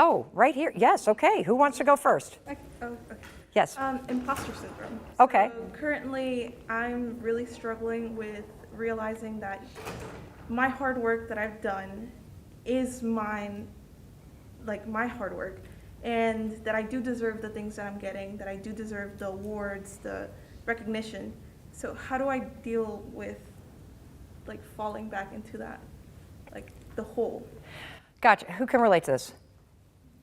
Oh, right here. Yes, okay. Who wants to go first? Okay. Yes. Imposter syndrome. Okay. So currently, I'm really struggling with realizing that my hard work that I've done is mine, like my hard work, and that I do deserve the things that I'm getting, that I do deserve the awards, the recognition. So how do I deal with like falling back into that, like the hole? Gotcha. Who can relate to this?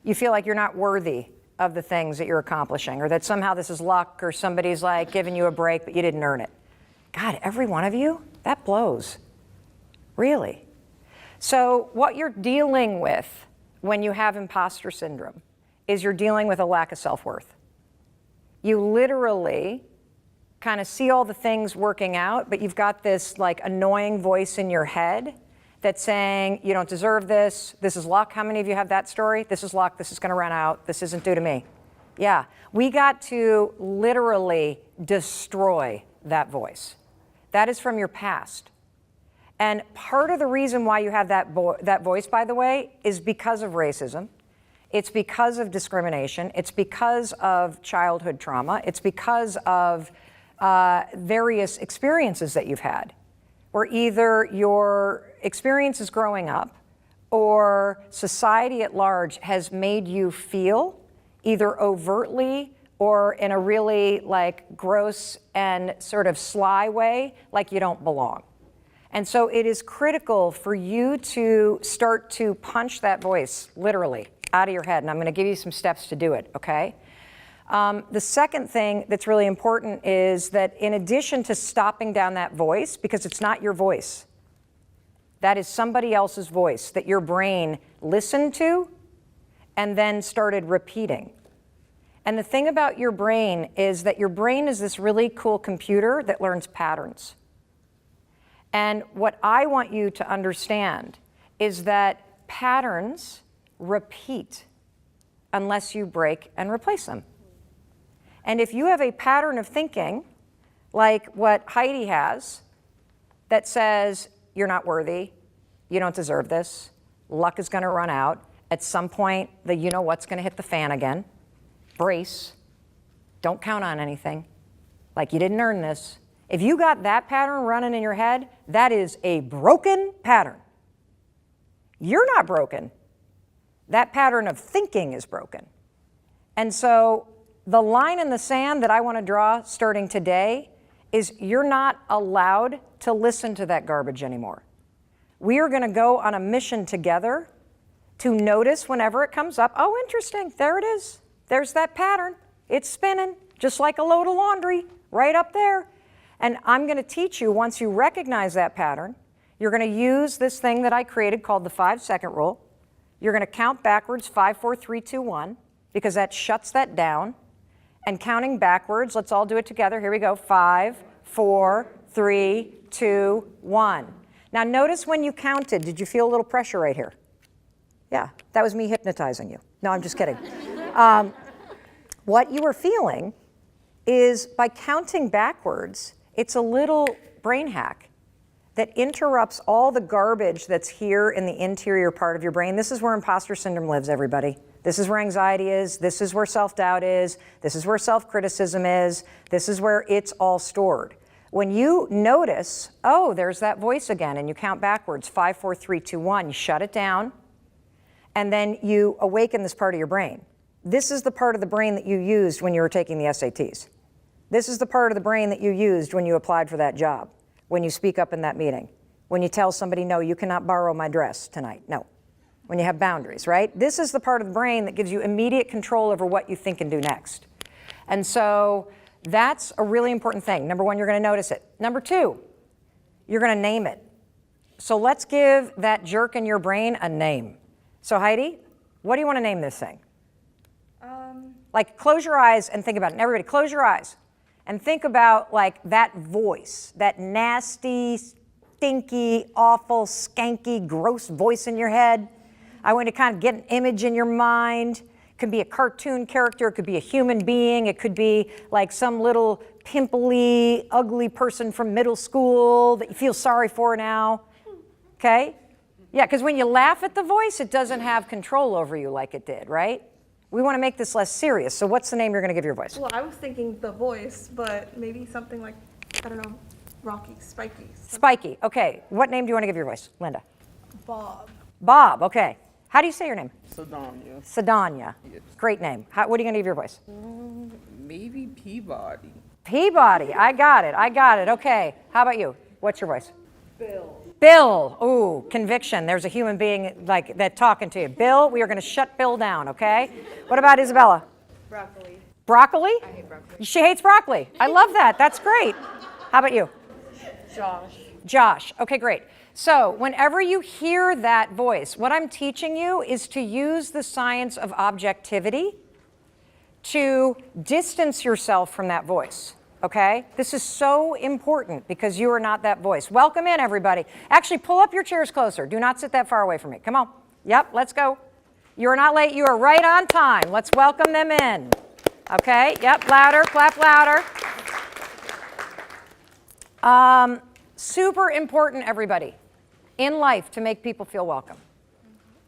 You feel like you're not worthy of the things that you're accomplishing, or that somehow this is luck, or somebody's like giving you a break, but you didn't earn it. God, every one of you, that blows. Really. So what you're dealing with when you have imposter syndrome is you're dealing with a lack of self-worth. You literally kind of see all the things working out, but you've got this like annoying voice in your head that's saying, you don't deserve this, this is luck. How many of you have that story? This is luck, this is gonna run out, this isn't due to me. Yeah, we got to literally destroy that voice. That is from your past. And part of the reason why you have that voice, by the way, is because of racism. It's because of discrimination. It's because of childhood trauma. It's because of various experiences that you've had, where either your experiences growing up or society at large has made you feel either overtly or in a really like gross and sort of sly way like you don't belong. And so it is critical for you to start to punch that voice literally out of your head. And I'm going to give you some steps to do it, okay? The second thing that's really important is that in addition to stopping down that voice, because it's not your voice, that is somebody else's voice that your brain listened to and then started repeating. And the thing about your brain is that your brain is this really cool computer that learns patterns. And what I want you to understand is that patterns repeat unless you break and replace them. And if you have a pattern of thinking, like what Heidi has, that says, you're not worthy, you don't deserve this, luck is gonna run out, at some point, the you know what's gonna hit the fan again, brace, don't count on anything, like you didn't earn this. If you got that pattern running in your head, that is a broken pattern. You're not broken. That pattern of thinking is broken. And so the line in the sand that I want to draw starting today is you're not allowed to listen to that garbage anymore. We are going to go on a mission together to notice whenever it comes up, oh, interesting, there it is. There's that pattern. It's spinning, just like a load of laundry, right up there. And I'm going to teach you, once you recognize that pattern, you're going to use this thing that I created called the 5-second rule. You're going to count backwards, 5, 4, 3, 2, 1, because that shuts that down. And counting backwards, let's all do it together. Here we go, 5, 4, 3, 2, 1. Now notice when you counted, did you feel a little pressure right here? Yeah, that was me hypnotizing you. No, I'm just kidding. What you were feeling is by counting backwards, it's a little brain hack that interrupts all the garbage that's here in the interior part of your brain. This is where imposter syndrome lives, everybody. This is where anxiety is. This is where self-doubt is. This is where self-criticism is. This is where it's all stored. When you notice, oh, there's that voice again, and you count backwards, 5, 4, 3, 2, 1, you shut it down, and then you awaken this part of your brain. This is the part of the brain that you used when you were taking the SATs. This is the part of the brain that you used when you applied for that job, when you speak up in that meeting, when you tell somebody, no, you cannot borrow my dress tonight, no. When you have boundaries, right? This is the part of the brain that gives you immediate control over what you think and do next. And so that's a really important thing. Number one, you're gonna notice it. Number two, you're gonna name it. So let's give that jerk in your brain a name. So Heidi, what do you wanna name this thing? Like close your eyes and think about it. And everybody close your eyes and think about like that voice, that nasty, stinky, awful, skanky, gross voice in your head. I want to kind of get an image in your mind. It could be a cartoon character, it could be a human being, it could be like some little pimply, ugly person from middle school that you feel sorry for now, okay? Yeah, because when you laugh at the voice, it doesn't have control over you like it did, right? We want to make this less serious. So what's the name you're going to give your voice? Well, I was thinking The Voice, but maybe something like, I don't know, Rocky, Spiky. Spiky. Okay. What name do you want to give your voice? Linda. Bob. Bob. Okay. How do you say your name? Sedania. Sedania. Yes. Great name. What are you going to give your voice? Maybe Peabody. Peabody. I got it. Okay. How about you? What's your voice? Bill. Bill. Ooh, conviction. There's a human being like that talking to you. Bill, we are going to shut Bill down, okay? What about Isabella? Broccoli. Broccoli? I hate broccoli. She hates broccoli. I love that. That's great. How about you? Josh. Josh. Okay, great. So whenever you hear that voice, what I'm teaching you is to use the science of objectivity to distance yourself from that voice, okay? This is so important because you are not that voice. Welcome in, everybody. Actually, pull up your chairs closer. Do not sit that far away from me. Come on. Yep, let's go. You are not late. You are right on time. Let's welcome them in. Okay, yep, louder, clap louder. Super important, everybody, in life to make people feel welcome.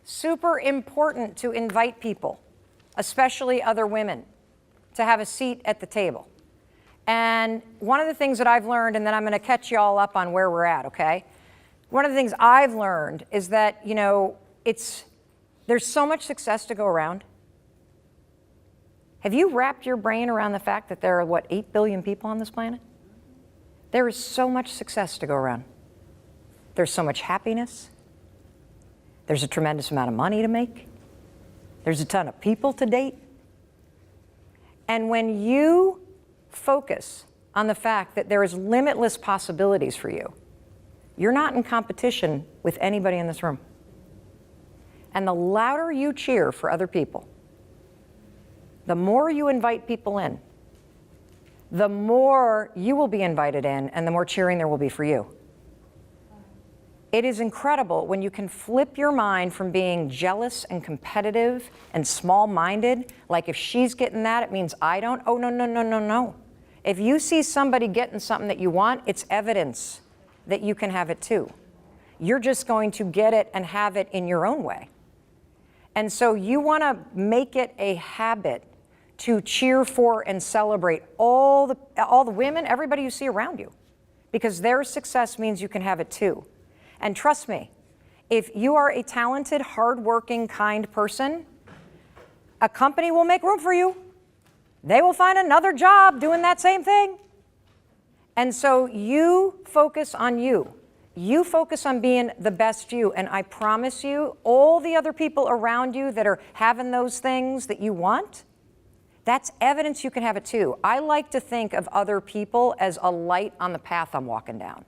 Super important to invite people, especially other women, to have a seat at the table. And one of the things that I've learned, and then I'm going to catch you all up on where we're at, okay? One of the things I've learned is that, you know, there's so much success to go around. Have you wrapped your brain around the fact that there are, 8 billion people on this planet? There is so much success to go around. There's so much happiness. There's a tremendous amount of money to make. There's a ton of people to date. And when you focus on the fact that there is limitless possibilities for you, you're not in competition with anybody in this room. And the louder you cheer for other people, the more you invite people in, the more you will be invited in and the more cheering there will be for you. It is incredible when you can flip your mind from being jealous and competitive and small-minded, like if she's getting that, it means I don't. Oh, no, no, no, no, no. If you see somebody getting something that you want, it's evidence that you can have it too. You're just going to get it and have it in your own way. And so you want to make it a habit to cheer for and celebrate all the women, everybody you see around you, because their success means you can have it too. And trust me, if you are a talented, hardworking, kind person, a company will make room for you. They will find another job doing that same thing. And so you focus on you. You focus on being the best you. And I promise you, all the other people around you that are having those things that you want, that's evidence you can have it too. I like to think of other people as a light on the path I'm walking down.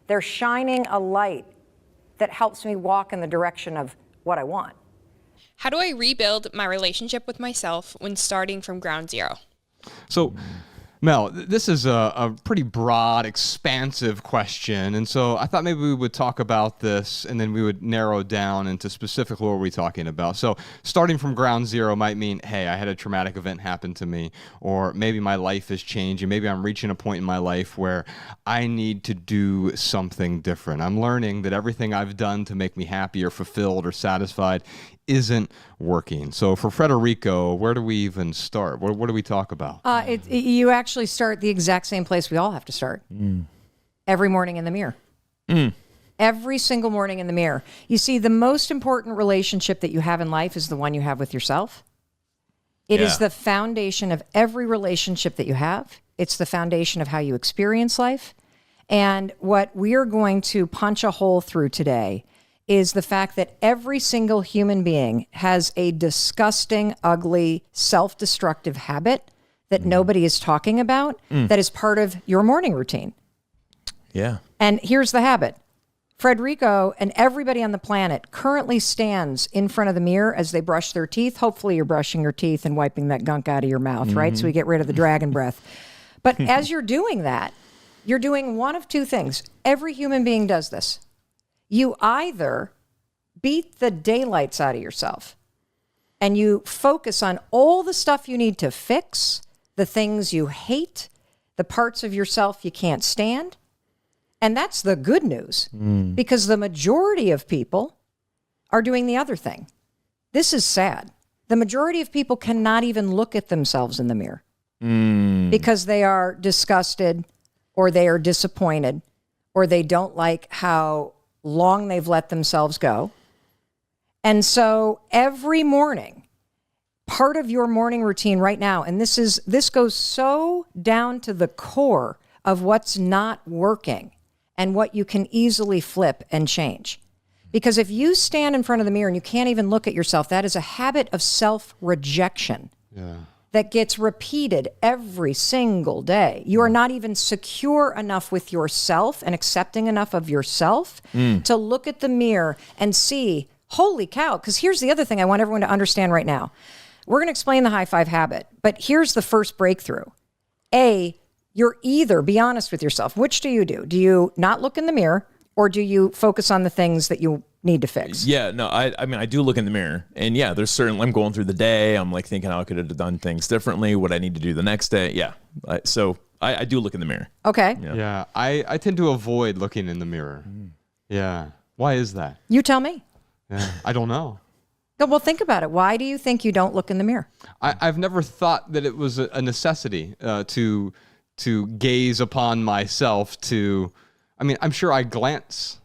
They're shining a light that helps me walk in the direction of what I want. How do I rebuild my relationship with myself when starting from ground zero? So, Mel, this is a pretty broad, expansive question, and so I thought maybe we would talk about this and then we would narrow down into specifically what we're talking about. So starting from ground zero might mean, hey, I had a traumatic event happen to me, or maybe my life is changing, maybe I'm reaching a point in my life where I need to do something different. I'm learning that everything I've done to make me happy or fulfilled or satisfied isn't working. So for Federico, where do we even start? What do we talk about? You actually start the exact same place we all have to start. Every morning in the mirror. Every single morning in the mirror. You see, the most important relationship that you have in life is the one you have with yourself. It is the foundation of every relationship that you have. It's the foundation of how you experience life. And what we are going to punch a hole through today is the fact that every single human being has a disgusting, ugly, self-destructive habit that nobody is talking about that is part of your morning routine. Yeah. And here's the habit. Frederico and everybody on the planet currently stands in front of the mirror as they brush their teeth. Hopefully you're brushing your teeth and wiping that gunk out of your mouth, right? So we get rid of the dragon breath. But as you're doing that, you're doing one of two things. Every human being does this. You either beat the daylights out of yourself and you focus on all the stuff you need to fix, the things you hate, the parts of yourself you can't stand, And that's the good news, because the majority of people are doing the other thing. This is sad. The majority of people cannot even look at themselves in the mirror because they are disgusted, or they are disappointed, or they don't like how long they've let themselves go. And so every morning, part of your morning routine right now, and this goes so down to the core of what's not working and what you can easily flip and change. Because if you stand in front of the mirror and you can't even look at yourself, that is a habit of self-rejection that gets repeated every single day. You are not even secure enough with yourself and accepting enough of yourself to look at the mirror and see, holy cow, because here's the other thing I want everyone to understand right now. We're going to explain the high five habit, but here's the first breakthrough. You're either, be honest with yourself, which do you do? Do you not look in the mirror, or do you focus on the things that you need to fix? Yeah, no, I mean, I do look in the mirror, and yeah, there's certain, I'm going through the day, I'm like thinking how I could have done things differently, what I need to do the next day. Yeah. So I do look in the mirror. Okay. Yeah. I tend to avoid looking in the mirror. Yeah. Why is that? You tell me. Yeah. I don't know. Well, think about it. Why do you think you don't look in the mirror? I've never thought that it was a necessity to gaze upon myself. I'm sure I glance.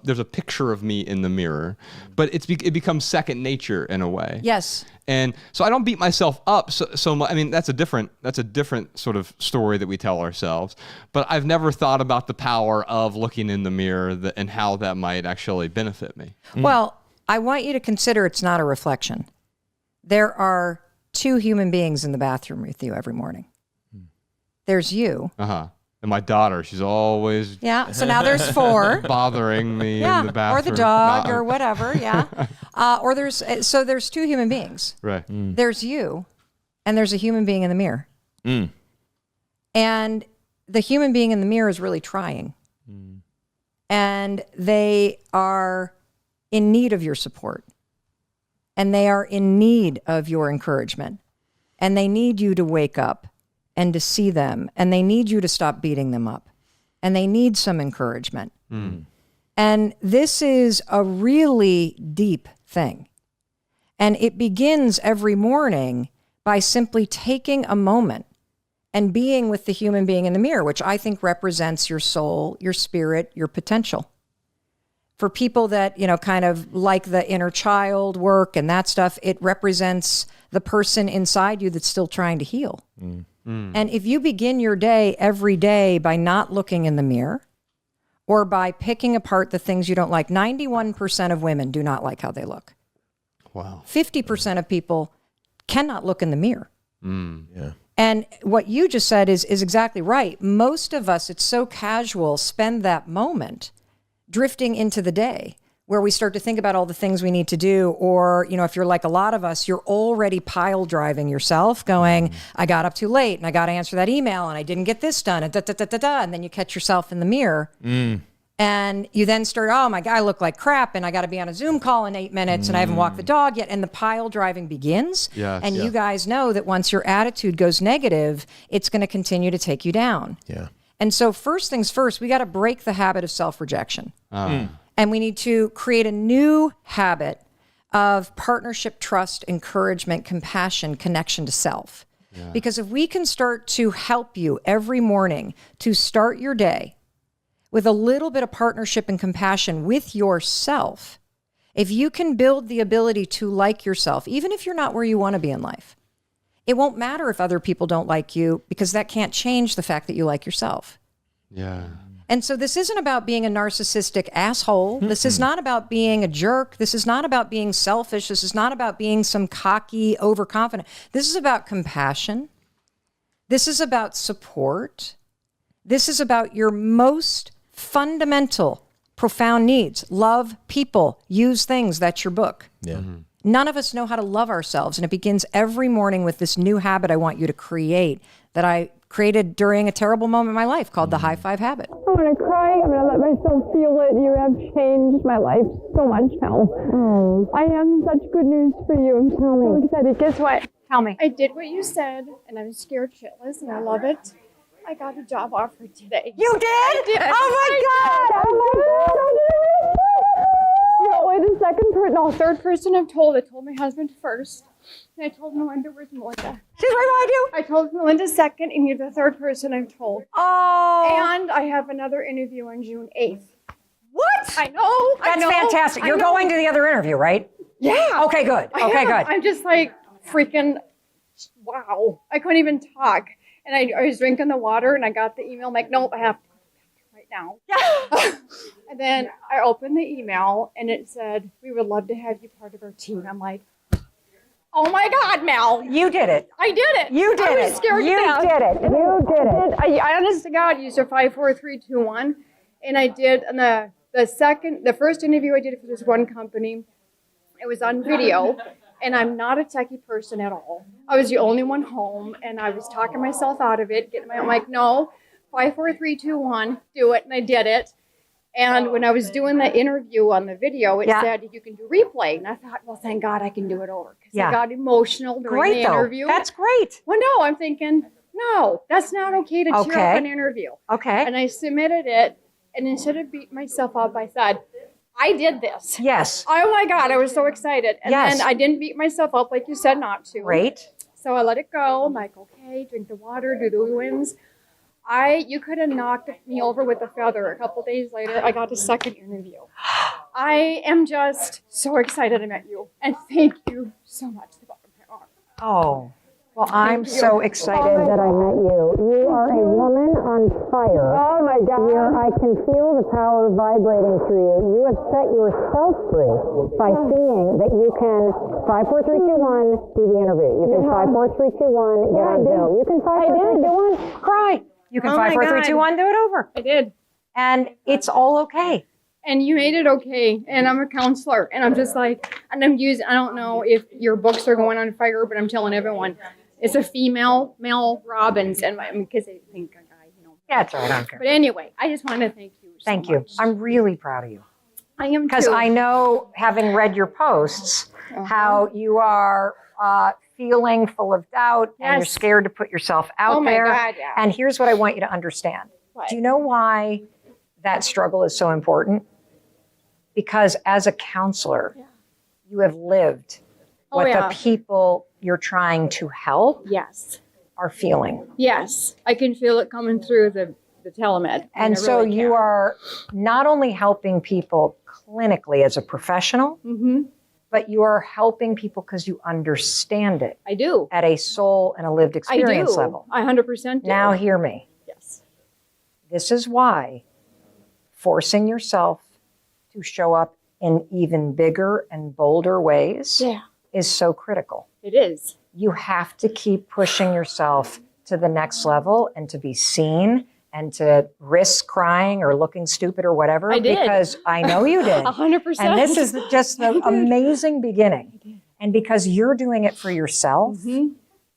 There's a picture of me in the mirror, but it becomes second nature in a way. Yes. And so I don't beat myself up so much. I mean, that's a different sort of story that we tell ourselves. But I've never thought about the power of looking in the mirror and how that might actually benefit me. Well, I want you to consider it's not a reflection. There are two human beings in the bathroom with you every morning. There's you. And my daughter, she's always So now there's four. bothering me in the bathroom. Or the dog or whatever. Or there's two human beings. Right. There's you, and there's a human being in the mirror. And the human being in the mirror is really trying. And they are in need of your support. And they are in need of your encouragement. And they need you to wake up and to see them. And they need you to stop beating them up. And they need some encouragement. And this is a really deep thing. And it begins every morning by simply taking a moment and being with the human being in the mirror, which I think represents your soul, your spirit, your potential. For people that, kind of like the inner child work and that stuff, it represents the person inside you that's still trying to heal. And if you begin your day every day by not looking in the mirror or by picking apart the things you don't like, 91% of women do not like how they look. Wow. 50% of people cannot look in the mirror. Yeah. And what you just said is exactly right. Most of us, it's so casual, spend that moment drifting into the day where we start to think about all the things we need to do. Or, if you're like a lot of us, you're already pile driving yourself going, I got up too late and I got to answer that email and I didn't get this done and and then you catch yourself in the mirror and you then start, oh my God, I look like crap and I got to be on a Zoom call in 8 minutes and I haven't walked the dog yet. And the pile driving begins. Yes. And you guys know that once your attitude goes negative, it's going to continue to take you down. Yeah. And so first things first, we got to break the habit of self-rejection. And we need to create a new habit of partnership, trust, encouragement, compassion, connection to self. Because if we can start to help you every morning to start your day with a little bit of partnership and compassion with yourself, if you can build the ability to like yourself, even if you're not where you want to be in life, it won't matter if other people don't like you because that can't change the fact that you like yourself. Yeah. And so this isn't about being a narcissistic asshole. This is not about being a jerk. This is not about being selfish. This is not about being some cocky, overconfident. This is about compassion. This is about support. This is about your most fundamental, profound needs. Love people, use things. That's your book. Yeah. None of us know how to love ourselves. And it begins every morning with this new habit I want you to create that I created during a terrible moment in my life called the high five habit. I'm going to cry. I'm going to let myself feel it. You have changed my life so much, Mel. I have such good news for you. I'm so excited. Guess what? Tell me. I did what you said, and I'm scared shitless, and I love it. I got a job offer today. You did? I did. Oh my God! Oh my God! You're only the third person I've told. I told my husband first. And I told Melinda, where's Melinda? She's right behind you. I told Melinda second, and you're the third person I've told. Oh, And I have another interview on June 8th. what? I know. That's fantastic. You're going to the other interview, right? Yeah. Okay, good. Okay, good. I'm just like freaking, wow. I couldn't even talk. And I was drinking the water, and I got the email. I'm like, nope, I have to right now. And then I opened the email, and it said, we would love to have you part of our team. I'm like, oh my God, Mel. You did it. I did it. You did I was it. scared to You death. did it. You did it. I honest to God used a 5, 4, 3, 2, 1. And I did, and the first interview I did for this one company, it was on video. And I'm not a techie person at all. I was the only one home, and I was talking myself out of it, I'm like, no, 5, 4, 3, 2, 1, do it. And I did it. And when I was doing the interview on the video, it said you can do replay. And I thought, well, thank God I can do it over. Because I got emotional during Great, the though. interview. That's great. Well, no, I'm thinking, no, that's not okay to cheer up an interview. Okay. And I submitted it, and instead of beating myself up, I said, I did this. Yes. Oh my God, I was so excited. And Yes. then I didn't beat myself up like you said not to. Great. So I let it go. I'm like, okay, drink the water, do the wins. You could have knocked me over with a feather. A couple days later, I got a second interview. I am just so excited I met you. And thank you so much. Oh, well, I'm so excited that I met you. You are a woman on fire. Oh my God. I can feel the power vibrating through you. You have set yourself free by seeing that you can 5, 4, 3, 2, 1 do the interview. You can 5, 4, 3, 2, 1 get on Zoom. You can 5, 4, 3, 2, 1 cry. You can 5, 4, 3, 2, 1 do it over. I did. And it's all okay. And you made it okay. And I'm a counselor. And I'm just like, and I don't know if your books are going on fire, but I'm telling everyone, it's a female, Mel Robbins. And because they think a guy, Yeah, it's all right. I don't care. But anyway, I just want to thank you so Thank you. much. I'm really proud of you. I am too. Because I know, having read your posts, how you are feeling full of doubt and you're Yes. scared to put yourself out Oh my there. God, yeah. And here's what I want you to understand. What? Do you know why that struggle is so important? Because as a counselor, you have lived Oh, what yeah. the people you're trying to help Yes. are feeling. Yes. I can feel it coming through the telemed. And I so really you can. are not only helping people clinically as a professional, Mm-hmm. but you are helping people because you understand it I do. at a soul and a lived I experience do. level. I 100% do. Now hear me. Yes. This is why forcing yourself to show up in even bigger and bolder ways Yeah. is so critical. It is. You have to keep pushing yourself to the next level and to be seen and to risk crying or looking stupid or whatever. I did. Because I know you did. 100%. And this is just the amazing beginning. And because you're doing it for yourself, Mm-hmm.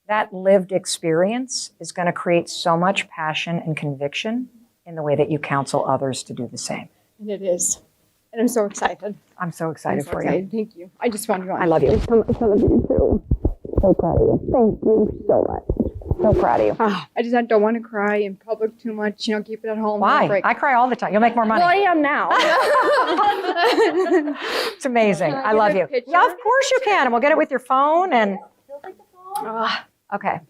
that lived experience is going to create so much passion and conviction in the way that you counsel others to do the same. And it is. And I'm so excited. I'm so I'm excited so for you. excited. Thank you. I just want to go on. I love you. So much. I love you too. So proud of you. Thank you so much. So proud of you. I just don't want to cry in public too much. Keep it at home. Why? Break. I cry all the time. You'll make more money. Well, I am now. It's amazing. Can I I get love a you. picture? Yeah, of course you can. And we'll get it with your phone. And okay.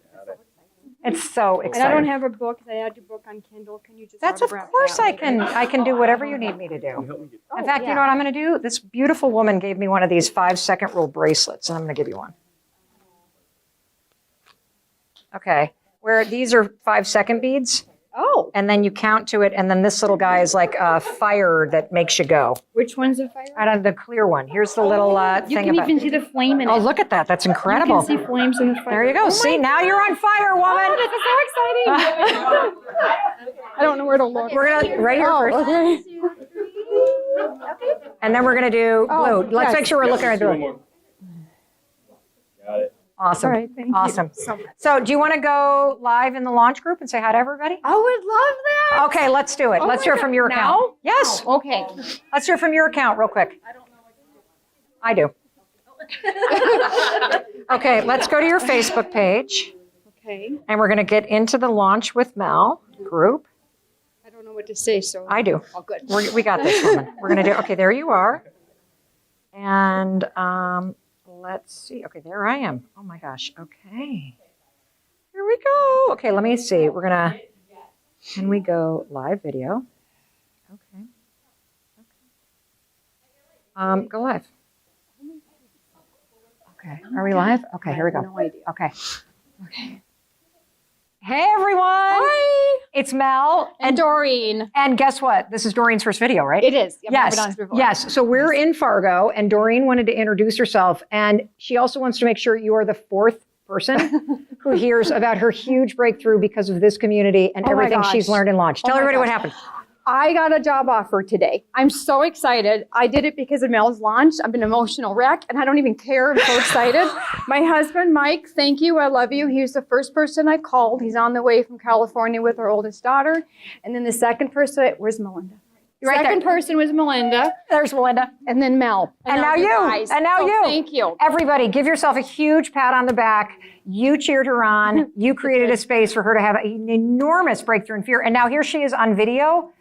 It's so And exciting. I don't have a book. I had your book on Kindle. Can you just That's of autograph course that? I can do whatever you need me to do. In fact, yeah. you know what I'm going to do? This beautiful woman gave me one of these 5-second rule bracelets, and I'm going to give you one. Okay. Where these are 5-second beads, Oh, and then you count to it, and then this little guy is like a fire that makes you go. which one's a fire? Right on the clear one. Here's the little You thing can about. even see the flame in it. Oh, look at that. That's You incredible. can see flames in the fire. There you go. Oh See, my now you're on fire, woman. God, this is so exciting. I don't know where to look. We're going to, right here first. Okay. And then we're going to do blue. Let's yes. make sure we're looking at blue. Got it. Awesome. All right, thank you Awesome. so much. So do you want to go live in the launch group and say hi to everybody? I would love that. Okay, let's do it. Oh Let's my hear from God. your account. Now? Yes. Okay. Let's hear from your account real quick. I do. Okay, let's go to your Facebook page Okay. and we're going to get into the launch with Mel. group. I don't know what to say, so. I do. Oh, good. We got this, woman. We're going to do, okay, there you are. And let's see. Okay, there I am. Oh my gosh. Okay. Here we go. Okay, let me see. Can we go live video? Okay. Go live. Okay, are we live? Okay, here we go. No idea. Okay. Hey everyone! Hi! It's Mel And Doreen. and guess what? This is Doreen's first video, right? It is. I've Yes. never done this before. Yes. So we're in Fargo, and Doreen wanted to introduce herself, and she also wants to make sure you are the fourth person who hears about her huge breakthrough because of this community and Oh my everything gosh. she's learned and launched. Tell Oh my everybody what gosh. happened. I got a job offer today. I'm so excited. I did it because of Mel's launch. I'm an emotional wreck, and I don't even care. I'm so excited. My husband, Mike, thank you. I love you. He was the first person I called. He's on the way from California with our oldest daughter. And then the second person, where's Melinda? Right Second there. person was Melinda, There's Melinda. and then Mel. And now you. guys. And now So you. Thank you. Everybody, give yourself a huge pat on the back. You cheered her on. You created a space for her to have an enormous breakthrough in fear. And now here she is on video,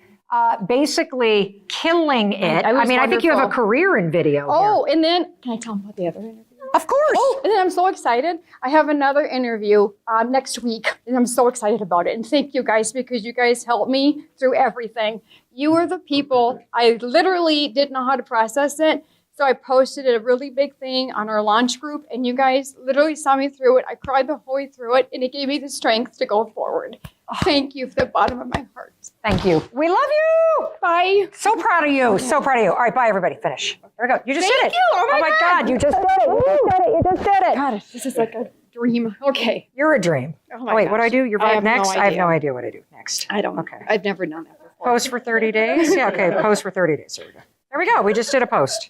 basically killing it. I was I think you have a wonderful. career in video. Oh, and then, can I tell them about the other interview? Of course. Oh, and then I'm so excited. I have another interview next week, and I'm so excited about it. And thank you guys, because you guys helped me through everything. You were the people. I literally didn't know how to process it. So I posted a really big thing on our launch group, and you guys literally saw me through it. I cried the whole way through it, and it gave me the strength to go forward. Thank you from the bottom of my heart. Thank you. We love you. Bye. So proud of you. So proud of you. All right, bye, everybody. Finish. There we go. You just did it. Thank you. Oh my God. You just did it. You just did it. You just did it. God, this is like a dream. Okay. You're a dream. Oh my Wait, what do I gosh. do? You're I have no next? I have idea. no idea what I do next. I don't know. Okay. I've never done that before. Post for 30 days? Yeah, okay. Post for 30 days. There we go. There we go. We just did a post.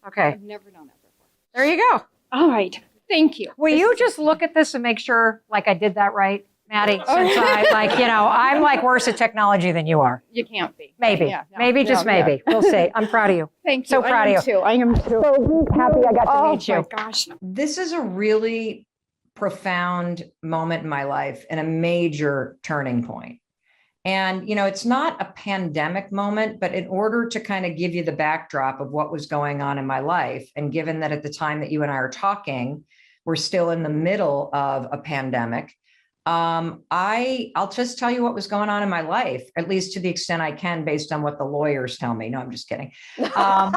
Okay. I've never done that before. There you go. All right. Thank you. Will you just look at this and make sure, like, I did that right, Maddie? Since I'm like worse at technology than you are. You can't be. Maybe. Yeah, no, Maybe, no, just yeah. maybe. We'll see. I'm proud of you. Thank you. So proud of you. I am too. So happy I got to meet you. Oh my gosh. This is a really profound moment in my life and a major turning point. And, it's not a pandemic moment, but in order to kind of give you the backdrop of what was going on in my life, and given that at the time that you and I are talking, we're still in the middle of a pandemic, I'll just tell you what was going on in my life, at least to the extent I can, based on what the lawyers tell me. No, I'm just kidding. I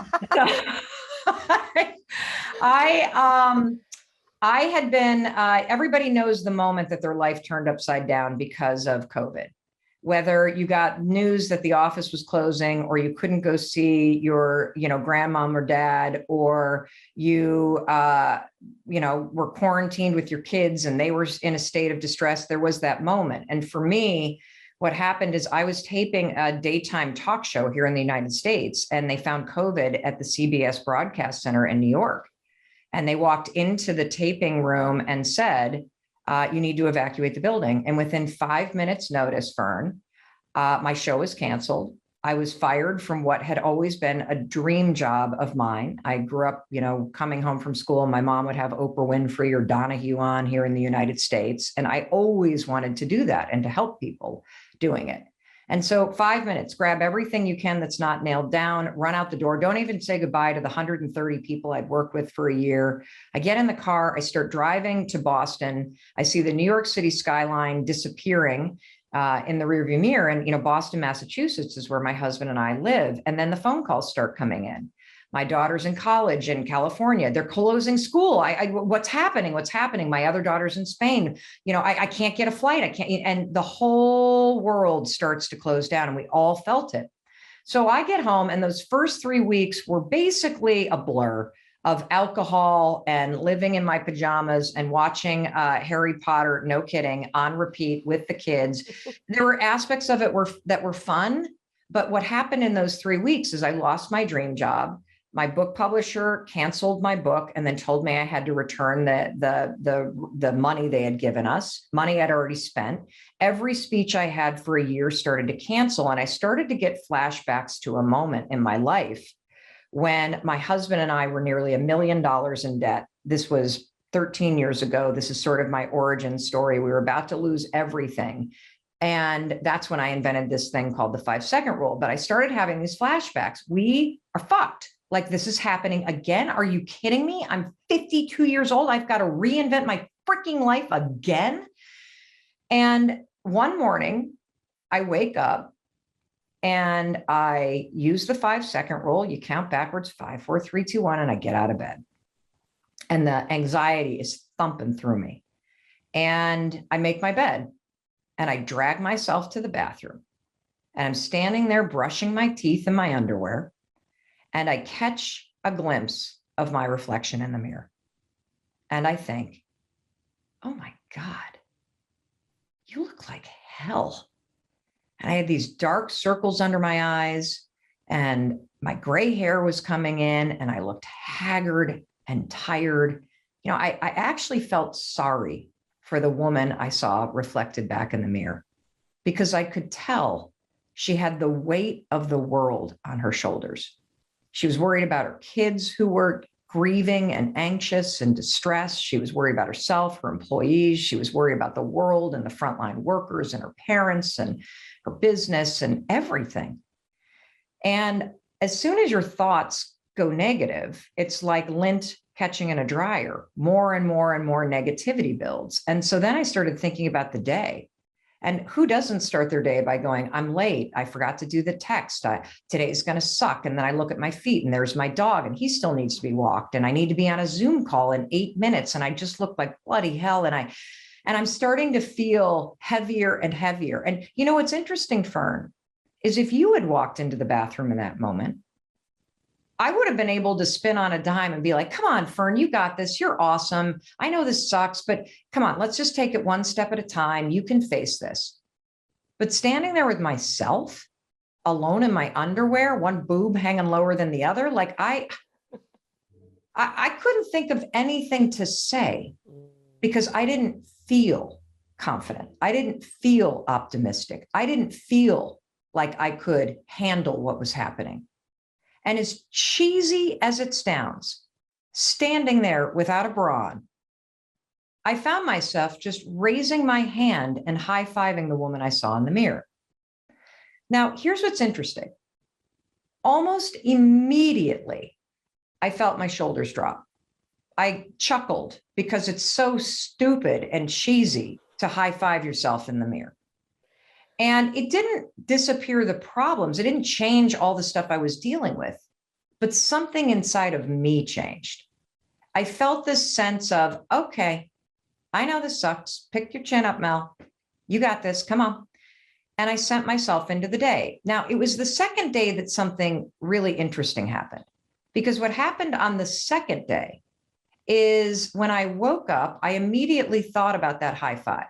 had been, everybody knows the moment that their life turned upside down because of COVID. Whether you got news that the office was closing, or you couldn't go see your, grandmom or dad, or you, were quarantined with your kids and they were in a state of distress, there was that moment. And for me, what happened is I was taping a daytime talk show here in the United States, and they found COVID at the CBS Broadcast Center in New York. And they walked into the taping room and said, you need to evacuate the building. And within 5 minutes notice, Fern, my show was canceled. I was fired from what had always been a dream job of mine. I grew up, coming home from school. My mom would have Oprah Winfrey or Donahue on here in the United States. And I always wanted to do that and to help people doing it. And so 5 minutes, grab everything you can that's not nailed down, run out the door. Don't even say goodbye to the 130 people I'd worked with for a year. I get in the car, I start driving to Boston. I see the New York City skyline disappearing in the rearview mirror. And, Boston, Massachusetts is where my husband and I live. And then the phone calls start coming in. My daughter's in college in California. They're closing school. What's happening? What's happening? My other daughter's in Spain. I can't get a flight. I can't. And the whole world starts to close down, and we all felt it. So I get home, and those first 3 weeks were basically a blur of alcohol and living in my pajamas and watching Harry Potter, no kidding, on repeat with the kids. There were aspects of it that were fun. But what happened in those 3 weeks is I lost my dream job. My book publisher canceled my book and then told me I had to return the money they had given us, money I'd already spent. Every speech I had for a year started to cancel, and I started to get flashbacks to a moment in my life when my husband and I were nearly $1 million in debt. This was 13 years ago. This is sort of my origin story. We were about to lose everything. And that's when I invented this thing called the 5-second rule. But I started having these flashbacks. We are fucked. Like, this is happening again. Are you kidding me? I'm 52 years old. I've got to reinvent my freaking life again. And one morning I wake up and I use the 5-second rule. You count backwards, 5, 4, 3, 2, 1, and I get out of bed. And the anxiety is thumping through me. And I make my bed and I drag myself to the bathroom. And I'm standing there brushing my teeth in my underwear. And I catch a glimpse of my reflection in the mirror. And I think, oh my God, you look like hell. And I had these dark circles under my eyes and my gray hair was coming in and I looked haggard and tired. You know, I actually felt sorry for the woman I saw reflected back in the mirror because I could tell she had the weight of the world on her shoulders. She was worried about her kids who were grieving and anxious and distressed. She was worried about herself, her employees. She was worried about the world and the frontline workers and her parents and her business and everything. And as soon as your thoughts go negative, it's like lint catching in a dryer. More and more and more negativity builds. And so then I started thinking about the day. And who doesn't start their day by going, I'm late, I forgot to do the text, today's going to suck. And then I look at my feet and there's my dog and he still needs to be walked. And I need to be on a Zoom call in 8 minutes. And I just look like bloody hell. And I'm starting to feel heavier and heavier. And you know, what's interesting, Fern, is if you had walked into the bathroom in that moment, I would have been able to spin on a dime and be like, come on, Fern, you got this. You're awesome. I know this sucks, but come on, let's just take it one step at a time. You can face this. But standing there with myself, alone in my underwear, one boob hanging lower than the other, like I couldn't think of anything to say because I didn't feel confident. I didn't feel optimistic. I didn't feel like I could handle what was happening. And as cheesy as it sounds, standing there without a bra on, I found myself just raising my hand and high-fiving the woman I saw in the mirror. Now, here's what's interesting. Almost immediately, I felt my shoulders drop. I chuckled because it's so stupid and cheesy to high-five yourself in the mirror. And it didn't disappear the problems. It didn't change all the stuff I was dealing with, but something inside of me changed. I felt this sense of, okay, I know this sucks. Pick your chin up, Mel. You got this. Come on. And I sent myself into the day. Now, it was the second day that something really interesting happened, because what happened on the second day is when I woke up, I immediately thought about that high five.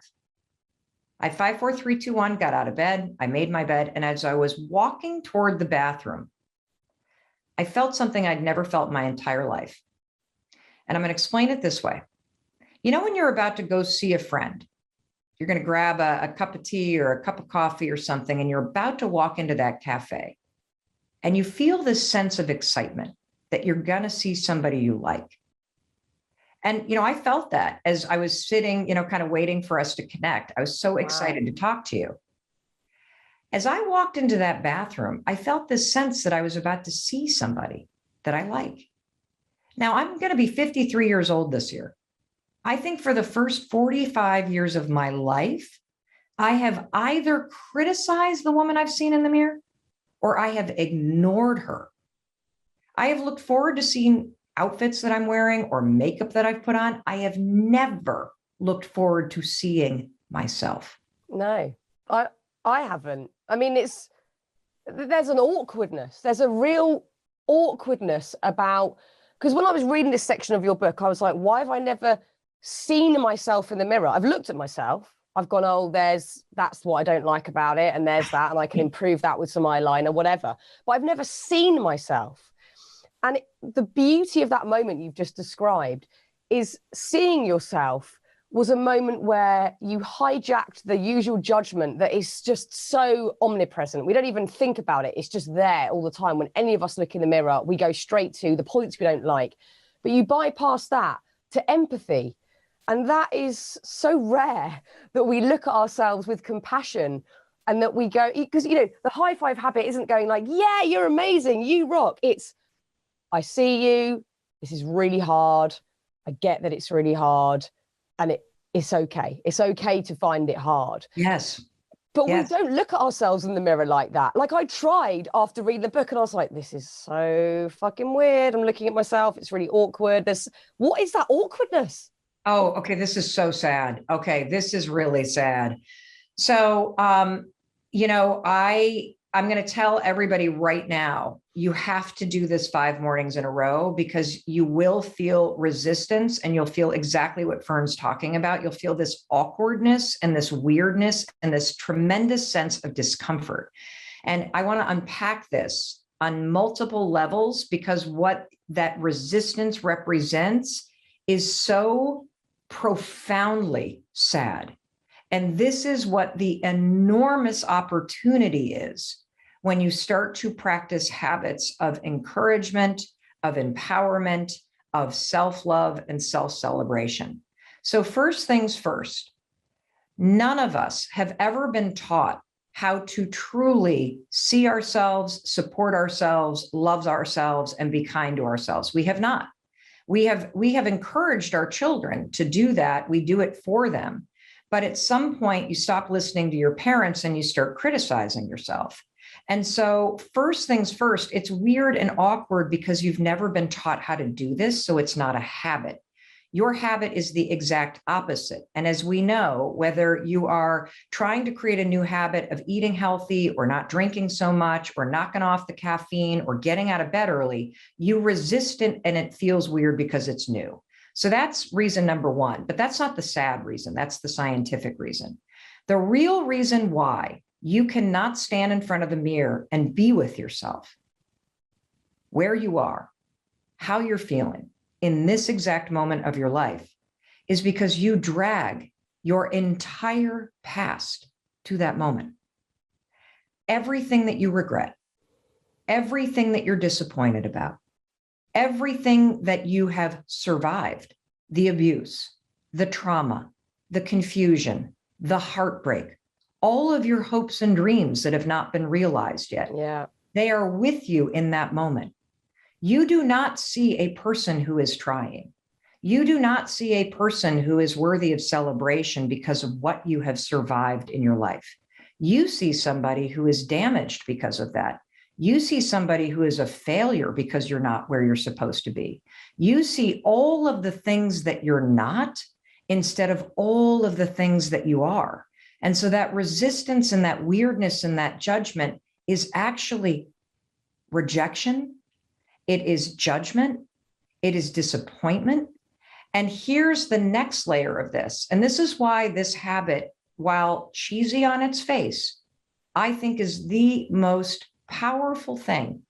I 5, 4, 3, 2, 1, got out of bed. I made my bed. And as I was walking toward the bathroom, I felt something I'd never felt in my entire life. And I'm going to explain it this way. You know, when you're about to go see a friend, you're going to grab a cup of tea or a cup of coffee or something, and you're about to walk into that cafe. And you feel this sense of excitement that you're going to see somebody you like. And, you know, I felt that as I was sitting, you know, kind of waiting for us to connect. I was so excited to talk to you. As I walked into that bathroom, I felt this sense that I was about to see somebody that I like. Now, I'm going to be 53 years old this year. I think for the first 45 years of my life, I have either criticized the woman I've seen in the mirror or I have ignored her. I have looked forward to seeing outfits that I'm wearing or makeup that I've put on. I have never looked forward to seeing myself. No, I haven't. I mean, there's an awkwardness. There's a real awkwardness about, because when I was reading this section of your book, I was like, why have I never seen myself in the mirror? I've looked at myself. I've gone, oh, that's what I don't like about it. And there's that. And I can improve that with some eyeliner, whatever. But I've never seen myself. And the beauty of that moment you've just described is seeing yourself was a moment where you hijacked the usual judgment that is just so omnipresent. We don't even think about it. It's just there all the time. When any of us look in the mirror, we go straight to the points we don't like. But you bypass that to empathy. And that is so rare that we look at ourselves with compassion and that we go, because, the high five habit isn't going like, yeah, you're amazing, you rock. It's, I see you, this is really hard. I get that it's really hard, and it's okay. It's okay to find it hard. Yes. But Yes. we don't look at ourselves in the mirror like that. Like, I tried after reading the book and I was like, this is so fucking weird. I'm looking at myself. It's really awkward. What is that awkwardness? Oh, okay. This is so sad. Okay. This is really sad. So, I'm going to tell everybody right now, you have to do this 5 mornings in a row, because you will feel resistance, and you'll feel exactly what Fern's talking about. You'll feel this awkwardness and this weirdness and this tremendous sense of discomfort. And I want to unpack this on multiple levels, because what that resistance represents is so profoundly sad. And this is what the enormous opportunity is when you start to practice habits of encouragement, of empowerment, of self-love and self-celebration. So first things first, none of us have ever been taught how to truly see ourselves, support ourselves, love ourselves, and be kind to ourselves. We have not. We have encouraged our children to do that. We do it for them. But at some point, you stop listening to your parents and you start criticizing yourself. And so first things first, it's weird and awkward because you've never been taught how to do this. So it's not a habit. Your habit is the exact opposite. And as we know, whether you are trying to create a new habit of eating healthy or not drinking so much or knocking off the caffeine or getting out of bed early, you resist it and it feels weird because it's new. So that's reason number one, but that's not the sad reason. That's the scientific reason. The real reason why you cannot stand in front of the mirror and be with yourself, where you are, how you're feeling in this exact moment of your life, is because you drag your entire past to that moment. Everything that you regret, everything that you're disappointed about, everything that you have survived, the abuse, the trauma, the confusion, the heartbreak, all of your hopes and dreams that have not been realized yet. Yeah. They are with you in that moment. You do not see a person who is trying. You do not see a person who is worthy of celebration because of what you have survived in your life. You see somebody who is damaged because of that. You see somebody who is a failure because you're not where you're supposed to be. You see all of the things that you're not instead of all of the things that you are. And so that resistance and that weirdness and that judgment is actually rejection. It is judgment. It is disappointment. And here's the next layer of this. And this is why this habit, while cheesy on its face, I think is the most powerful thing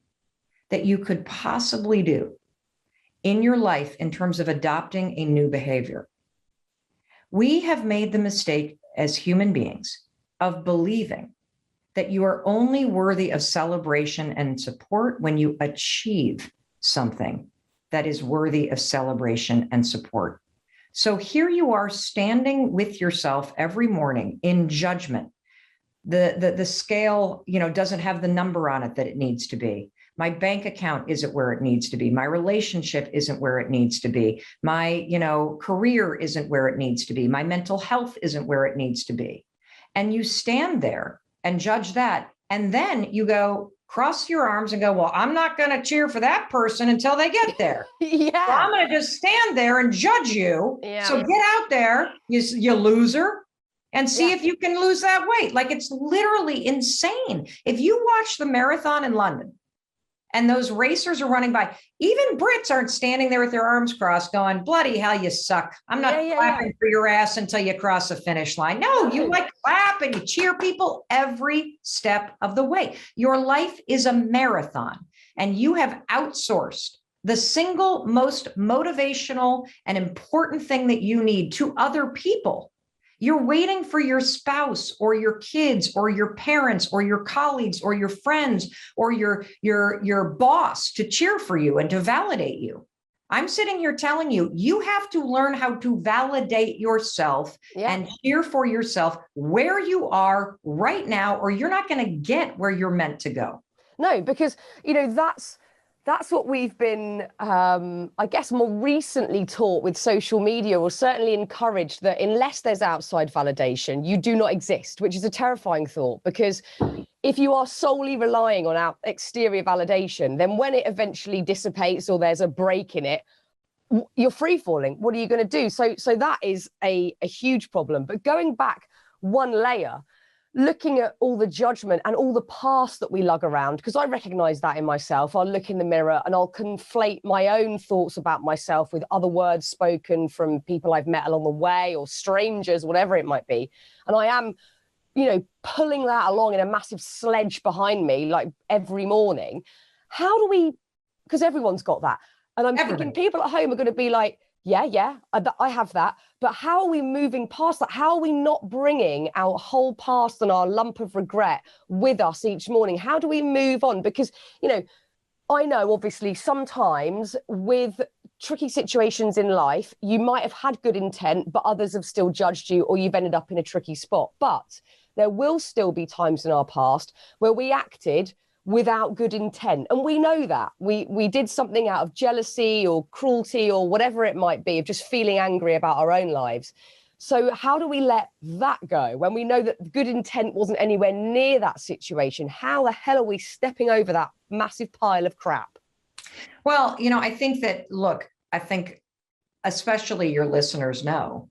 that you could possibly do in your life in terms of adopting a new behavior. We have made the mistake as human beings of believing that you are only worthy of celebration and support when you achieve something that is worthy of celebration and support. So here you are standing with yourself every morning in judgment. The scale, doesn't have the number on it that it needs to be. My bank account isn't where it needs to be. My relationship isn't where it needs to be. My, career isn't where it needs to be. My mental health isn't where it needs to be. And you stand there and judge that. And then you go, cross your arms and go, well, I'm not going to cheer for that person until they get there. Yeah. So I'm going to just stand there and judge you. Yeah. So get out there, you loser, and see if you can lose that weight. Like, it's literally insane. If you watch the marathon in London and those racers are running by, even Brits aren't standing there with their arms crossed going, bloody hell, you suck. I'm not clapping for your ass until you cross the finish line. No, you clap and you cheer people every step of the way. Your life is a marathon, and you have outsourced the single most motivational and important thing that you need to other people. You're waiting for your spouse or your kids or your parents or your colleagues or your friends or your boss to cheer for you and to validate you. I'm sitting here telling you, you have to learn how to validate yourself and cheer for yourself where you are right now, or you're not going to get where you're meant to go. No, because, that's what we've been, I guess, more recently taught with social media, or certainly encouraged, that unless there's outside validation, you do not exist, which is a terrifying thought, because if you are solely relying on our exterior validation, then when it eventually dissipates or there's a break in it, you're free falling. What are you going to do? So that is a huge problem. But going back one layer, looking at all the judgment and all the past that we lug around, because I recognize that in myself. I'll look in the mirror and I'll conflate my own thoughts about myself with other words spoken from people I've met along the way, or strangers, whatever it might be. And I am, pulling that along in a massive sledge behind me, like every morning. How do we, because everyone's got that. And I'm thinking people at home are going to be like, yeah, I have that. But how are we moving past that? How are we not bringing our whole past and our lump of regret with us each morning? How do we move on? Because, I know obviously sometimes with tricky situations in life, you might have had good intent, but others have still judged you, or you've ended up in a tricky spot. But there will still be times in our past where we acted without good intent. And we know that. We did something out of jealousy or cruelty or whatever it might be, of just feeling angry about our own lives. So how do we let that go when we know that good intent wasn't anywhere near that situation? How the hell are we stepping over that massive pile of crap? Well, I think that, I think especially your listeners know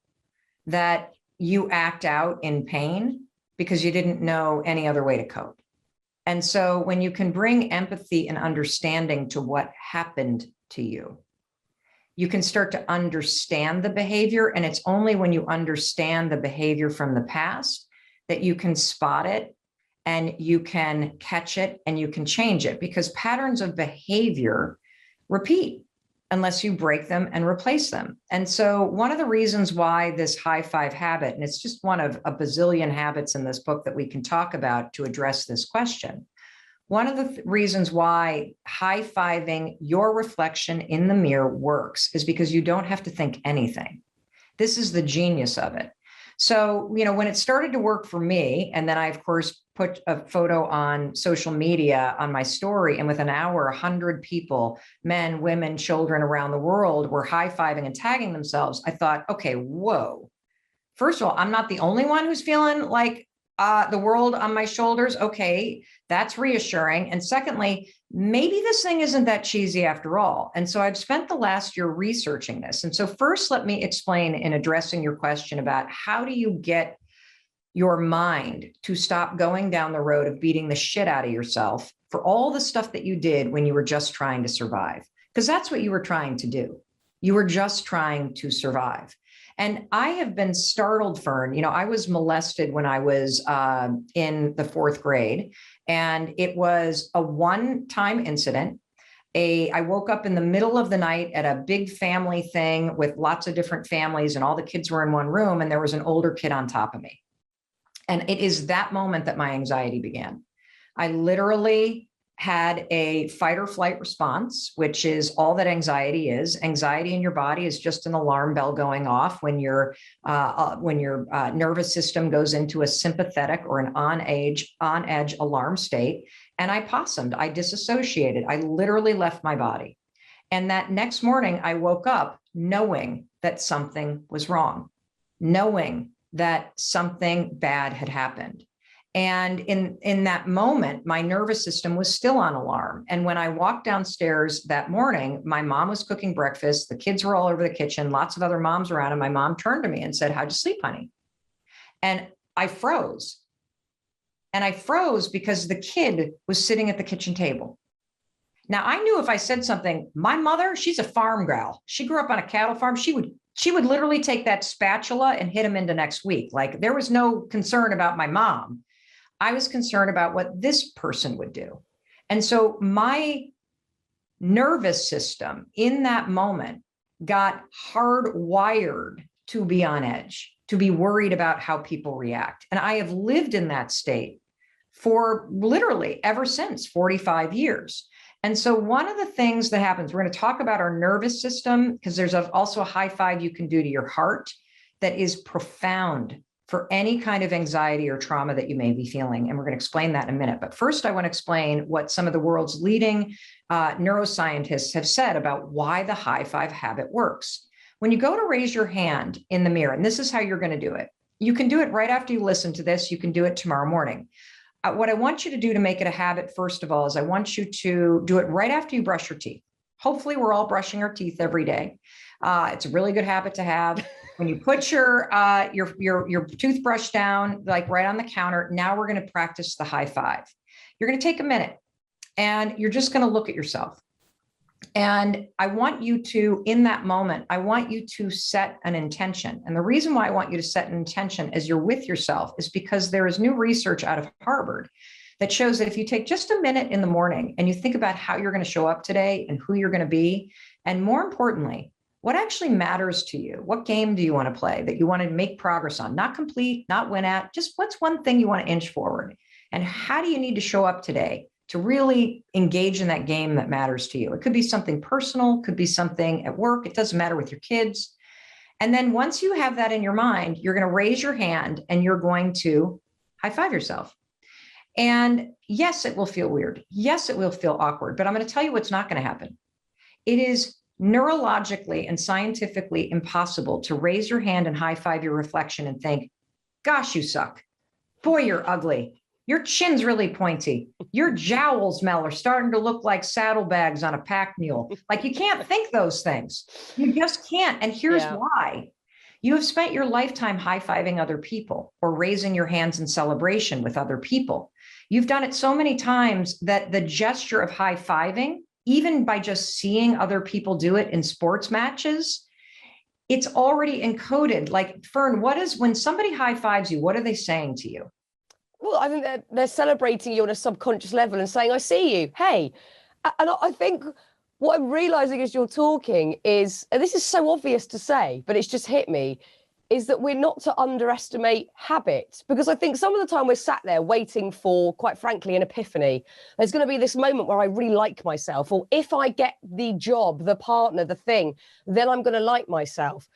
that you act out in pain because you didn't know any other way to cope. And so when you can bring empathy and understanding to what happened to you, you can start to understand the behavior. And it's only when you understand the behavior from the past that you can spot it and you can catch it and you can change it, because patterns of behavior repeat unless you break them and replace them. And so one of the reasons why this high five habit, and it's just one of a bazillion habits in this book that we can talk about to address this question. One of the reasons why high-fiving your reflection in the mirror works is because you don't have to think anything. This is the genius of it. So, when it started to work for me, and then I, of course, put a photo on social media on my story, and within an hour, 100 people, men, women, children around the world were high-fiving and tagging themselves, I thought, okay, whoa. First of all, I'm not the only one who's feeling like the world on my shoulders. Okay, that's reassuring. And secondly, maybe this thing isn't that cheesy after all. And so I've spent the last year researching this. And so first, let me explain in addressing your question about how do you get your mind to stop going down the road of beating the shit out of yourself for all the stuff that you did when you were just trying to survive, because that's what you were trying to do. You were just trying to survive. And I have been startled, Fern. I was molested when I was in the 4th grade, and it was a one-time incident. I woke up in the middle of the night at a big family thing with lots of different families, and all the kids were in one room, and there was an older kid on top of me. And it is that moment that my anxiety began. I literally had a fight or flight response, which is all that anxiety is. Anxiety in your body is just an alarm bell going off when your nervous system goes into a sympathetic or an on edge alarm state. And I possummed, I disassociated, I literally left my body. And that next morning I woke up knowing that something was wrong, knowing that something bad had happened. And in that moment, my nervous system was still on alarm. And when I walked downstairs that morning, my mom was cooking breakfast. The kids were all over the kitchen, lots of other moms around. And my mom turned to me and said, "How'd you sleep, honey?" And I froze. And I froze because the kid was sitting at the kitchen table. Now, I knew if I said something, my mother, she's a farm gal. She grew up on a cattle farm. She would literally take that spatula and hit him into next week. Like, there was no concern about my mom. I was concerned about what this person would do. And so my nervous system in that moment got hardwired to be on edge, to be worried about how people react. And I have lived in that state for literally ever since 45 years. And so one of the things that happens, we're going to talk about our nervous system, because there's also a high five you can do to your heart that is profound for any kind of anxiety or trauma that you may be feeling. And we're going to explain that in a minute. But first, I want to explain what some of the world's leading neuroscientists have said about why the high five habit works. When you go to raise your hand in the mirror, and this is how you're going to do it. You can do it right after you listen to this. You can do it tomorrow morning. What I want you to do to make it a habit, first of all, is I want you to do it right after you brush your teeth. Hopefully, we're all brushing our teeth every day. It's a really good habit to have. When you put your toothbrush down, like right on the counter, now we're going to practice the high five. You're going to take a minute and you're just going to look at yourself. And I want you to, in that moment, I want you to set an intention. And the reason why I want you to set an intention as you're with yourself is because there is new research out of Harvard that shows that if you take just a minute in the morning and you think about how you're going to show up today and who you're going to be, and more importantly, what actually matters to you? What game do you want to play that you want to make progress on? Not complete, not win at, just what's one thing you want to inch forward? And how do you need to show up today to really engage in that game that matters to you? It could be something personal, could be something at work. It doesn't matter with your kids. And then once you have that in your mind, you're going to raise your hand and you're going to high five yourself. And yes, it will feel weird. Yes, it will feel awkward, but I'm going to tell you what's not going to happen. It is neurologically and scientifically impossible to raise your hand and high five your reflection and think, gosh, you suck. Boy, you're ugly. Your chin's really pointy. Your jowls, Mel, are starting to look like saddlebags on a pack mule. Like, you can't think those things. You just can't. And here's why. You have spent your lifetime high-fiving other people or raising your hands in celebration with other people. You've done it so many times that the gesture of high-fiving, even by just seeing other people do it in sports matches, it's already encoded. Like, Fern, when somebody high-fives you, what are they saying to you? Well, I think they're celebrating you on a subconscious level and saying, I see you, hey. And I think what I'm realizing as you're talking is, and this is so obvious to say, but it's just hit me, is that we're not to underestimate habit. Because I think some of the time we're sat there waiting for, quite frankly, an epiphany. There's going to be this moment where I really like myself, or if I get the job, the partner, the thing, then I'm going to like myself.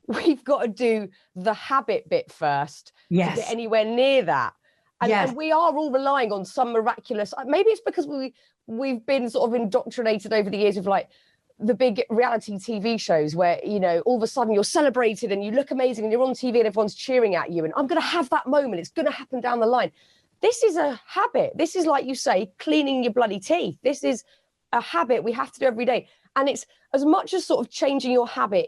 We've got to do the habit bit first to get anywhere near that. And we are all relying on some miraculous, maybe it's because we've been sort of indoctrinated over the years with like the big reality TV shows where, you know, all of a sudden you're celebrated and you look amazing and you're on TV and everyone's cheering at you. And I'm going to have that moment. It's going to happen down the line. This is a habit. This is, like you say, cleaning your bloody teeth. This is a habit we have to do every day. And it's as much as sort of changing your habit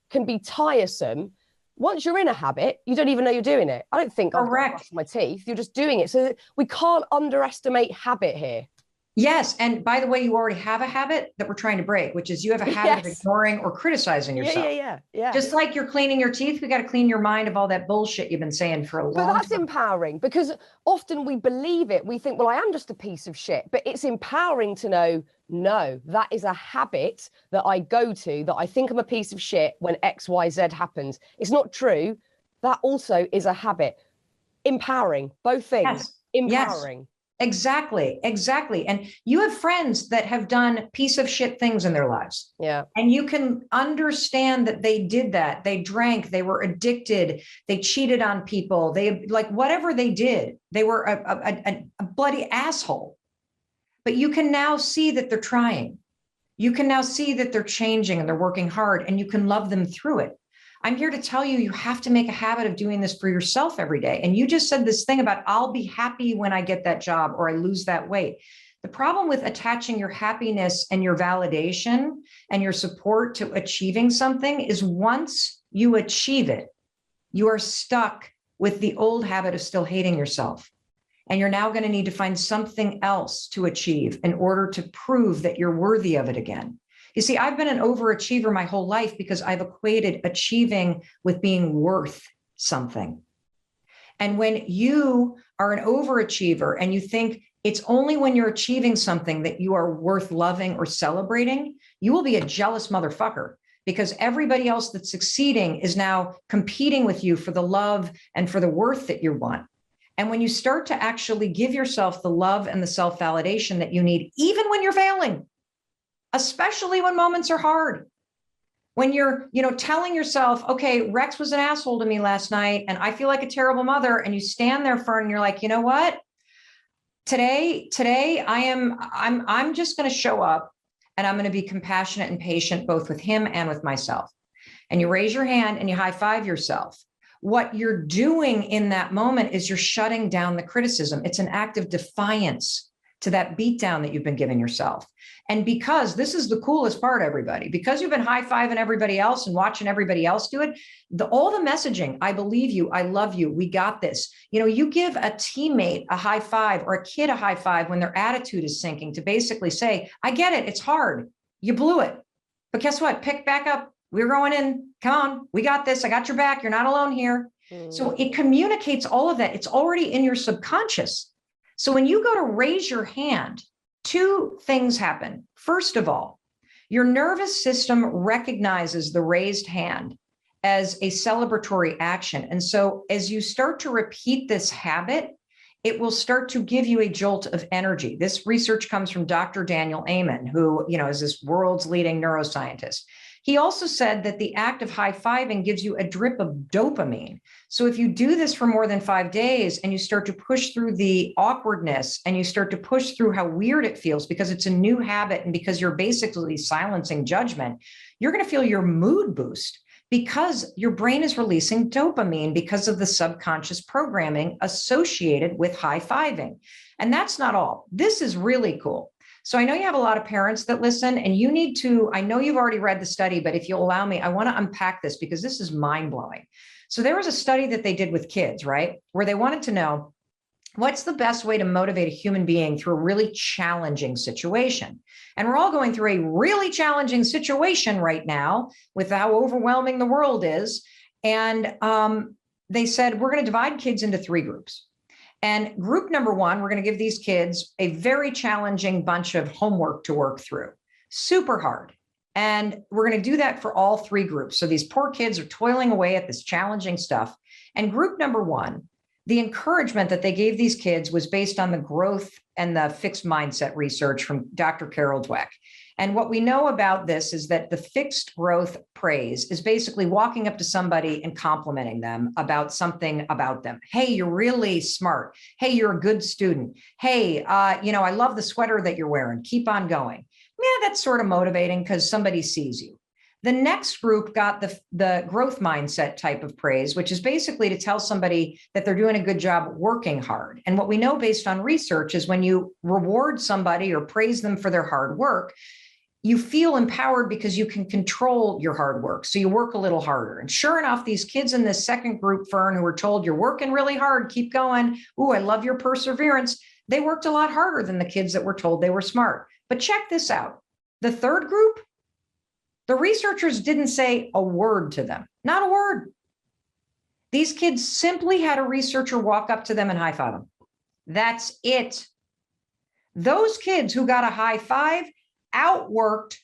can be tiresome. Once you're in a habit, you don't even know you're doing it. I don't think I'm going to brush my teeth. You're just doing it. So we can't underestimate habit here. Yes. And by the way, you already have a habit that we're trying to break, which is you have a habit of ignoring or criticizing yourself. Yeah. Just like you're cleaning your teeth, we got to clean your mind of all that bullshit you've been saying for a long time. But that's empowering, because often we believe it. We think, well, I am just a piece of shit. But it's empowering to know, no, that is a habit that I go to, that I think I'm a piece of shit when X, Y, Z happens. It's not true. That also is a habit. Empowering, both things. Yes. Empowering. Yes. Exactly. And you have friends that have done piece of shit things in their lives. Yeah. And you can understand that they did that. They drank, they were addicted, they cheated on people. They, like, whatever they did, they were a bloody asshole. But you can now see that they're trying. You can now see that they're changing and they're working hard, and you can love them through it. I'm here to tell you, you have to make a habit of doing this for yourself every day. And you just said this thing about, I'll be happy when I get that job or I lose that weight. The problem with attaching your happiness and your validation and your support to achieving something is once you achieve it, you are stuck with the old habit of still hating yourself. And you're now going to need to find something else to achieve in order to prove that you're worthy of it again. You see, I've been an overachiever my whole life because I've equated achieving with being worth something. And when you are an overachiever and you think it's only when you're achieving something that you are worth loving or celebrating, you will be a jealous motherfucker, because everybody else that's succeeding is now competing with you for the love and for the worth that you want. And when you start to actually give yourself the love and the self-validation that you need, even when you're failing, especially when moments are hard, when you're, telling yourself, okay, Rex was an asshole to me last night and I feel like a terrible mother. And you stand there and you're like, you know what? Today I'm just going to show up and I'm going to be compassionate and patient, both with him and with myself. And you raise your hand and you high five yourself. What you're doing in that moment is you're shutting down the criticism. It's an act of defiance to that beatdown that you've been giving yourself. And because this is the coolest part, everybody, because you've been high-fiving everybody else and watching everybody else do it, all the messaging, I believe you, I love you, we got this. You give a teammate a high five or a kid a high five when their attitude is sinking, to basically say, I get it, it's hard, you blew it. But guess what? Pick back up. We're going in. Come on. We got this. I got your back. You're not alone here. So it communicates all of that. It's already in your subconscious. So when you go to raise your hand, two things happen. First of all, your nervous system recognizes the raised hand as a celebratory action. And so as you start to repeat this habit, it will start to give you a jolt of energy. This research comes from Dr. Daniel Amen, who, is this world's leading neuroscientist. He also said that the act of high-fiving gives you a drip of dopamine. So if you do this for more than 5 days and you start to push through the awkwardness and you start to push through how weird it feels because it's a new habit and because you're basically silencing judgment, you're going to feel your mood boost because your brain is releasing dopamine because of the subconscious programming associated with high-fiving. And that's not all. This is really cool. So I know you have a lot of parents that listen, and you need to, I know you've already read the study, but if you'll allow me, I want to unpack this because this is mind-blowing. So there was a study that they did with kids, right? Where they wanted to know, what's the best way to motivate a human being through a really challenging situation? And we're all going through a really challenging situation right now with how overwhelming the world is. And they said, we're going to divide kids into 3 groups. And group number 1, we're going to give these kids a very challenging bunch of homework to work through, super hard. And we're going to do that for all 3 groups. So these poor kids are toiling away at this challenging stuff. And group number 1, the encouragement that they gave these kids was based on the growth and the fixed mindset research from Dr. Carol Dweck. And what we know about this is that the fixed growth praise is basically walking up to somebody and complimenting them about something about them. Hey, you're really smart. Hey, you're a good student. Hey, I love the sweater that you're wearing. Keep on going. Yeah, that's sort of motivating because somebody sees you. The next group got the growth mindset type of praise, which is basically to tell somebody that they're doing a good job working hard. And what we know based on research is when you reward somebody or praise them for their hard work, you feel empowered because you can control your hard work. So you work a little harder. And sure enough, these kids in this second group, Fern, who were told you're working really hard, keep going. Ooh, I love your perseverance. They worked a lot harder than the kids that were told they were smart. But check this out. The third group, the researchers didn't say a word to them, not a word. These kids simply had a researcher walk up to them and high five them. That's it. Those kids who got a high five outworked,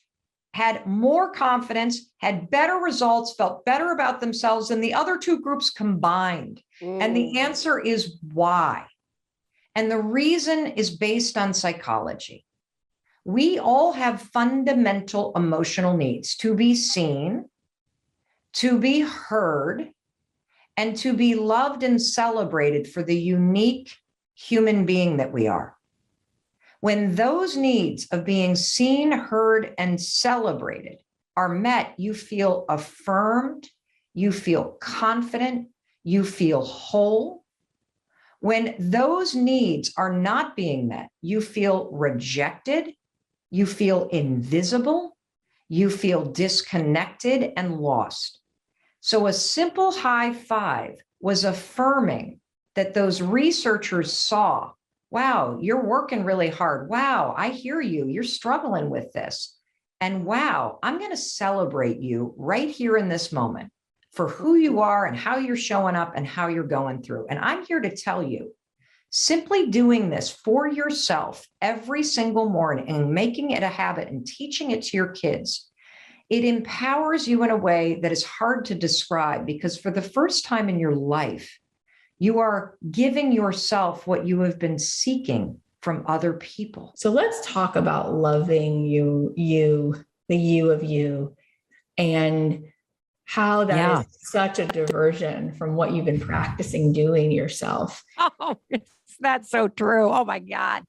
had more confidence, had better results, felt better about themselves than the other 2 groups combined. And the answer is why. And the reason is based on psychology. We all have fundamental emotional needs: to be seen, to be heard, and to be loved and celebrated for the unique human being that we are. When those needs of being seen, heard, and celebrated are met, you feel affirmed, you feel confident, you feel whole. When those needs are not being met, you feel rejected, you feel invisible, you feel disconnected and lost. So a simple high five was affirming that those researchers saw, wow, you're working really hard. Wow, I hear you. You're struggling with this. And wow, I'm going to celebrate you right here in this moment for who you are and how you're showing up and how you're going through. And I'm here to tell you, simply doing this for yourself every single morning and making it a habit and teaching it to your kids, it empowers you in a way that is hard to describe, because for the first time in your life, You are giving yourself what you have been seeking from other people. So let's talk about loving the you of you, and how that is such a diversion from what you've been practicing doing yourself. Oh, that's so true. Oh my God.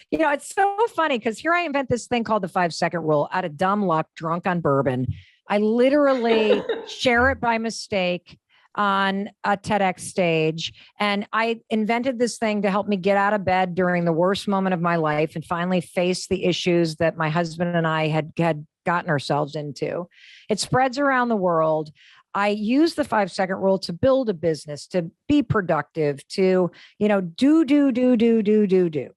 You know, it's so funny because here I invent this thing called the 5-second rule out of dumb luck, drunk on bourbon. I literally share it by mistake on a TEDx stage. And I invented this thing to help me get out of bed during the worst moment of my life and finally face the issues that my husband and I had gotten ourselves into. It spreads around the world. I use the 5-second rule to build a business, to be productive, to, do.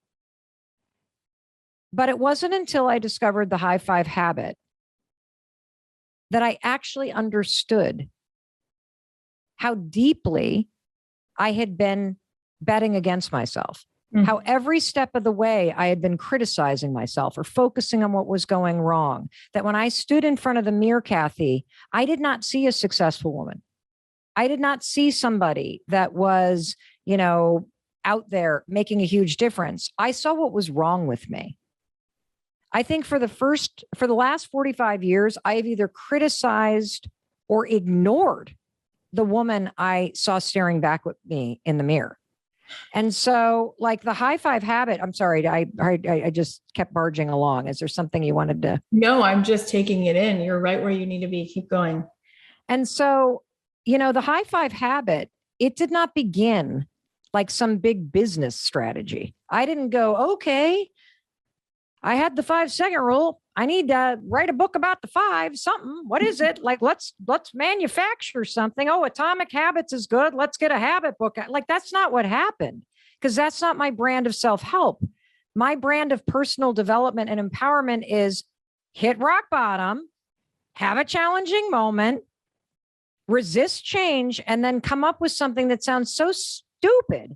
But it wasn't until I discovered the high five habit that I actually understood how deeply I had been betting against myself. How every step of the way I had been criticizing myself or focusing on what was going wrong. That when I stood in front of the mirror, Kathy, I did not see a successful woman. I did not see somebody that was, out there making a huge difference. I saw what was wrong with me. I think for the last 45 years, I have either criticized or ignored the woman I saw staring back at me in the mirror. And so, like the high five habit, I'm sorry, I just kept barging along. Is there something you wanted to? No, I'm just taking it in. You're right where you need to be. Keep going. And so, the high five habit, it did not begin like some big business strategy. I didn't go, okay, I had the 5-second rule. I need to write a book about the 5, something. What is it? Like, let's manufacture something. Oh, Atomic Habits is good. Let's get a habit book. Like, that's not what happened, because that's not my brand of self-help. My brand of personal development and empowerment is hit rock bottom, have a challenging moment, resist change, and then come up with something that sounds so stupid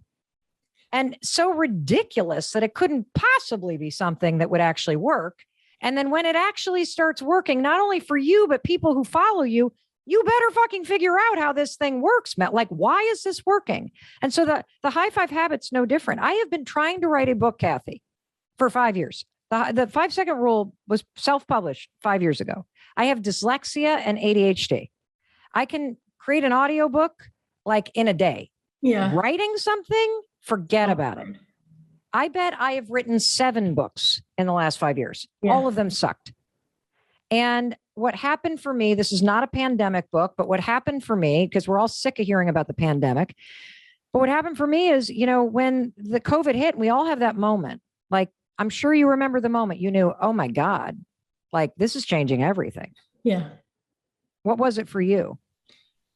and so ridiculous that it couldn't possibly be something that would actually work. And then when it actually starts working, not only for you, but people who follow you, you better fucking figure out how this thing works, Matt. Like, why is this working? And so the high five habit's no different. I have been trying to write a book, Kathy, for 5 years. The 5-second rule was self-published 5 years ago. I have dyslexia and ADHD. I can create an audiobook like in a day. Yeah. Writing something, forget about it. I bet I have written 7 books in the last 5 years. Yeah. All of them sucked. And what happened for me, this is not a pandemic book, but what happened for me, because we're all sick of hearing about the pandemic, but what happened for me is, when the COVID hit, we all have that moment. Like, I'm sure you remember the moment you knew, oh my God, like this is changing everything. Yeah. What was it for you?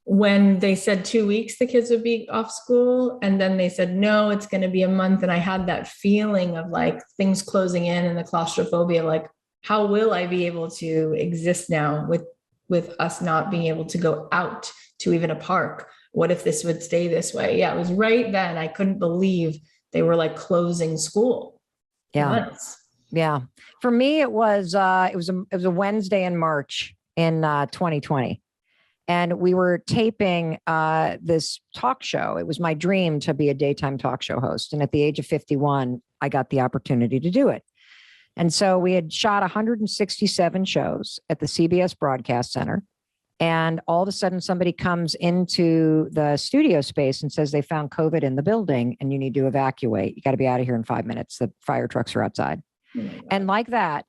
When they said 2 weeks, the kids would be off school. And then they said, no, it's going to be a month. And I had that feeling of like things closing in and the claustrophobia, like, how will I be able to exist now with us not being able to go out to even a park? What if this would stay this way? Yeah, it was right then. I couldn't believe they were like closing school. Yeah. Months. Yeah. For me, it was a Wednesday in March in 2020. And we were taping this talk show. It was my dream to be a daytime talk show host. And at the age of 51, I got the opportunity to do it. And so we had shot 167 shows at the CBS Broadcast Center. And all of a sudden, somebody comes into the studio space and says they found COVID in the building and you need to evacuate. You got to be out of here in 5 minutes. The fire trucks are outside. And like that,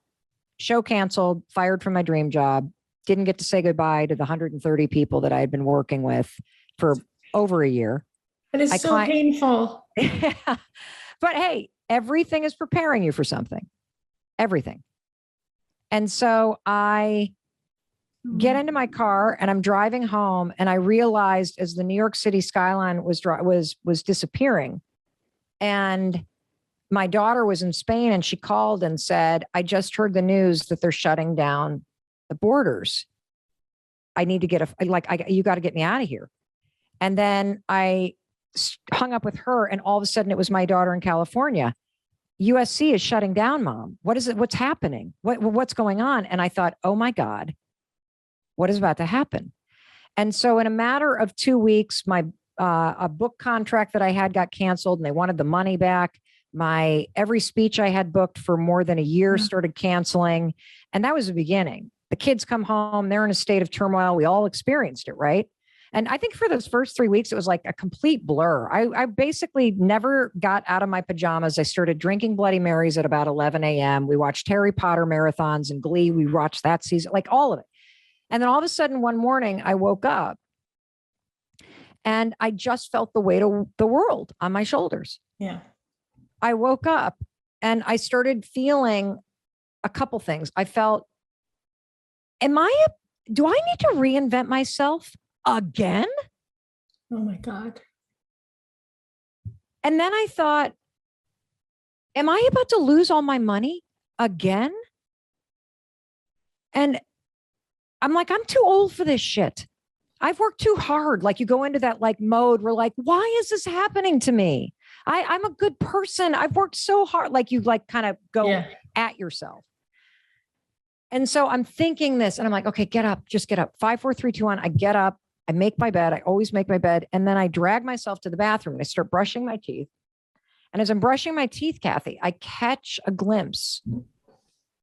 show canceled, fired from my dream job. Didn't get to say goodbye to the 130 people that I had been working with for over a year. It is so painful. But hey, everything is preparing you for something. Everything. And so I get into my car and I'm driving home, and I realized as the New York City skyline was disappearing, and my daughter was in Spain, and she called and said, I just heard the news that they're shutting down the borders. I need to get you got to get me out of here. And then I hung up with her, and all of a sudden it was my daughter in California. USC is shutting down, Mom. What is it? What's happening? What's going on? And I thought, oh my God, what is about to happen? And so in a matter of 2 weeks, my a book contract that I had got canceled and they wanted the money back. Every speech I had booked for more than a year started canceling. And that was the beginning. The kids come home, they're in a state of turmoil. We all experienced it, right? And I think for those first 3 weeks, it was like a complete blur. I basically never got out of my pajamas. I started drinking Bloody Marys at about 11 a.m. We watched Harry Potter marathons and Glee. We watched that season, like all of it. And then all of a sudden, one morning, I woke up and I just felt the weight of the world on my shoulders. Yeah. I woke up and I started feeling a couple things. I felt, do I need to reinvent myself again? Oh my God. And then I thought, am I about to lose all my money again? And I'm like, I'm too old for this shit. I've worked too hard. Like you go into that like mode where like, why is this happening to me? I'm a good person. I've worked so hard. Like you like kind of go at yourself. And so I'm thinking this and I'm like, okay, get up, just get up. 5, 4, 3, 2, 1. I get up. I make my bed. I always make my bed. And then I drag myself to the bathroom and I start brushing my teeth. And as I'm brushing my teeth, Kathy, I catch a glimpse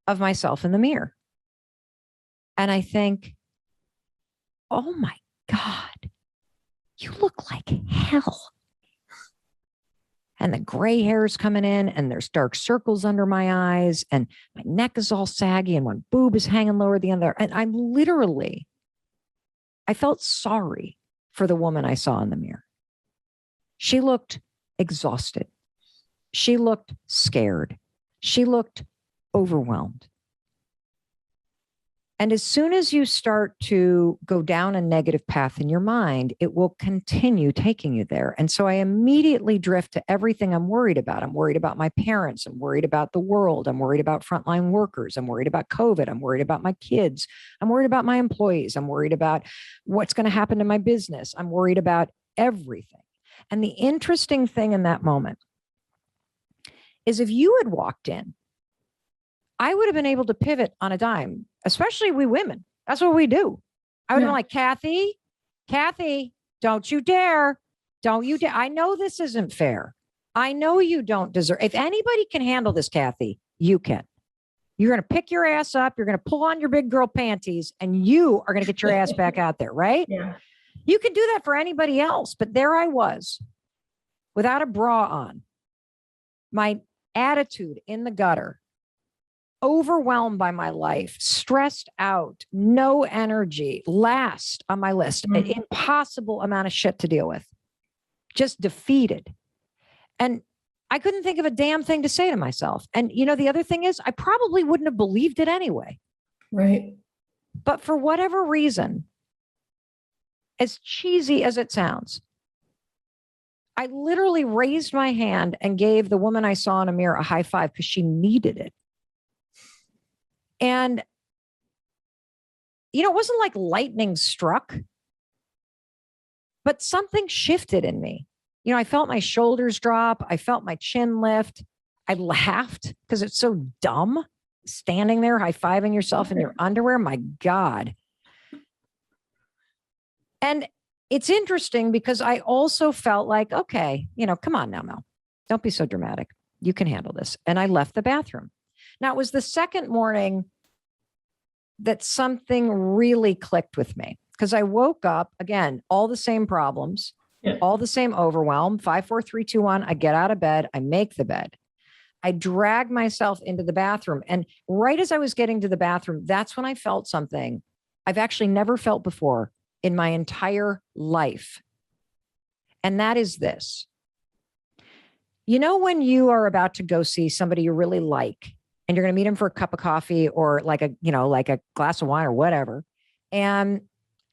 of myself in the mirror. And I think, oh my God, you look like hell. And the gray hair is coming in and there's dark circles under my eyes and my neck is all saggy and one boob is hanging lower than the other. And I felt sorry for the woman I saw in the mirror. She looked exhausted. She looked scared. She looked overwhelmed. And as soon as you start to go down a negative path in your mind, it will continue taking you there. And so I immediately drift to everything I'm worried about. I'm worried about my parents. I'm worried about the world. I'm worried about frontline workers. I'm worried about COVID. I'm worried about my kids. I'm worried about my employees. I'm worried about what's going to happen to my business. I'm worried about everything. And the interesting thing in that moment is if you had walked in, I would have been able to pivot on a dime, especially we women. That's what we do. I would have been like, Kathy, don't you dare. Don't you dare. I know this isn't fair. I know you don't deserve. If anybody can handle this, Kathy, you can. You're going to pick your ass up. You're going to pull on your big girl panties and you are going to get your ass back out there, right? Yeah. You can do that for anybody else. But there I was without a bra on, my attitude in the gutter, overwhelmed by my life, stressed out, no energy, last on my list, an impossible amount of shit to deal with, just defeated. And I couldn't think of a damn thing to say to myself. And, you know, the other thing is I probably wouldn't have believed it anyway. Right. But for whatever reason, as cheesy as it sounds, I literally raised my hand and gave the woman I saw in a mirror a high five because she needed it. And, you know, it wasn't like lightning struck, but something shifted in me. You know, I felt my shoulders drop. I felt my chin lift. I laughed because it's so dumb standing there high-fiving yourself in your underwear. My God. And it's interesting because I also felt like, okay, you know, come on now, Mel, don't be so dramatic. You can handle this. And I left the bathroom. Now, it was the second morning that something really clicked with me because I woke up, again, all the same problems, all the same overwhelm, 5, 4, 3, 2, 1. I get out of bed. I make the bed. I drag myself into the bathroom. And right as I was getting to the bathroom, that's when I felt something I've actually never felt before in my entire life. And that is this. You know, when you are about to go see somebody you really like, and you're going to meet him for a cup of coffee or like a glass of wine or whatever. And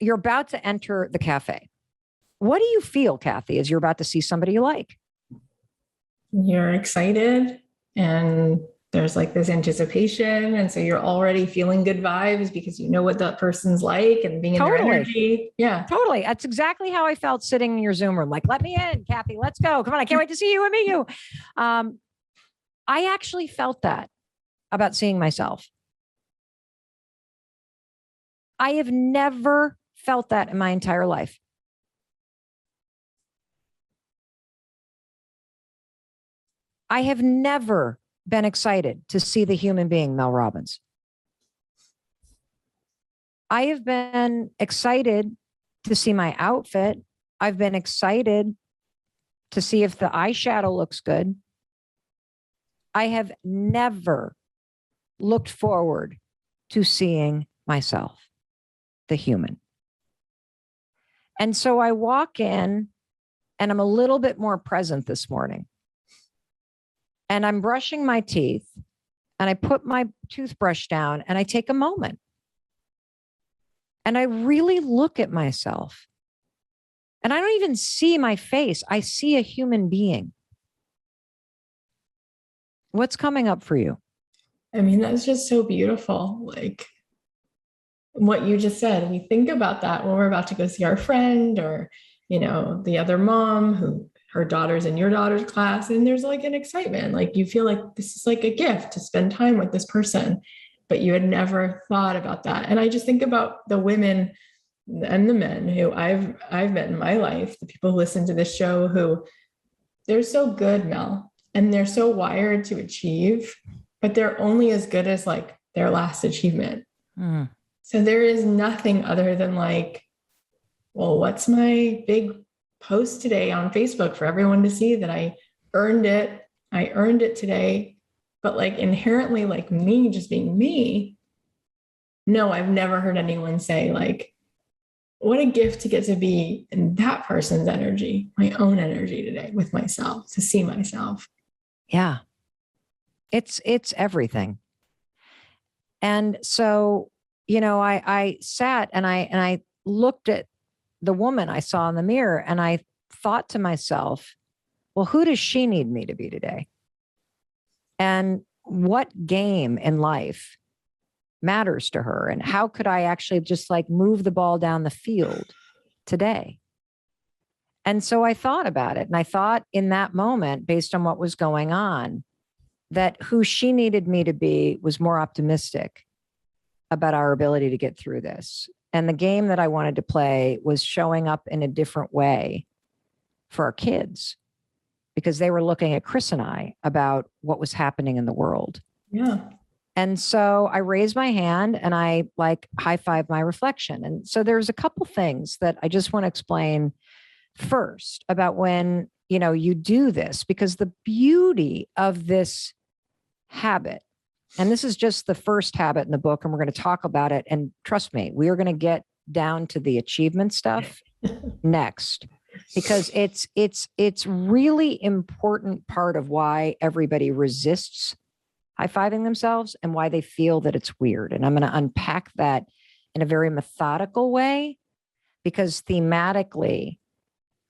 you're about to enter the cafe. What do you feel, Kathy, as you're about to see somebody you like? You're excited and there's like this anticipation. And so you're already feeling good vibes because you know what that person's like and being in their energy. Yeah. Totally. That's exactly how I felt sitting in your Zoom room. Like, let me in, Kathy, let's go. Come on. I can't wait to see you and meet you. I actually felt that about seeing myself. I have never felt that in my entire life. I have never been excited to see the human being Mel Robbins. I have been excited to see my outfit. I've been excited to see if the eyeshadow looks good. I have never looked forward to seeing myself, the human. And so I walk in and I'm a little bit more present this morning. And I'm brushing my teeth and I put my toothbrush down and I take a moment. And I really look at myself. And I don't even see my face. I see a human being. What's coming up for you? I mean, that's just so beautiful. Like what you just said, we think about that when we're about to go see our friend or, you know, the other mom who her daughter's in your daughter's class. And there's like an excitement, like you feel like this is like a gift to spend time with this person, but you had never thought about that. And I just think about the women and the men who I've met in my life, the people who listen to this show, who they're so good, Mel, and they're so wired to achieve, but they're only as good as like their last achievement. Mm. So there is nothing other than like, well, what's my big post today on Facebook for everyone to see that I earned it? I earned it today. But like inherently, like me just being me, no, I've never heard anyone say like, what a gift to get to be in that person's energy, my own energy today with myself, to see myself. Yeah. It's everything. And so, you know, I sat and I looked at the woman I saw in the mirror and I thought to myself, well, who does she need me to be today? And what game in life matters to her? And how could I actually just like move the ball down the field today? And so I thought about it. And I thought in that moment, based on what was going on, that who she needed me to be was more optimistic about our ability to get through this. And the game that I wanted to play was showing up in a different way for our kids, because they were looking at Chris and I about what was happening in the world. Yeah. And so I raised my hand and I like high-fived my reflection. And so there's a couple things that I just want to explain first about when, you know, you do this, because the beauty of this habit, and this is just the first habit in the book, and we're going to talk about it. And trust me, we are going to get down to the achievement stuff next, because it's really important part of why everybody resists high-fiving themselves and why they feel that it's weird. And I'm going to unpack that in a very methodical way, because thematically,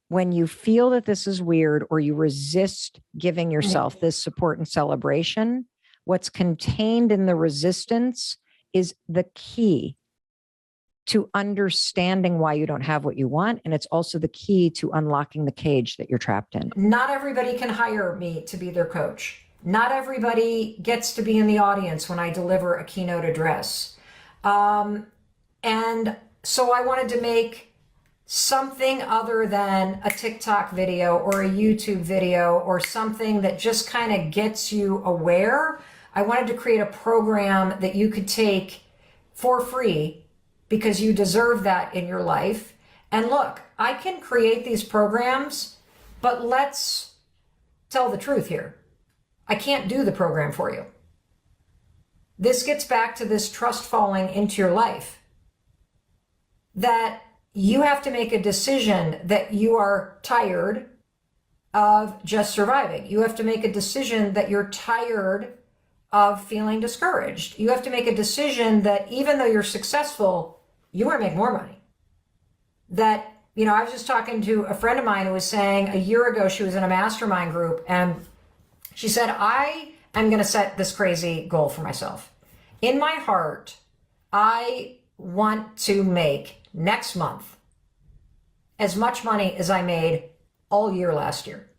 when you feel that this is weird or you resist giving yourself this support and celebration, what's contained in the resistance is the key to understanding why you don't have what you want. And it's also the key to unlocking the cage that you're trapped in. Not everybody can hire me to be their coach. Not everybody gets to be in the audience when I deliver a keynote address. And so I wanted to make something other than a TikTok video or a YouTube video or something that just kind of gets you aware. I wanted to create a program that you could take for free because you deserve that in your life. And look, I can create these programs, but let's tell the truth here. I can't do the program for you. This gets back to this trust falling into your life, that you have to make a decision that you are tired of just surviving. You have to make a decision that you're tired of feeling discouraged. You have to make a decision that even though you're successful, you want to make more money. That, you know, I was just talking to a friend of mine who was saying a year ago, she was in a mastermind group and she said, I am going to set this crazy goal for myself. In my heart, I want to make next month as much money as I made all year last year.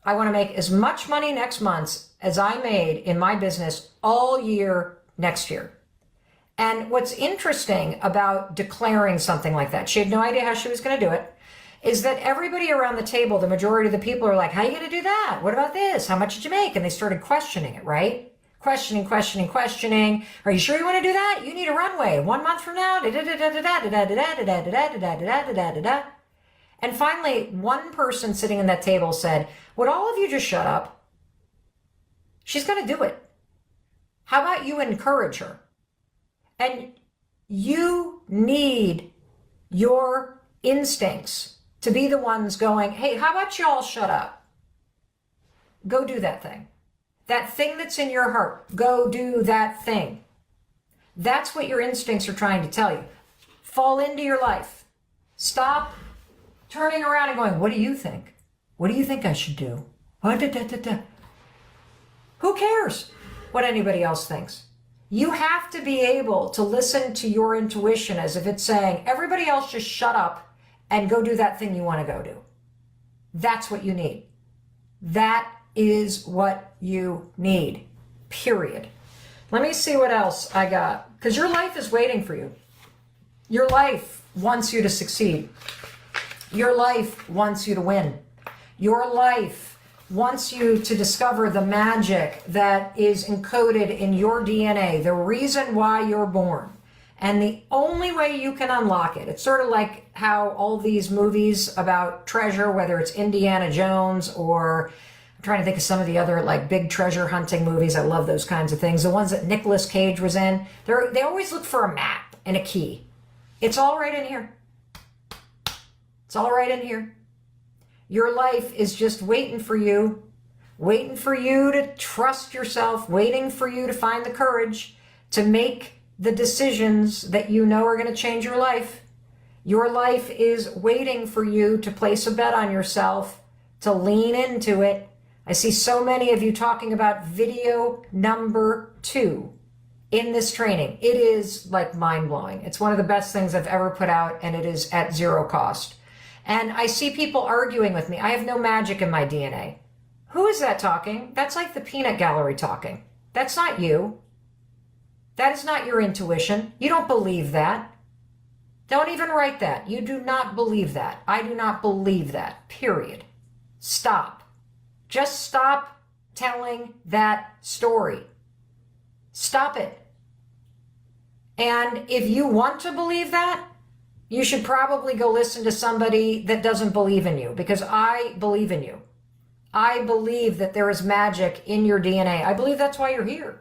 I want to make as much money next month as I made in my business all year next year. And what's interesting about declaring something like that, she had no idea how she was going to do it. is that everybody around the table, the majority of the people are like, how are you going to do that? What about this? How much did you make? And they started questioning it, right? Questioning. Are you sure you want to do that? You need a runway 1 month from now. And finally, one person sitting in that table said, would all of you just shut up? She's going to do it. How about you encourage her? And you need your instincts to be the ones going, hey, how about you all shut up? Go do that thing. That thing that's in your heart, go do that thing. That's what your instincts are trying to tell you. Fall into your life. Stop turning around and going, what do you think? What do you think I should do? Who cares what anybody else thinks? You have to be able to listen to your intuition as if it's saying, everybody else just shut up and go do that thing you want to go do. That's what you need. That is what you need, period. Let me see what else I got, because your life is waiting for you. Your life wants you to succeed. Your life wants you to win. Your life wants you to discover the magic that is encoded in your DNA, the reason why you're born. And the only way you can unlock it, it's sort of like how all these movies about treasure, whether it's Indiana Jones or I'm trying to think of some of the other like big treasure hunting movies. I love those kinds of things. The ones that Nicolas Cage was in, they always look for a map and a key. It's all right in here. It's all right in here. Your life is just waiting for you to trust yourself, waiting for you to find the courage to make the decisions that you know are going to change your life. Your life is waiting for you to place a bet on yourself, to lean into it. I see so many of you talking about video number 2 in this training. It is like mind-blowing. It's one of the best things I've ever put out, and it is at zero cost. And I see people arguing with me. I have no magic in my DNA. Who is that talking? That's like the peanut gallery talking. That's not you. That is not your intuition. You don't believe that. Don't even write that. You do not believe that. I do not believe that. Period. Stop. Just stop telling that story. Stop it. And if you want to believe that, you should probably go listen to somebody that doesn't believe in you, because I believe in you. I believe that there is magic in your DNA. I believe that's why you're here.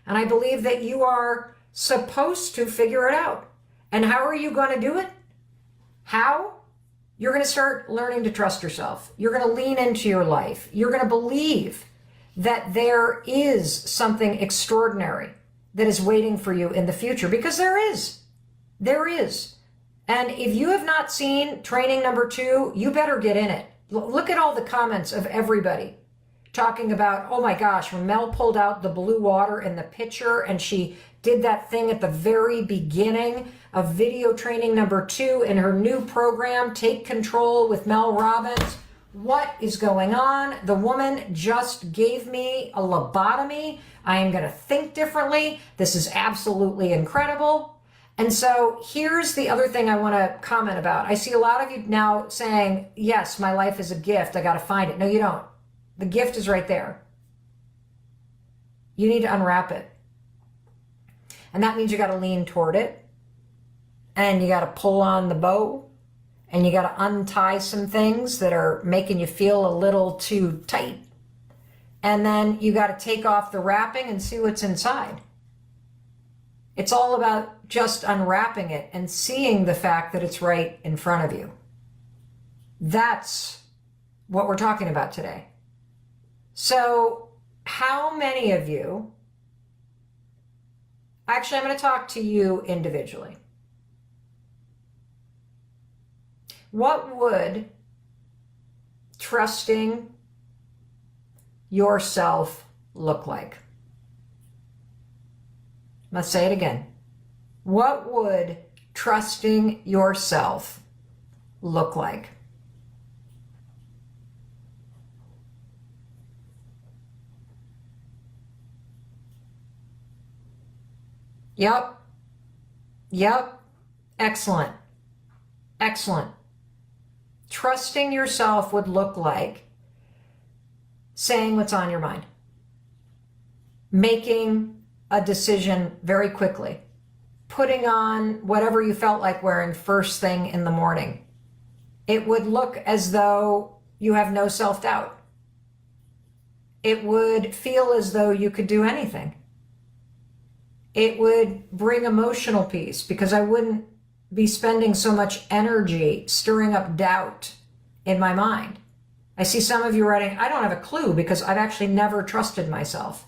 And I believe that you are supposed to figure it out. And how are you going to do it? How? You're going to start learning to trust yourself. You're going to lean into your life. You're going to believe that there is something extraordinary that is waiting for you in the future, because there is. There is. And if you have not seen training number 2, you better get in it. Look at all the comments of everybody talking about, oh my gosh, when Mel pulled out the blue water in the pitcher and she did that thing at the very beginning of video training number 2 in her new program, Take Control with Mel Robbins. What is going on? The woman just gave me a lobotomy. I am going to think differently. This is absolutely incredible. And so here's the other thing I want to comment about. I see a lot of you now saying, yes, my life is a gift. I got to find it. No, you don't. The gift is right there. You need to unwrap it. And that means you got to lean toward it. And you got to pull on the bow. And you got to untie some things that are making you feel a little too tight. And then you got to take off the wrapping and see what's inside. It's all about just unwrapping it and seeing the fact that it's right in front of you. That's what we're talking about today. So how many of you, actually, I'm going to talk to you individually. What would trusting yourself look like? Let's say it again. What would trusting yourself look like? Yep. Excellent. Trusting yourself would look like saying what's on your mind, making a decision very quickly, putting on whatever you felt like wearing first thing in the morning. It would look as though you have no self-doubt. It would feel as though you could do anything. It would bring emotional peace because I wouldn't be spending so much energy stirring up doubt in my mind. I see some of you writing, I don't have a clue because I've actually never trusted myself.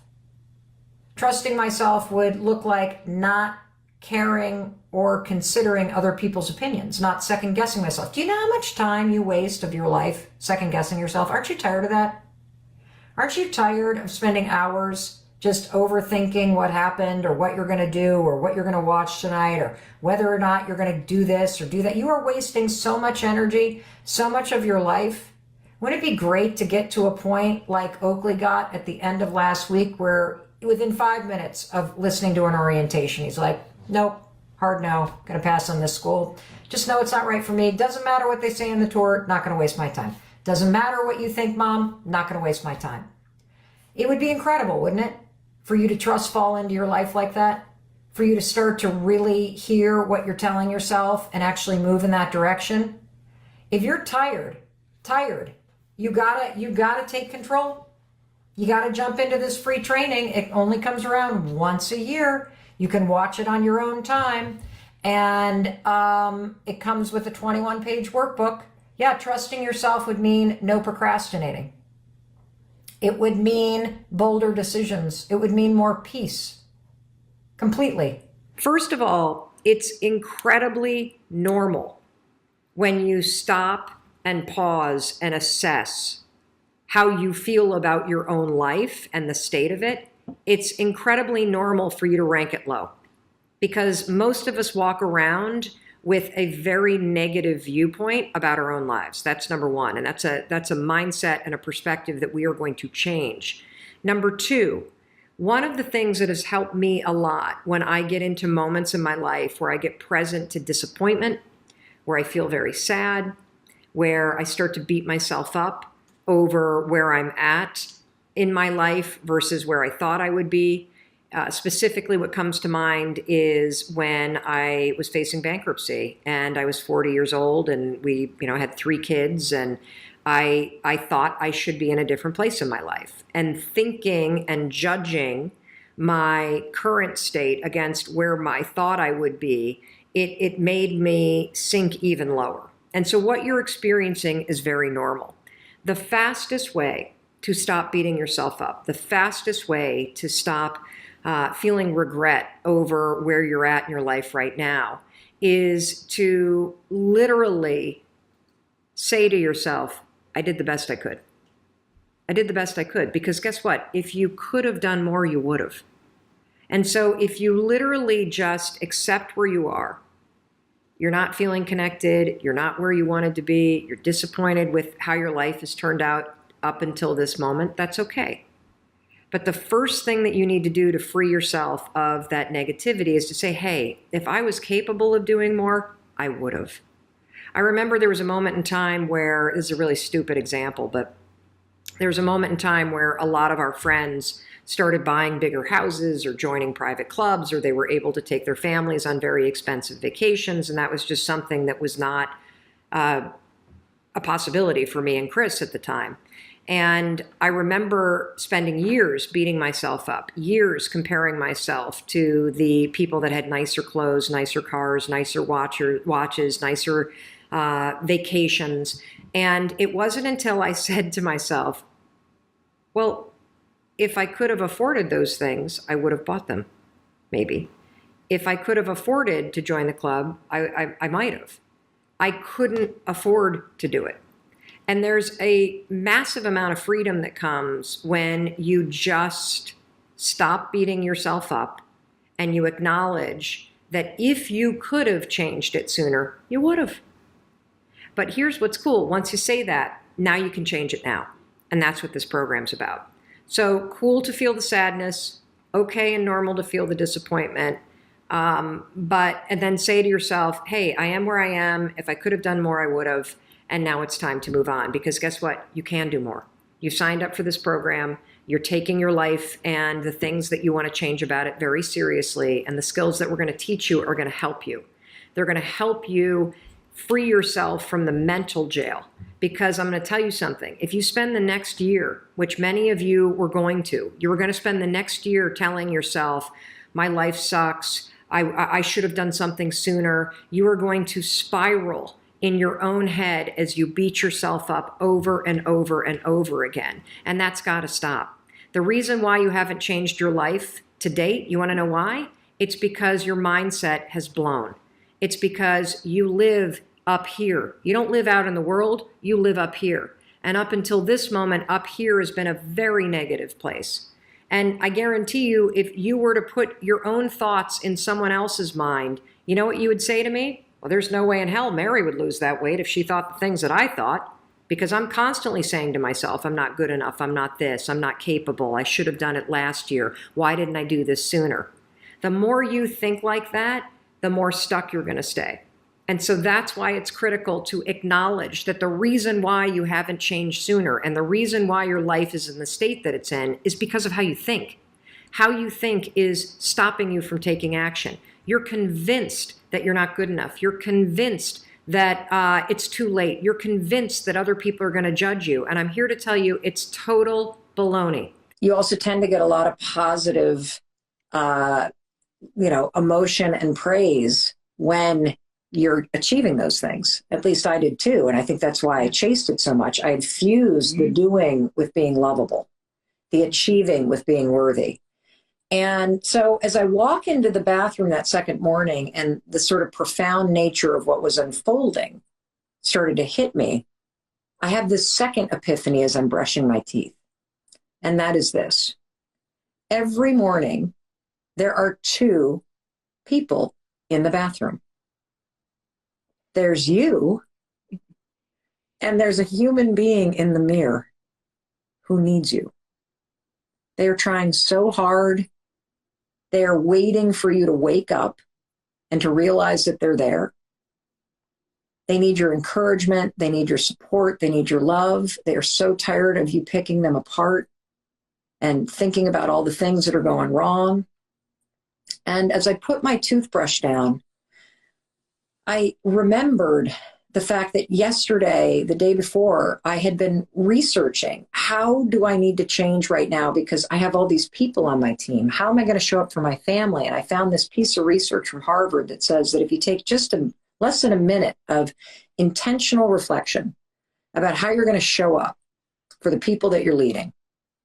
Trusting myself would look like not caring or considering other people's opinions, not second guessing myself. Do you know how much time you waste of your life second guessing yourself? Aren't you tired of that? Aren't you tired of spending hours just overthinking what happened or what you're going to do or what you're going to watch tonight or whether or not you're going to do this or do that? You are wasting so much energy, so much of your life. Wouldn't it be great to get to a point like Oakley got at the end of last week where within 5 minutes of listening to an orientation, he's like, nope, hard no, going to pass on this school. Just know it's not right for me. Doesn't matter what they say in the tour, not going to waste my time. Doesn't matter what you think, Mom, not going to waste my time. It would be incredible, wouldn't it? For you to trust fall into your life like that? For you to start to really hear what you're telling yourself and actually move in that direction? If you're tired, you gotta take control. You gotta jump into this free training. It only comes around once a year. You can watch it on your own time. And it comes with a 21-page workbook. Yeah, trusting yourself would mean no procrastinating. It would mean bolder decisions. It would mean more peace. Completely. First of all, it's incredibly normal when you stop and pause and assess how you feel about your own life and the state of it. It's incredibly normal for you to rank it low because most of us walk around with a very negative viewpoint about our own lives. That's number one. And that's a mindset and a perspective that we are going to change. Number two, one of the things that has helped me a lot when I get into moments in my life where I get present to disappointment, where I feel very sad, where I start to beat myself up over where I'm at in my life versus where I thought I would be. Specifically, what comes to mind is when I was facing bankruptcy and I was 40 years old and we, had 3 kids and I thought I should be in a different place in my life. And thinking and judging my current state against where I thought I would be, it made me sink even lower. And so what you're experiencing is very normal. The fastest way to stop beating yourself up, the fastest way to stop feeling regret over where you're at in your life right now is to literally say to yourself, I did the best I could. I did the best I could. Because guess what? If you could have done more, you would have. And so if you literally just accept where you are, you're not feeling connected, you're not where you wanted to be, you're disappointed with how your life has turned out up until this moment, that's okay. But the first thing that you need to do to free yourself of that negativity is to say, hey, if I was capable of doing more, I would have. I remember there was a moment in time where, this is a really stupid example, but there was a moment in time where a lot of our friends started buying bigger houses or joining private clubs, or they were able to take their families on very expensive vacations. And that was just something that was not a possibility for me and Chris at the time. And I remember spending years beating myself up, years comparing myself to the people that had nicer clothes, nicer cars, nicer watches, nicer vacations. And it wasn't until I said to myself, well, if I could have afforded those things, I would have bought them, maybe. If I could have afforded to join the club, I might have. I couldn't afford to do it. And there's a massive amount of freedom that comes when you just stop beating yourself up and you acknowledge that if you could have changed it sooner, you would have. But here's what's cool. Once you say that, now you can change it now. And that's what this program's about. So cool to feel the sadness, okay and normal to feel the disappointment. And then say to yourself, hey, I am where I am. If I could have done more, I would have. and now it's time to move on. Because guess what? You can do more. You signed up for this program. You're taking your life and the things that you want to change about it very seriously. And the skills that we're going to teach you are going to help you. They're going to help you free yourself from the mental jail. Because I'm going to tell you something. If you spend the next year, which many of you were going to, you were going to spend the next year telling yourself, my life sucks. I should have done something sooner. You are going to spiral in your own head as you beat yourself up over and over and over again. And that's got to stop. The reason why you haven't changed your life to date, you want to know why? It's because your mindset has blown. It's because you live up here. You don't live out in the world, you live up here. And up until this moment, up here has been a very negative place. And I guarantee you, if you were to put your own thoughts in someone else's mind, you know what you would say to me? Well, there's no way in hell Mary would lose that weight if she thought the things that I thought, because I'm constantly saying to myself, I'm not good enough, I'm not this, I'm not capable, I should have done it last year, why didn't I do this sooner? The more you think like that, the more stuck you're going to stay. And so that's why it's critical to acknowledge that the reason why you haven't changed sooner and the reason why your life is in the state that it's in is because of how you think. How you think is stopping you from taking action. You're convinced that you're not good enough. You're convinced that it's too late. You're convinced that other people are going to judge you. And I'm here to tell you it's total baloney. You also tend to get a lot of positive, emotion and praise when you're achieving those things. At least I did too. And I think that's why I chased it so much. I had fused the doing with being lovable, the achieving with being worthy. And so as I walk into the bathroom that second morning and the sort of profound nature of what was unfolding started to hit me, I have this second epiphany as I'm brushing my teeth. And that is this. Every morning, there are two people in the bathroom. There's you, and there's a human being in the mirror who needs you. They are trying so hard. They are waiting for you to wake up and to realize that they're there. They need your encouragement. They need your support. They need your love. They are so tired of you picking them apart and thinking about all the things that are going wrong. And as I put my toothbrush down, I remembered the fact that yesterday, the day before, I had been researching, how do I need to change right now? Because I have all these people on my team. How am I going to show up for my family? And I found this piece of research from Harvard that says that if you take just less than a minute of intentional reflection about how you're going to show up for the people that you're leading,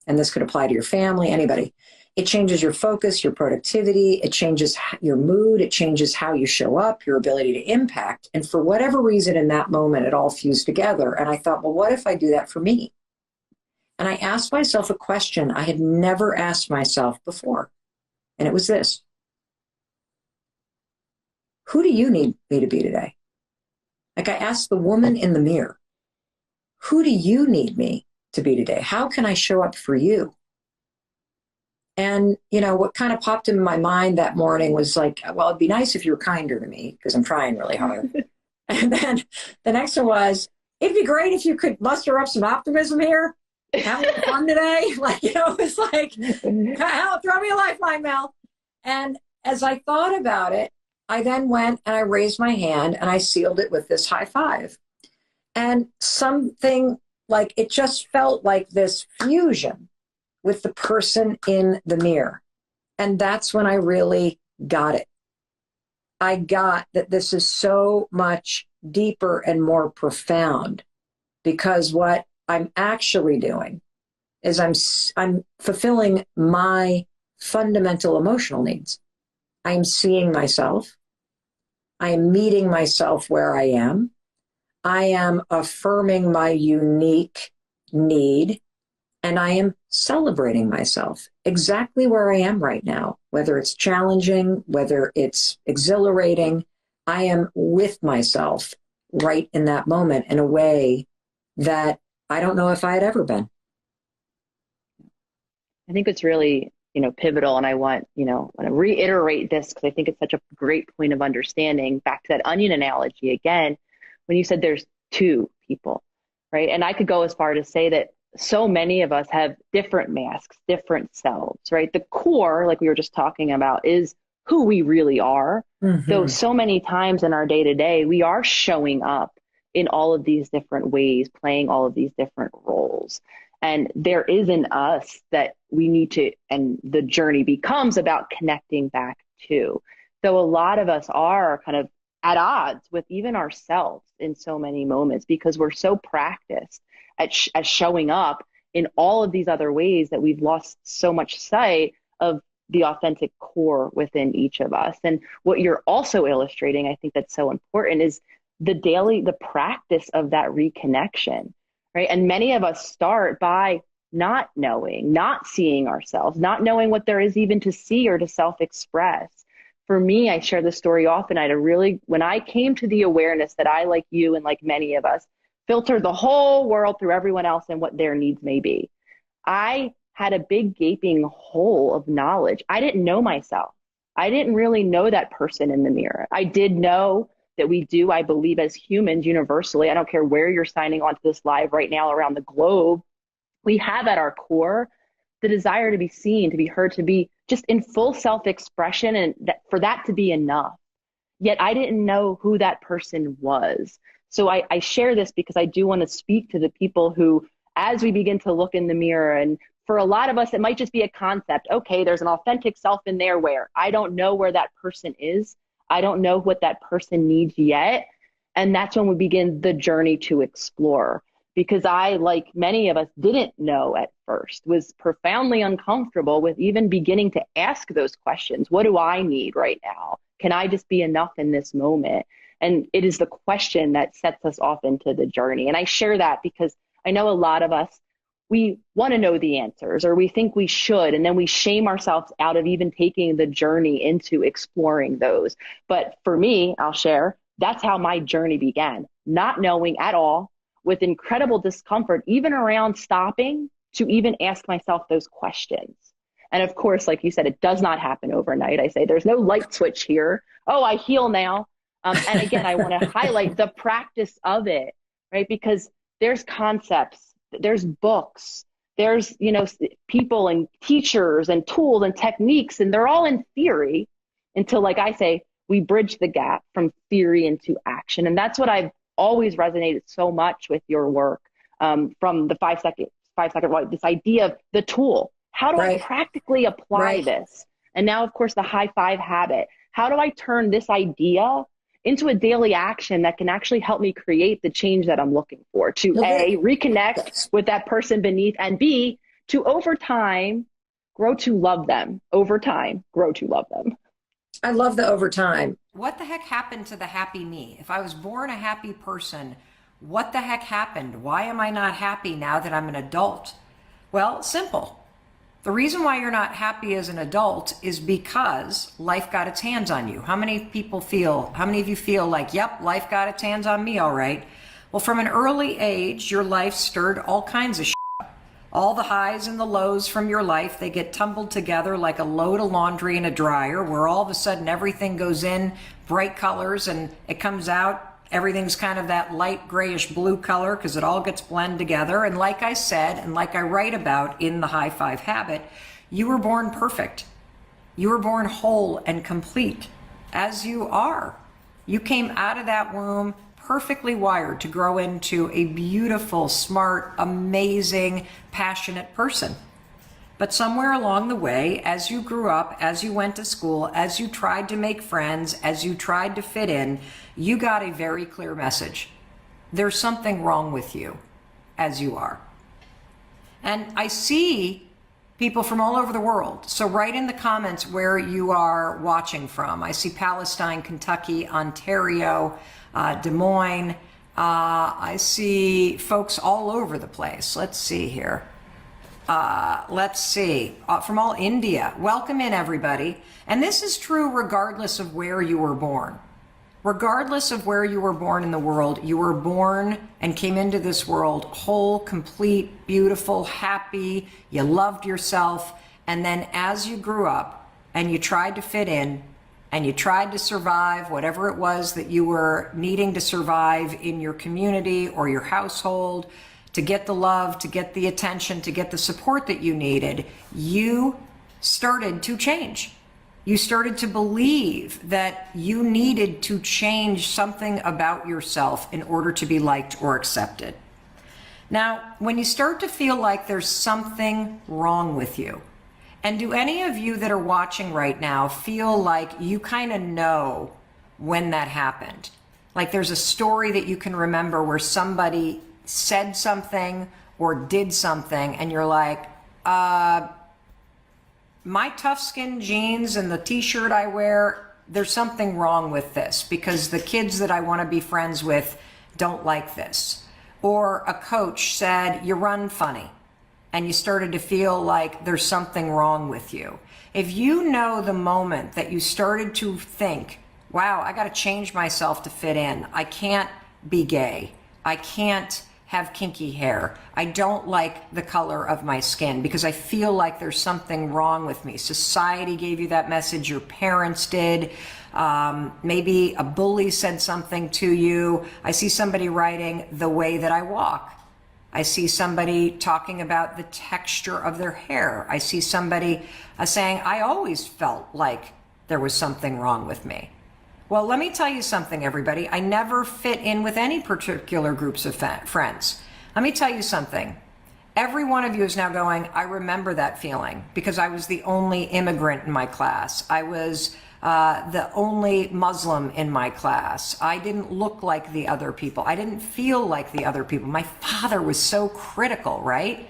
and this could apply to your family, anybody, it changes your focus, your productivity, it changes your mood, it changes how you show up, your ability to impact. And for whatever reason in that moment, it all fused together. And I thought, well, what if I do that for me? And I asked myself a question I had never asked myself before. And it was this. Who do you need me to be today? Like I asked the woman in the mirror, who do you need me to be today? How can I show up for you? And, what kind of popped into my mind that morning was like, well, it'd be nice if you were kinder to me because I'm trying really hard. And then the next one was, it'd be great if you could muster up some optimism here. Having fun today. It's like, hell, throw me a lifeline, Mel. And as I thought about it, I then went and I raised my hand and I sealed it with this high five. And something like, it just felt like this fusion with the person in the mirror. And that's when I really got it. I got that this is so much deeper and more profound because what I'm actually doing is I'm fulfilling my fundamental emotional needs. I'm seeing myself. I am meeting myself where I am. I am affirming my unique need. And I am celebrating myself exactly where I am right now, whether it's challenging, whether it's exhilarating. I am with myself right in that moment in a way that I don't know if I had ever been. I think it's really, pivotal. And I want to reiterate this because I think it's such a great point of understanding. Back to that onion analogy again, when you said there's to people, right? And I could go as far to say that so many of us have different masks, different selves, right? The core, like we were just talking about, is who we really are. Though so many times in our day to day, we are showing up in all of these different ways, playing all of these different roles. And there is an us that we need to, and the journey becomes about connecting back to. So a lot of us are kind of at odds with even ourselves in so many moments because we're so practiced at showing up in all of these other ways that we've lost so much sight of the authentic core within each of us. And what you're also illustrating, I think that's so important, is the practice of that reconnection, right? And many of us start by not knowing, not seeing ourselves, not knowing what there is even to see or to self-express. For me, I share this story often. When I came to the awareness that I, like you and like many of us, filter the whole world through everyone else and what their needs may be, I had a big gaping hole of knowledge. I didn't know myself. I didn't really know that person in the mirror. I did know that we do, I believe, as humans universally, I don't care where you're signing onto this live right now around the globe, we have at our core the desire to be seen, to be heard, to be just in full self-expression, and for that to be enough. Yet I didn't know who that person was. So I share this because I do want to speak to the people who, as we begin to look in the mirror, and for a lot of us, it might just be a concept. Okay, there's an authentic self in there where I don't know where that person is. I don't know what that person needs yet. And that's when we begin the journey to explore. Because I, like many of us, didn't know at first, was profoundly uncomfortable with even beginning to ask those questions. What do I need right now? Can I just be enough in this moment? And it is the question that sets us off into the journey. And I share that because I know a lot of us, we want to know the answers, or we think we should, and then we shame ourselves out of even taking the journey into exploring those. But for me, I'll share, that's how my journey began, not knowing at all, with incredible discomfort, even around stopping to even ask myself those questions. And of course, like you said, it does not happen overnight. I say there's no light switch here. Oh, I heal now. And again, I want to highlight the practice of it, right? Because there's concepts, there's books, there's, people and teachers and tools and techniques, and they're all in theory until, like I say, we bridge the gap from theory into action. And that's what I've always resonated so much with your work, from the 5 second, this idea of the tool. How do I practically apply this? And now, of course, the high five habit. How do I turn this idea into a daily action that can actually help me create the change that I'm looking for, to A, reconnect with that person beneath, and B, to over time, grow to love them. Over time, grow to love them. I love the over time. What the heck happened to the happy me? If I was born a happy person, what the heck happened? Why am I not happy now that I'm an adult? Well, simple. The reason why you're not happy as an adult is because life got its hands on you. How many of you feel like, yep, life got its hands on me, all right? Well, from an early age, your life stirred all kinds of shit. All the highs and the lows from your life, they get tumbled together like a load of laundry in a dryer, where all of a sudden everything goes in bright colors and it comes out, everything's kind of that light grayish blue color because it all gets blended together. And like I said, and like I write about in the High Five Habit, you were born perfect. You were born whole and complete as you are. You came out of that womb perfectly wired to grow into a beautiful, smart, amazing, passionate person. But somewhere along the way, as you grew up, as you went to school, as you tried to make friends, as you tried to fit in, you got a very clear message. There's something wrong with you as you are. And I see people from all over the world. So write in the comments where you are watching from. I see Palestine, Kentucky, Ontario, Des Moines. I see folks all over the place. Let's see here. From all India. Welcome in, everybody. And this is true regardless of where you were born. Regardless of where you were born in the world, you were born and came into this world whole, complete, beautiful, happy. You loved yourself. And then as you grew up and you tried to fit in and you tried to survive whatever it was that you were needing to survive in your community or your household, to get the love, to get the attention, to get the support that you needed, you started to change. You started to believe that you needed to change something about yourself in order to be liked or accepted. Now, when you start to feel like there's something wrong with you, and do any of you that are watching right now feel like you kind of know when that happened? Like there's a story that you can remember where somebody said something or did something and you're like, my tough skin jeans and the t-shirt I wear, there's something wrong with this because the kids that I want to be friends with don't like this. Or a coach said, you run funny, and you started to feel like there's something wrong with you. If you know the moment that you started to think, wow, I got to change myself to fit in. I can't be gay. I can't have kinky hair. I don't like the color of my skin because I feel like there's something wrong with me. Society gave you that message. Your parents did. Maybe a bully said something to you. I see somebody writing the way that I walk. I see somebody talking about the texture of their hair. I see somebody saying, I always felt like there was something wrong with me. Well, let me tell you something, everybody. I never fit in with any particular groups of friends. Let me tell you something. Every one of you is now going, I remember that feeling because I was the only immigrant in my class. I was the only Muslim in my class. I didn't look like the other people. I didn't feel like the other people. My father was so critical, right?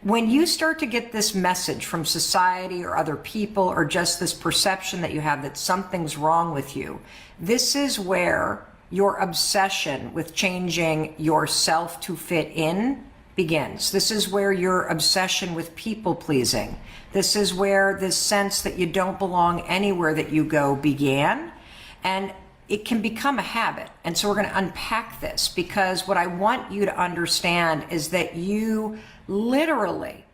When you start to get this message from society or other people or just this perception that you have that something's wrong with you, this is where your obsession with changing yourself to fit in begins. This is where your obsession with people pleasing, this is where this sense that you don't belong anywhere that you go began. And it can become a habit. And so we're going to unpack this because what I want you to understand is that you literally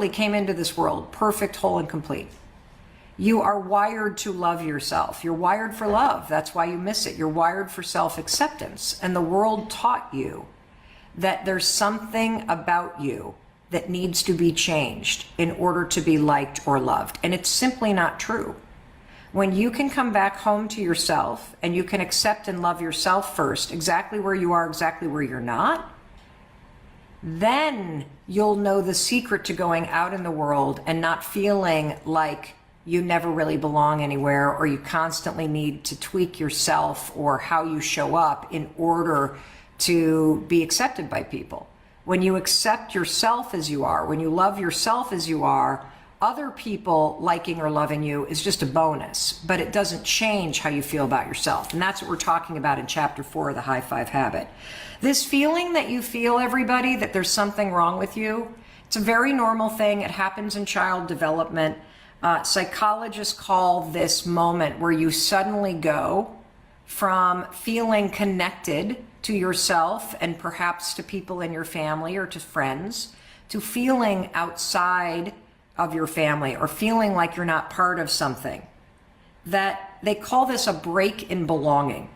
came into this world perfect, whole, and complete. You are wired to love yourself. You're wired for love. That's why you miss it. You're wired for self-acceptance. And the world taught you that there's something about you that needs to be changed in order to be liked or loved. And it's simply not true. When you can come back home to yourself and you can accept and love yourself first, exactly where you are, exactly where you're not, then you'll know the secret to going out in the world and not feeling like you never really belong anywhere or you constantly need to tweak yourself or how you show up in order to be accepted by people. When you accept yourself as you are, when you love yourself as you are, other people liking or loving you is just a bonus, but it doesn't change how you feel about yourself. And that's what we're talking about in chapter 4 of the High Five Habit. This feeling that you feel, everybody, that there's something wrong with you, it's a very normal thing. It happens in child development. Psychologists call this moment where you suddenly go from feeling connected to yourself and perhaps to people in your family or to friends, to feeling outside of your family or feeling like you're not part of something. That they call this a break in belonging.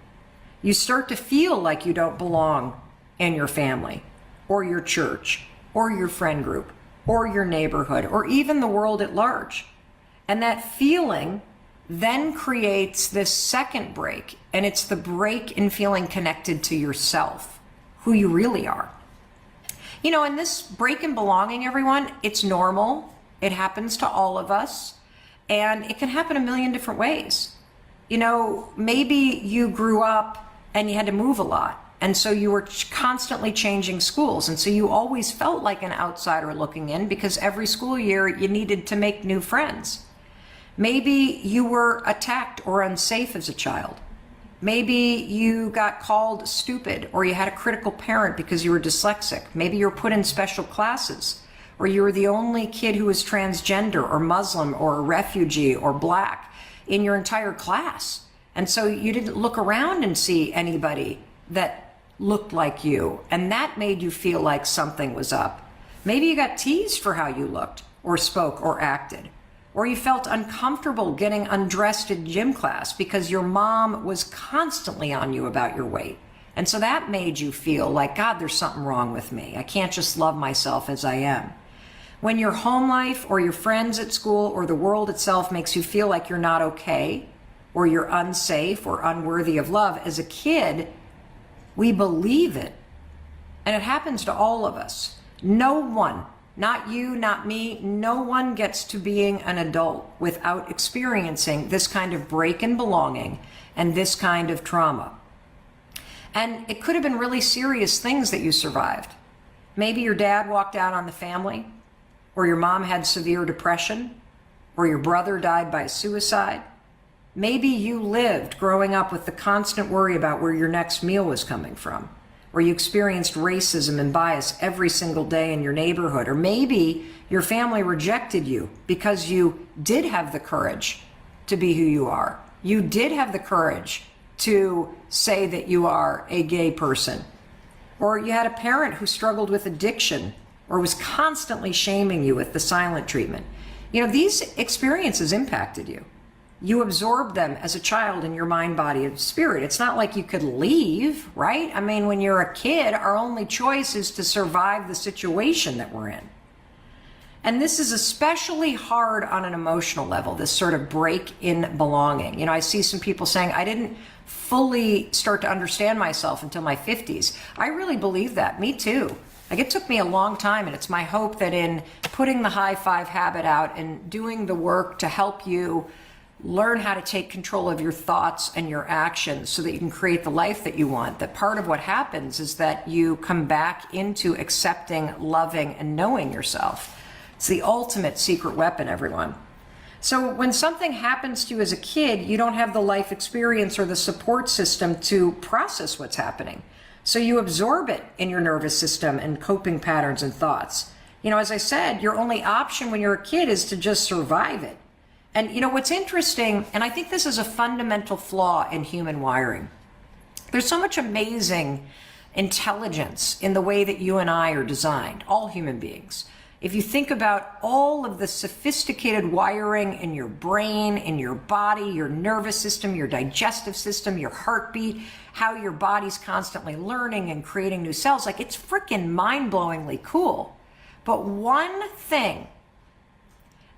You start to feel like you don't belong in your family or your church or your friend group or your neighborhood or even the world at large. And that feeling then creates this second break, and it's the break in feeling connected to yourself, who you really are. You know, and this break in belonging, everyone, it's normal. It happens to all of us, and it can happen a million different ways. You know, maybe you grew up and you had to move a lot, and so you were constantly changing schools, and so you always felt like an outsider looking in because every school year you needed to make new friends. Maybe you were attacked or unsafe as a child. Maybe you got called stupid or you had a critical parent because you were dyslexic. Maybe you were put in special classes, or you were the only kid who was transgender or Muslim or a refugee or black in your entire class. And so you didn't look around and see anybody that looked like you. And that made you feel like something was up. Maybe you got teased for how you looked or spoke or acted. or you felt uncomfortable getting undressed in gym class because your mom was constantly on you about your weight. And so that made you feel like, God, there's something wrong with me. I can't just love myself as I am. When your home life or your friends at school or the world itself makes you feel like you're not okay, or you're unsafe or unworthy of love, as a kid, we believe it. And it happens to all of us. No one, not you, not me, no one gets to being an adult without experiencing this kind of break in belonging and this kind of trauma. And it could have been really serious things that you survived. Maybe your dad walked out on the family, or your mom had severe depression, or your brother died by suicide. Maybe you lived growing up with the constant worry about where your next meal was coming from, or you experienced racism and bias every single day in your neighborhood, or maybe your family rejected you because you did have the courage to be who you are. You did have the courage to say that you are a gay person, or you had a parent who struggled with addiction or was constantly shaming you with the silent treatment. You know, these experiences impacted you. You absorbed them as a child in your mind, body, and spirit. It's not like you could leave, right? I mean, when you're a kid, our only choice is to survive the situation that we're in. And this is especially hard on an emotional level, this sort of break in belonging. You know, I see some people saying, I didn't fully start to understand myself until my 50s. I really believe that. Me too. Like, it took me a long time, and it's my hope that in putting the high five habit out and doing the work to help you learn how to take control of your thoughts and your actions so that you can create the life that you want, that part of what happens is that you come back into accepting, loving, and knowing yourself. It's the ultimate secret weapon, everyone. So when something happens to you as a kid, you don't have the life experience or the support system to process what's happening. So you absorb it in your nervous system and coping patterns and thoughts. You know, as I said, your only option when you're a kid is to just survive it. And you know, what's interesting, and I think this is a fundamental flaw in human wiring, there's so much amazing intelligence in the way that you and I are designed, all human beings. If you think about all of the sophisticated wiring in your brain, in your body, your nervous system, your digestive system, your heartbeat, how your body's constantly learning and creating new cells, like, it's freaking mind-blowingly cool. But one thing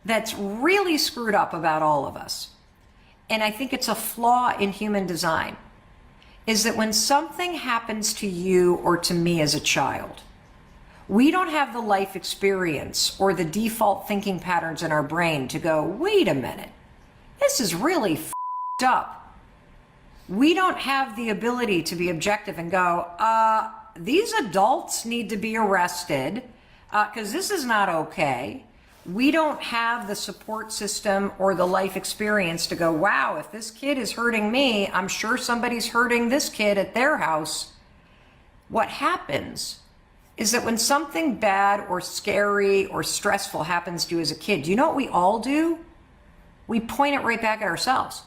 that's really screwed up about all of us, and I think it's a flaw in human design, is that when something happens to you or to me as a child, we don't have the life experience or the default thinking patterns in our brain to go, wait a minute, this is really f***ed up. We don't have the ability to be objective and go, these adults need to be arrested because this is not okay. We don't have the support system or the life experience to go, wow, if this kid is hurting me, I'm sure somebody's hurting this kid at their house. What happens is that when something bad or scary or stressful happens to you as a kid, do you know what we all do? We point it right back at ourselves.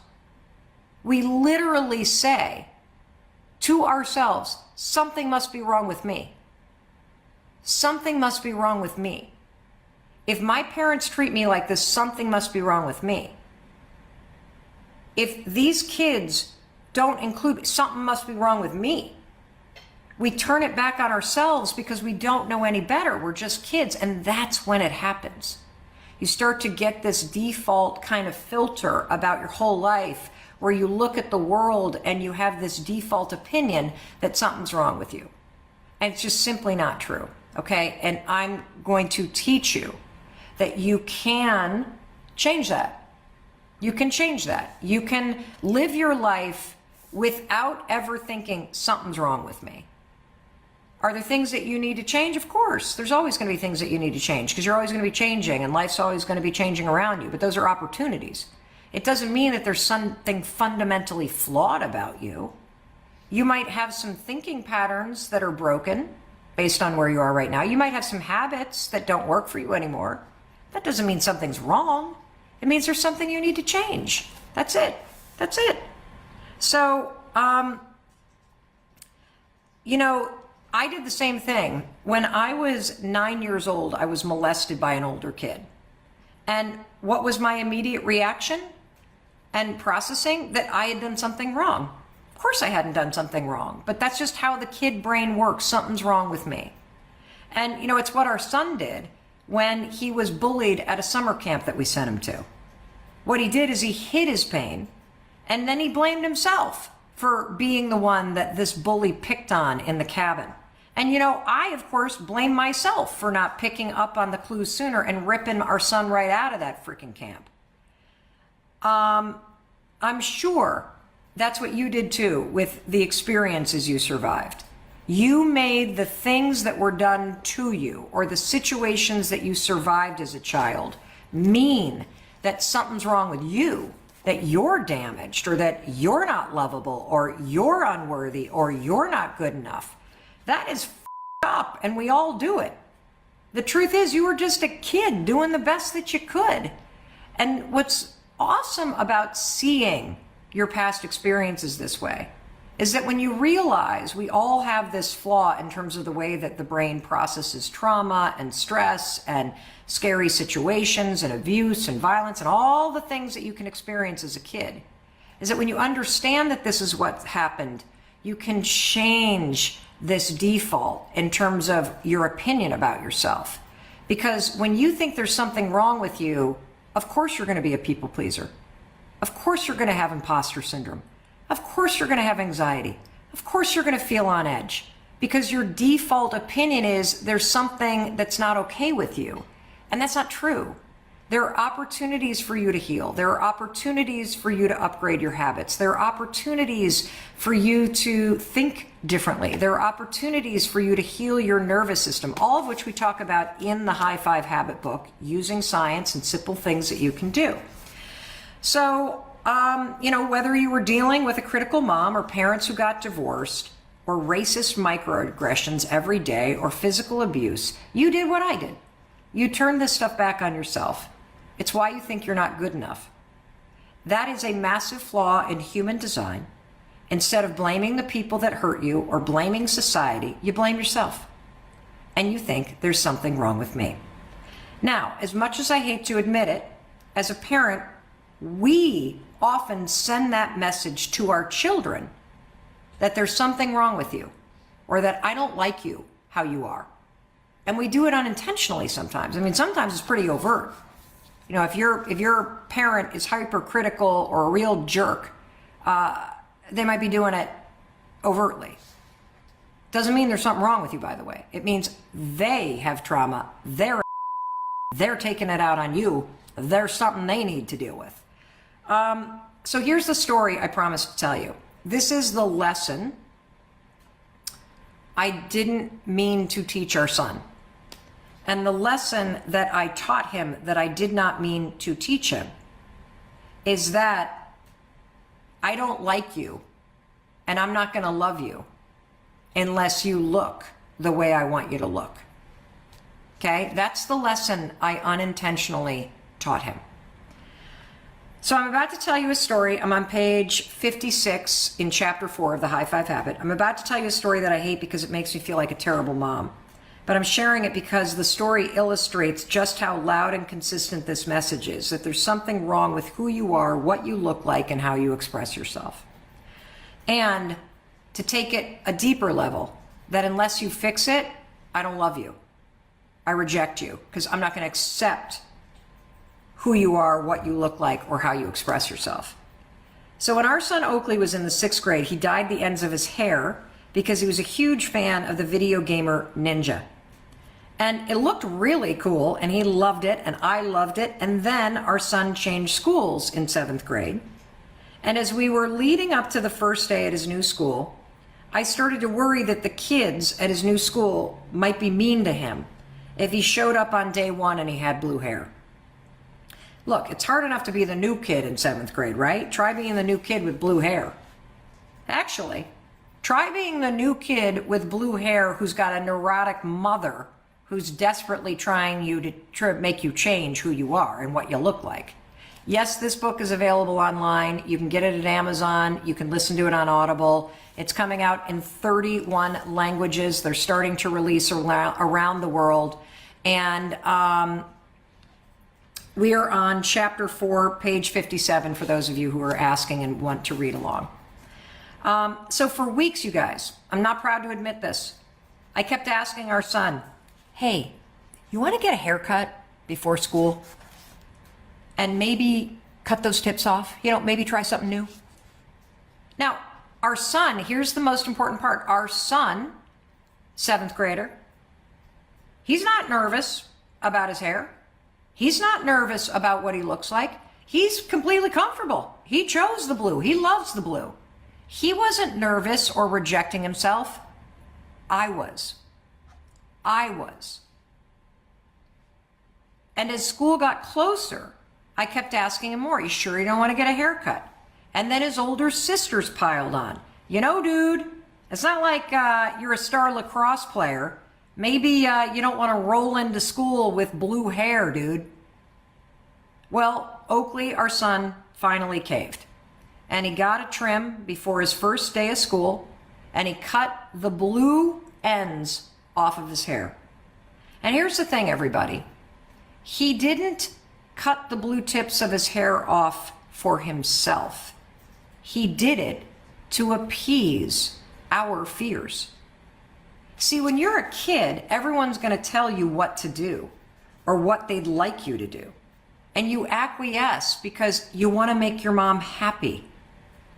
We literally say to ourselves, something must be wrong with me. Something must be wrong with me. If my parents treat me like this, something must be wrong with me. If these kids don't include me, something must be wrong with me. We turn it back on ourselves because we don't know any better. We're just kids, and that's when it happens. You start to get this default kind of filter about your whole life where you look at the world and you have this default opinion that something's wrong with you. And it's just simply not true, okay? And I'm going to teach you that you can change that. You can change that. You can live your life without ever thinking something's wrong with me. Are there things that you need to change? Of course. There's always going to be things that you need to change because you're always going to be changing and life's always going to be changing around you. But those are opportunities. It doesn't mean that there's something fundamentally flawed about you. You might have some thinking patterns that are broken based on where you are right now. You might have some habits that don't work for you anymore. That doesn't mean something's wrong. It means there's something you need to change. That's it. That's it. So, you know, I did the same thing. When I was 9 years old, I was molested by an older kid. And what was my immediate reaction and processing? That I had done something wrong. Of course I hadn't done something wrong, but that's just how the kid brain works. Something's wrong with me. And you know, it's what our son did when he was bullied at a summer camp that we sent him to. What he did is he hid his pain, and then he blamed himself for being the one that this bully picked on in the cabin. And you know, I of course blame myself for not picking up on the clues sooner and ripping our son right out of that freaking camp. I'm sure that's what you did too with the experiences you survived. You made the things that were done to you or the situations that you survived as a child mean that something's wrong with you, that you're damaged or that you're not lovable or you're unworthy or you're not good enough. That is up, and we all do it. The truth is you were just a kid doing the best that you could. And what's awesome about seeing your past experiences this way is that when you realize we all have this flaw in terms of the way that the brain processes trauma and stress and scary situations and abuse and violence and all the things that you can experience as a kid, is that when you understand that this is what happened, you can change this default in terms of your opinion about yourself. Because when you think there's something wrong with you, of course you're going to be a people pleaser. Of course you're going to have imposter syndrome. Of course you're going to have anxiety. Of course you're going to feel on edge because your default opinion is there's something that's not okay with you. And that's not true. There are opportunities for you to heal. There are opportunities for you to upgrade your habits. There are opportunities for you to think differently. There are opportunities for you to heal your nervous system, all of which we talk about in the High Five Habit book, using science and simple things that you can do. So, you know, whether you were dealing with a critical mom or parents who got divorced or racist microaggressions every day or physical abuse, you did what I did. You turned this stuff back on yourself. It's why you think you're not good enough. That is a massive flaw in human design. Instead of blaming the people that hurt you or blaming society, you blame yourself. And you think there's something wrong with me. Now, as much as I hate to admit it, as a parent, we often send that message to our children that there's something wrong with you or that I don't like you how you are. And we do it unintentionally sometimes. I mean, sometimes it's pretty overt. You know, if your parent is hypercritical or a real jerk, they might be doing it overtly. Doesn't mean there's something wrong with you, by the way. It means they have trauma. They're taking it out on you. There's something they need to deal with. So here's the story I promised to tell you. This is the lesson I didn't mean to teach our son. And the lesson that I taught him that I did not mean to teach him is that I don't like you and I'm not going to love you unless you look the way I want you to look. Okay? That's the lesson I unintentionally taught him. So I'm about to tell you a story. I'm on page 56 in chapter 4 of the High Five Habit. I'm about to tell you a story that I hate because it makes me feel like a terrible mom. But I'm sharing it because the story illustrates just how loud and consistent this message is, that there's something wrong with who you are, what you look like, and how you express yourself. And to take it a deeper level, that unless you fix it, I don't love you. I reject you because I'm not going to accept who you are, what you look like, or how you express yourself. So when our son Oakley was in the 6th grade, he dyed the ends of his hair because he was a huge fan of the video gamer Ninja. And it looked really cool, and he loved it, and I loved it. And then our son changed schools in 7th grade. And as we were leading up to the first day at his new school, I started to worry that the kids at his new school might be mean to him if he showed up on day 1 and he had blue hair. Look, it's hard enough to be the new kid in 7th grade, right? Try being the new kid with blue hair. Actually, try being the new kid with blue hair who's got a neurotic mother who's desperately trying to make you change who you are and what you look like. Yes, this book is available online. You can get it at Amazon. You can listen to it on Audible. It's coming out in 31 languages. They're starting to release around the world. And We are on chapter 4, page 57, for those of you who are asking and want to read along. So for weeks, you guys, I'm not proud to admit this, I kept asking our son, hey, you want to get a haircut before school? And maybe cut those tips off? You know, maybe try something new? Now, our son, here's the most important part. Our son, 7th grader, he's not nervous about his hair. He's not nervous about what he looks like. He's completely comfortable. He chose the blue. He loves the blue. He wasn't nervous or rejecting himself. I was. And as school got closer, I kept asking him more. You sure you don't want to get a haircut? And then his older sisters piled on. You know, dude, it's not like you're a star lacrosse player. Maybe you don't want to roll into school with blue hair, dude. Well, Oakley, our son, finally caved. And he got a trim before his first day of school, and he cut the blue ends off of his hair. And here's the thing, everybody. He didn't cut the blue tips of his hair off for himself. He did it to appease our fears. See, when you're a kid, everyone's going to tell you what to do or what they'd like you to do. And you acquiesce because you want to make your mom happy.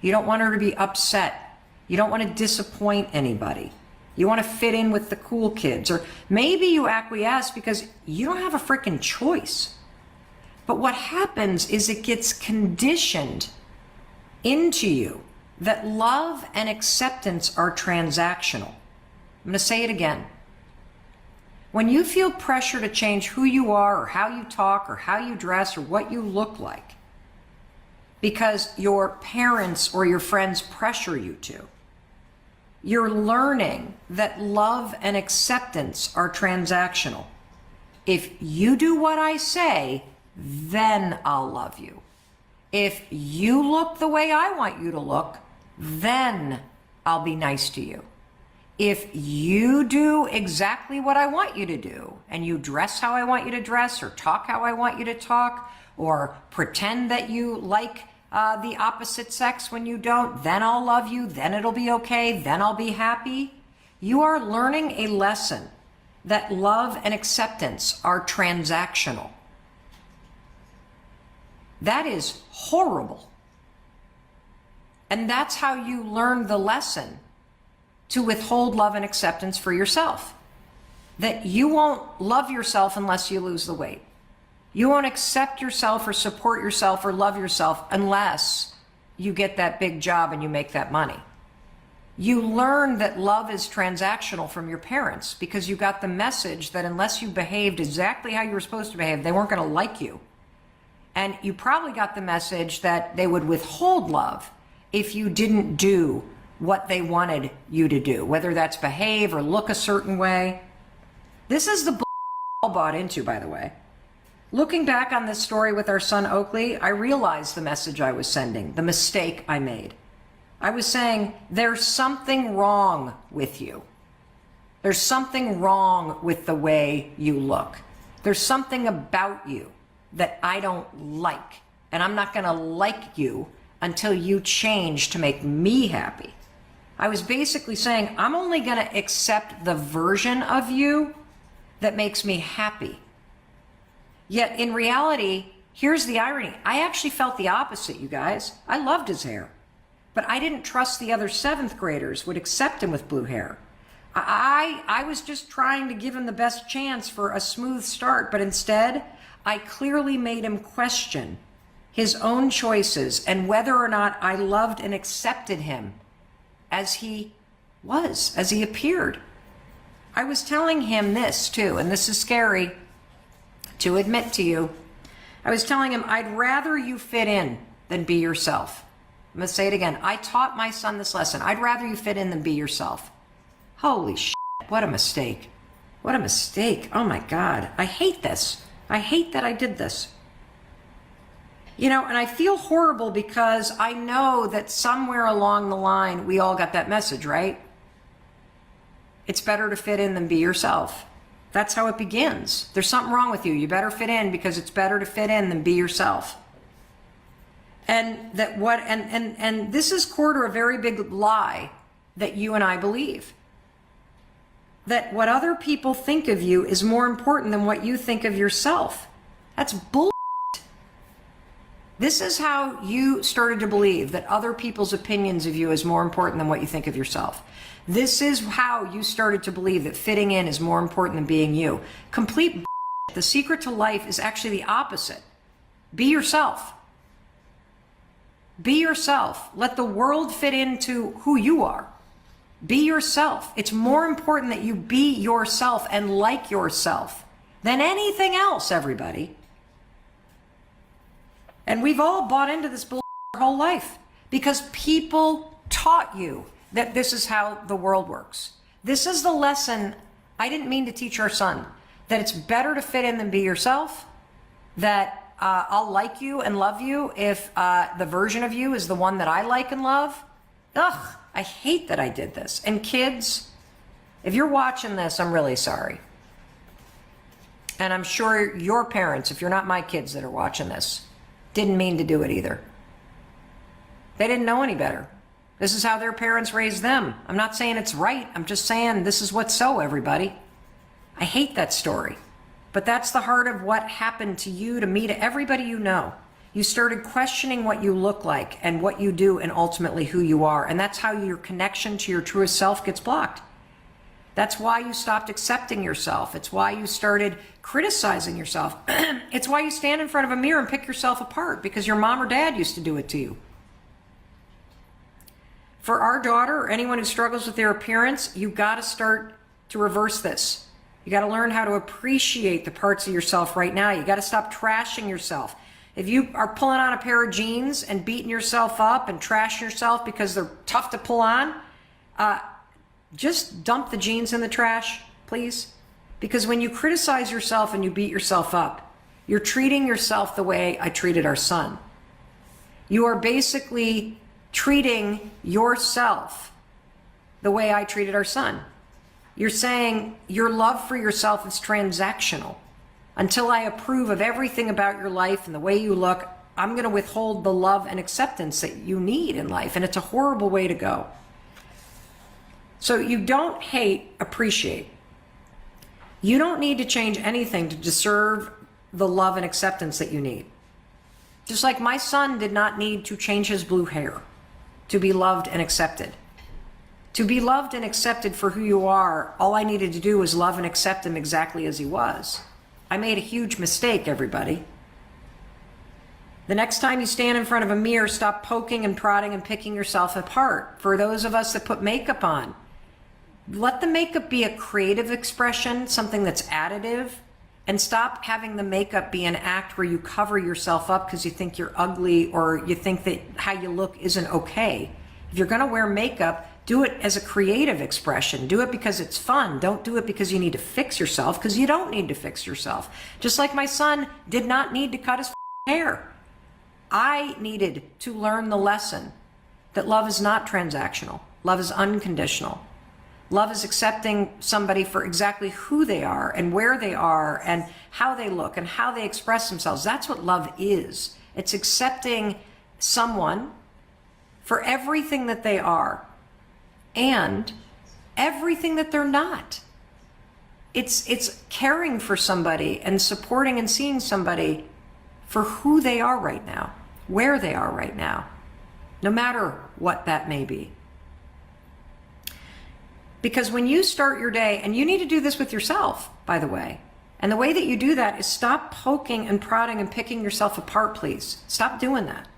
You don't want her to be upset. You don't want to disappoint anybody. You want to fit in with the cool kids. Or maybe you acquiesce because you don't have a freaking choice. But what happens is it gets conditioned into you that love and acceptance are transactional. I'm going to say it again. When you feel pressure to change who you are or how you talk or how you dress or what you look like because your parents or your friends pressure you to, you're learning that love and acceptance are transactional. If you do what I say, then I'll love you. If you look the way I want you to look, then I'll be nice to you. If you do exactly what I want you to do, and you dress how I want you to dress, or talk how I want you to talk, or pretend that you like the opposite sex when you don't, then I'll love you, then it'll be okay, then I'll be happy. You are learning a lesson that love and acceptance are transactional. That is horrible. And that's how you learn the lesson to withhold love and acceptance for yourself. That you won't love yourself unless you lose the weight. You won't accept yourself or support yourself or love yourself unless you get that big job and you make that money. You learn that love is transactional from your parents because you got the message that unless you behaved exactly how you were supposed to behave, they weren't going to like you. And you probably got the message that they would withhold love if you didn't do what they wanted you to do, whether that's behave or look a certain way. This is the all bought into, by the way. Looking back on this story with our son Oakley, I realized the message I was sending, the mistake I made. I was saying, there's something wrong with you. There's something wrong with the way you look. There's something about you that I don't like, and I'm not going to like you until you change to make me happy. I was basically saying, I'm only going to accept the version of you that makes me happy. Yet in reality, here's the irony. I actually felt the opposite, you guys. I loved his hair, but I didn't trust the other 7th graders would accept him with blue hair. I was just trying to give him the best chance for a smooth start, but instead, I clearly made him question his own choices and whether or not I loved and accepted him as he was, as he appeared. I was telling him this too, and this is scary to admit to you. I was telling him, I'd rather you fit in than be yourself. I'm going to say it again. I taught my son this lesson. I'd rather you fit in than be yourself. Holy shit, what a mistake. What a mistake. Oh my God. I hate this. I hate that I did this. You know, and I feel horrible because I know that somewhere along the line, we all got that message, right? It's better to fit in than be yourself. That's how it begins. There's something wrong with you. You better fit in because it's better to fit in than be yourself. And this is core to a very big lie that you and I believe. That what other people think of you is more important than what you think of yourself. That's bull. This is how you started to believe that other people's opinions of you is more important than what you think of yourself. This is how you started to believe that fitting in is more important than being you. Complete bull. The secret to life is actually the opposite. Be yourself. Be yourself. Let the world fit into who you are. Be yourself. It's more important that you be yourself and like yourself than anything else, everybody. And we've all bought into this bull our whole life because people taught you that this is how the world works. This is the lesson I didn't mean to teach our son, that it's better to fit in than be yourself, that I'll like you and love you if the version of you is the one that I like and love. Ugh, I hate that I did this. And kids, if you're watching this, I'm really sorry. And I'm sure your parents, if you're not my kids that are watching this, didn't mean to do it either. They didn't know any better. This is how their parents raised them. I'm not saying it's right. I'm just saying this is what's so, everybody. I hate that story. But that's the heart of what happened to you, to me, to everybody you know. You started questioning what you look like and what you do and ultimately who you are. And that's how your connection to your truest self gets blocked. That's why you stopped accepting yourself. It's why you started criticizing yourself. It's why you stand in front of a mirror and pick yourself apart because your mom or dad used to do it to you. For our daughter or anyone who struggles with their appearance, you got to start to reverse this. You got to learn how to appreciate the parts of yourself right now. You got to stop trashing yourself. If you are pulling on a pair of jeans and beating yourself up and trashing yourself because they're tough to pull on, just dump the jeans in the trash, please. Because when you criticize yourself and you beat yourself up, you're treating yourself the way I treated our son. You are basically treating yourself the way I treated our son. You're saying your love for yourself is transactional. Until I approve of everything about your life and the way you look, I'm going to withhold the love and acceptance that you need in life. And it's a horrible way to go. So you don't hate, appreciate. You don't need to change anything to deserve the love and acceptance that you need. Just like my son did not need to change his blue hair to be loved and accepted. To be loved and accepted for who you are, all I needed to do was love and accept him exactly as he was. I made a huge mistake, everybody. The next time you stand in front of a mirror, stop poking and prodding and picking yourself apart. For those of us that put makeup on, let the makeup be a creative expression, something that's additive, and stop having the makeup be an act where you cover yourself up because you think you're ugly or you think that how you look isn't okay. If you're going to wear makeup, do it as a creative expression. Do it because it's fun. Don't do it because you need to fix yourself, because you don't need to fix yourself. Just like my son did not need to cut his hair. I needed to learn the lesson that love is not transactional. Love is unconditional. Love is accepting somebody for exactly who they are and where they are and how they look and how they express themselves. That's what love is. It's accepting someone for everything that they are and everything that they're not. It's caring for somebody and supporting and seeing somebody for who they are right now, where they are right now, no matter what that may be. Because when you start your day, and you need to do this with yourself, by the way, and the way that you do that is stop poking and prodding and picking yourself apart, please. Stop doing that.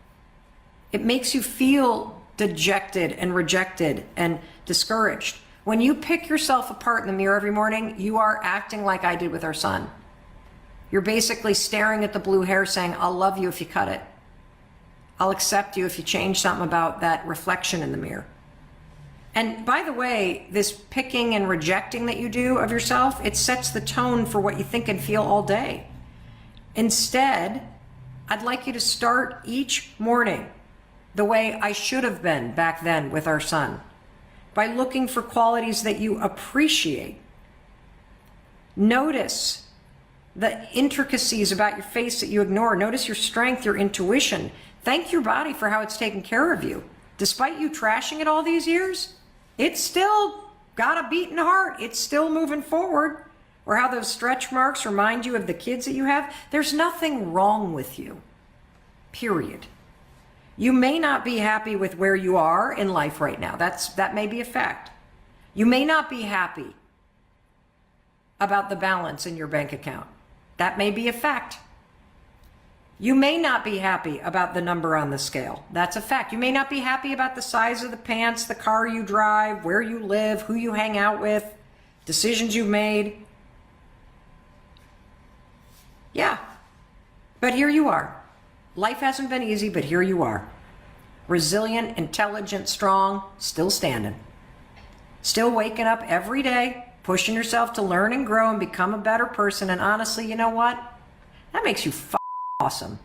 It makes you feel dejected and rejected and discouraged. When you pick yourself apart in the mirror every morning, you are acting like I did with our son. You're basically staring at the blue hair saying, I'll love you if you cut it. I'll accept you if you change something about that reflection in the mirror. And by the way, this picking and rejecting that you do of yourself, it sets the tone for what you think and feel all day. Instead, I'd like you to start each morning the way I should have been back then with our son, by looking for qualities that you appreciate Notice the intricacies about your face that you ignore. Notice your strength, your intuition. Thank your body for how it's taken care of you. Despite you trashing it all these years, it's still got a beating heart. It's still moving forward. Or how those stretch marks remind you of the kids that you have. There's nothing wrong with you, period. You may not be happy with where you are in life right now. That may be a fact. You may not be happy about the balance in your bank account. That may be a fact. You may not be happy about the number on the scale. That's a fact. You may not be happy about the size of the pants, the car you drive, where you live, who you hang out with, decisions you've made. Yeah, but here you are. Life hasn't been easy, but here you are. Resilient, intelligent, strong, still standing. Still waking up every day, pushing yourself to learn and grow and become a better person. And honestly, you know what? That makes you awesome.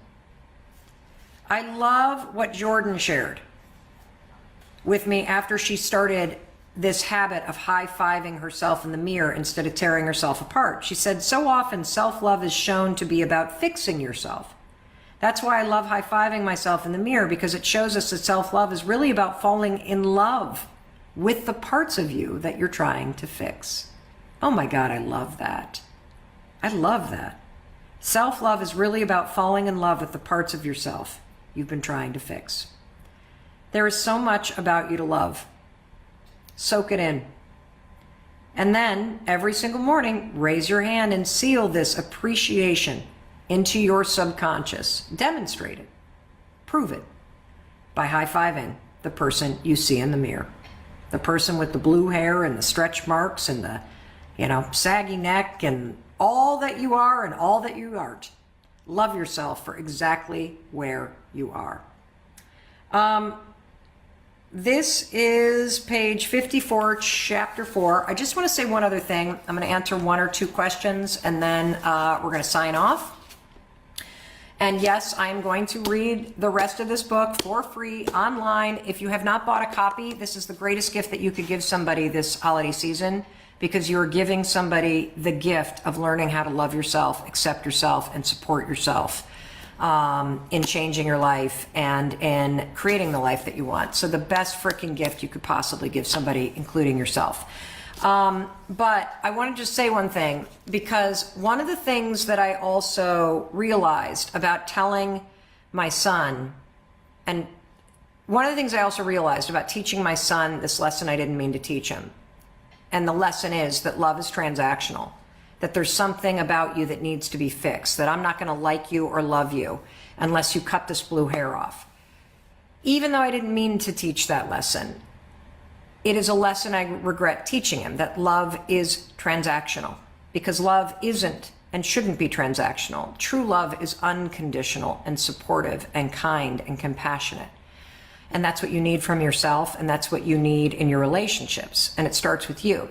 I love what Jordan shared with me after she started this habit of high-fiving herself in the mirror instead of tearing herself apart. She said, so often self-love is shown to be about fixing yourself. That's why I love high-fiving myself in the mirror, because it shows us that self-love is really about falling in love with the parts of you that you're trying to fix. Oh my God, I love that. I love that. Self-love is really about falling in love with the parts of yourself you've been trying to fix. There is so much about you to love. Soak it in. And then every single morning, raise your hand and seal this appreciation into your subconscious. Demonstrate it. Prove it by high-fiving the person you see in the mirror. The person with the blue hair and the stretch marks and the, saggy neck and all that you are and all that you aren't. Love yourself for exactly where you are. This is page 54, chapter 4. I just want to say one other thing. I'm going to answer one or two questions, and then we're going to sign off. And yes, I am going to read the rest of this book for free online. If you have not bought a copy, this is the greatest gift that you could give somebody this holiday season, because you're giving somebody the gift of learning how to love yourself, accept yourself, and support yourself. In changing your life and in creating the life that you want. So the best freaking gift you could possibly give somebody, including yourself. But I want to just say one thing, because one of the things that I also realized about telling my son, and one of the things I also realized about teaching my son this lesson I didn't mean to teach him, and the lesson is that love is transactional. That there's something about you that needs to be fixed, that I'm not going to like you or love you unless you cut this blue hair off. Even though I didn't mean to teach that lesson, it is a lesson I regret teaching him, that love is transactional, because love isn't and shouldn't be transactional. True love is unconditional and supportive and kind and compassionate. And that's what you need from yourself, and that's what you need in your relationships, and it starts with you.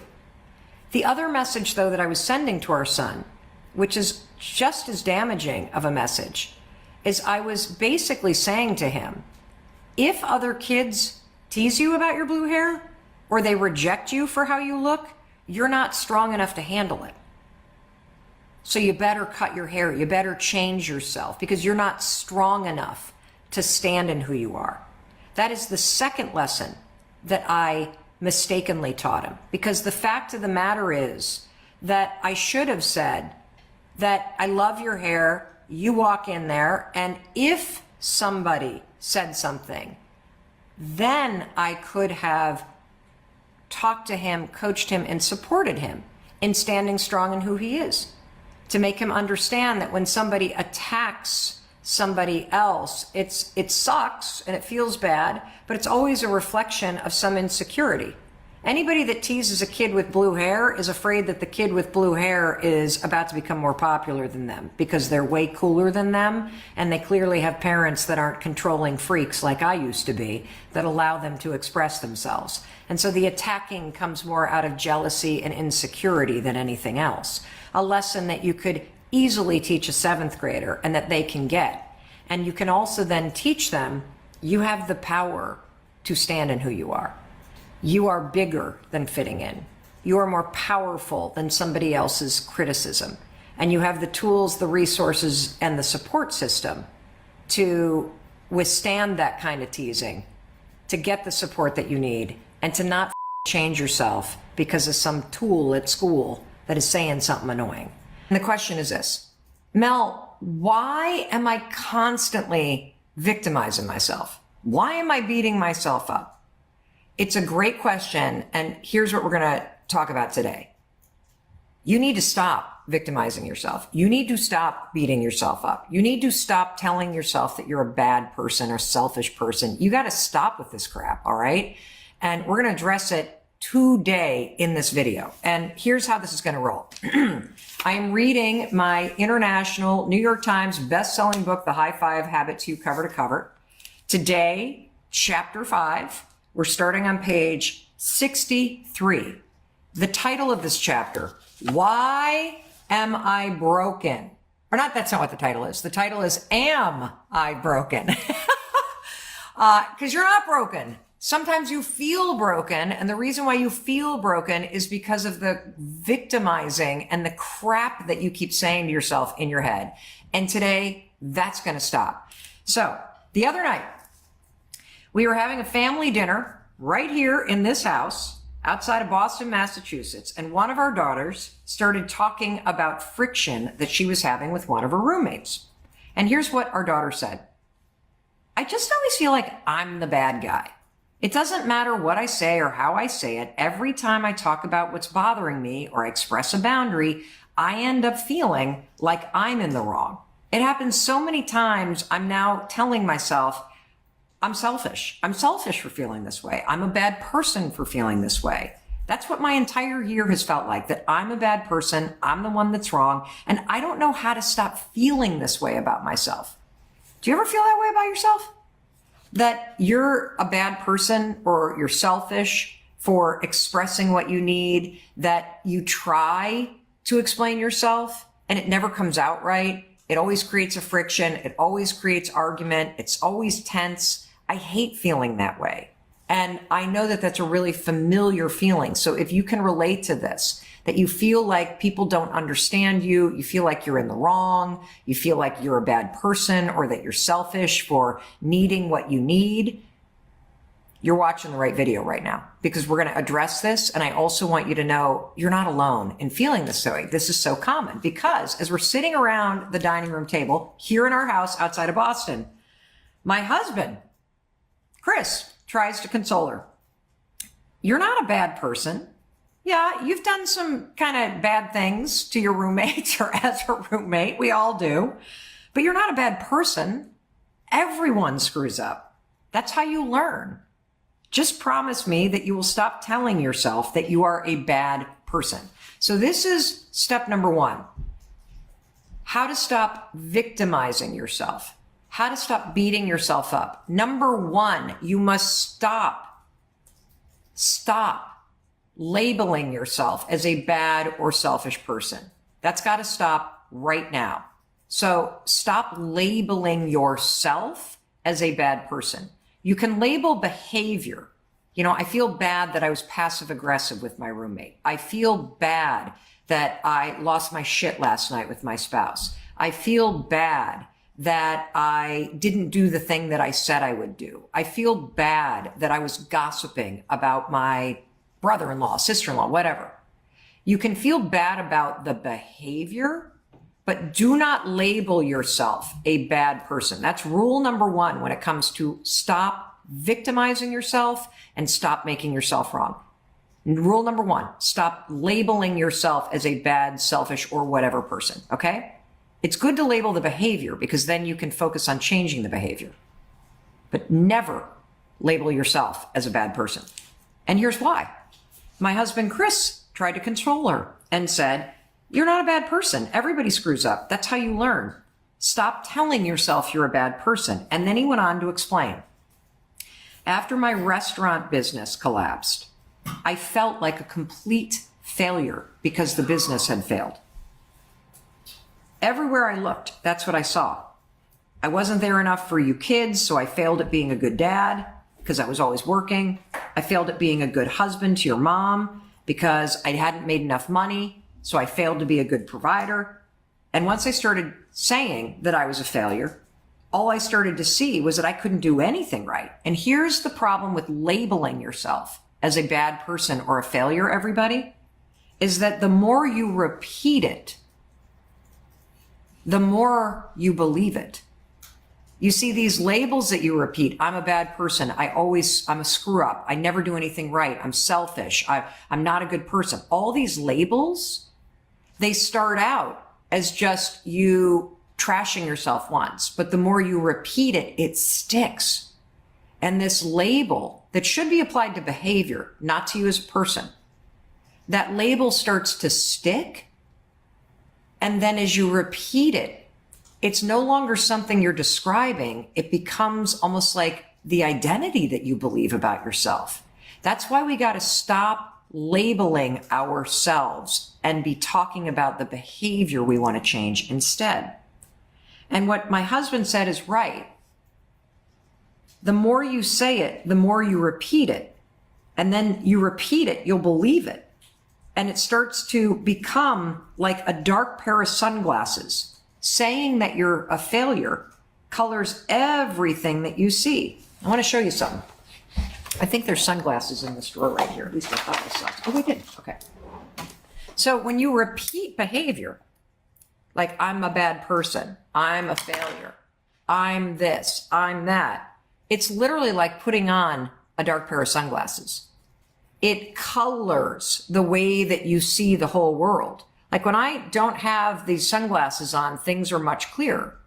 The other message, though, that I was sending to our son, which is just as damaging of a message, is I was basically saying to him, if other kids tease you about your blue hair, or they reject you for how you look, you're not strong enough to handle it. So you better cut your hair, you better change yourself, because you're not strong enough to stand in who you are. That is the second lesson that I mistakenly taught him, because the fact of the matter is that I should have said that I love your hair, you walk in there, and if somebody said something, then I could have talked to him, coached him, and supported him in standing strong in who he is, to make him understand that when somebody attacks somebody else, it sucks and it feels bad, but it's always a reflection of some insecurity. Anybody that teases a kid with blue hair is afraid that the kid with blue hair is about to become more popular than them, because they're way cooler than them, and they clearly have parents that aren't controlling freaks like I used to be, that allow them to express themselves. And so the attacking comes more out of jealousy and insecurity than anything else. A lesson that you could easily teach a 7th grader and that they can get. And you can also then teach them, you have the power to stand in who you are. You are bigger than fitting in. You are more powerful than somebody else's criticism. And you have the tools, the resources, and the support system to withstand that kind of teasing, to get the support that you need, and to not change yourself because of some tool at school that is saying something annoying. And the question is this, Mel, why am I constantly victimizing myself? Why am I beating myself up? It's a great question, and here's what we're going to talk about today. You need to stop victimizing yourself. You need to stop beating yourself up. You need to stop telling yourself that you're a bad person or selfish person. You got to stop with this crap, all right? And we're going to address it today in this video. And here's how this is going to roll. I am reading my international New York Times best-selling book, The High Five Habits You Cover to Cover. Today, chapter 5, we're starting on page 63. The title of this chapter, Why Am I Broken? Or not, that's not what the title is. The title is, Am I Broken? Because you're not broken. Sometimes you feel broken, and the reason why you feel broken is because of the victimizing and the crap that you keep saying to yourself in your head. And today, that's going to stop. So, the other night, we were having a family dinner right here in this house outside of Boston, Massachusetts, and one of our daughters started talking about friction that she was having with one of her roommates. And here's what our daughter said. I just always feel like I'm the bad guy. It doesn't matter what I say or how I say it. Every time I talk about what's bothering me or I express a boundary, I end up feeling like I'm in the wrong. It happens so many times, I'm now telling myself, I'm selfish. I'm selfish for feeling this way. I'm a bad person for feeling this way. That's what my entire year has felt like, that I'm a bad person, I'm the one that's wrong, and I don't know how to stop feeling this way about myself. Do you ever feel that way about yourself? That you're a bad person or you're selfish for expressing what you need, that you try to explain yourself and it never comes out right. It always creates a friction. It always creates argument. It's always tense. I hate feeling that way. And I know that that's a really familiar feeling. So if you can relate to this, that you feel like people don't understand you, you feel like you're in the wrong, you feel like you're a bad person or that you're selfish for needing what you need, you're watching the right video right now, because we're going to address this. And I also want you to know you're not alone in feeling this way. This is so common because as we're sitting around the dining room table here in our house outside of Boston, my husband, Chris, tries to console her. You're not a bad person. Yeah, you've done some kind of bad things to your roommates or as a roommate. We all do. But you're not a bad person. Everyone screws up. That's how you learn. Just promise me that you will stop telling yourself that you are a bad person. So this is step number 1. How to stop victimizing yourself. How to stop beating yourself up. Number 1, you must stop labeling yourself as a bad or selfish person. That's got to stop right now. So stop labeling yourself as a bad person. You can label behavior. You know, I feel bad that I was passive aggressive with my roommate. I feel bad that I lost my shit last night with my spouse. I feel bad that I didn't do the thing that I said I would do. I feel bad that I was gossiping about my brother-in-law, sister-in-law, whatever. You can feel bad about the behavior, but do not label yourself a bad person. That's rule number 1 when it comes to stop victimizing yourself and stop making yourself wrong. Rule number 1, stop labeling yourself as a bad, selfish, or whatever person, okay? It's good to label the behavior because then you can focus on changing the behavior. But never label yourself as a bad person. And here's why. My husband, Chris, tried to console her and said, you're not a bad person. Everybody screws up. That's how you learn. Stop telling yourself you're a bad person. And then he went on to explain. After my restaurant business collapsed, I felt like a complete failure because the business had failed. Everywhere I looked, that's what I saw. I wasn't there enough for you kids, so I failed at being a good dad because I was always working. I failed at being a good husband to your mom because I hadn't made enough money, so I failed to be a good provider. And once I started saying that I was a failure, all I started to see was that I couldn't do anything right. And here's the problem with labeling yourself as a bad person or a failure, everybody, is that the more you repeat it, the more you believe it. You see these labels that you repeat. I'm a bad person. I'm a screw up. I never do anything right. I'm selfish. I'm not a good person. All these labels, they start out as just you trashing yourself once, but the more you repeat it, it sticks. And this label that should be applied to behavior, not to you as a person, that label starts to stick. And then as you repeat it, it's no longer something you're describing. It becomes almost like the identity that you believe about yourself. That's why we got to stop labeling ourselves and be talking about the behavior we want to change instead. And what my husband said is right. The more you say it, the more you repeat it. And then you repeat it, you'll believe it. And it starts to become like a dark pair of sunglasses. Saying that you're a failure colors everything that you see. I want to show you something. I think there's sunglasses in this drawer right here. At least I thought I saw. Oh, we did. Okay. So when you repeat behavior, like I'm a bad person, I'm a failure, I'm this, I'm that, it's literally like putting on a dark pair of sunglasses. It colors the way that you see the whole world. Like when I don't have these sunglasses on, things are much clearer.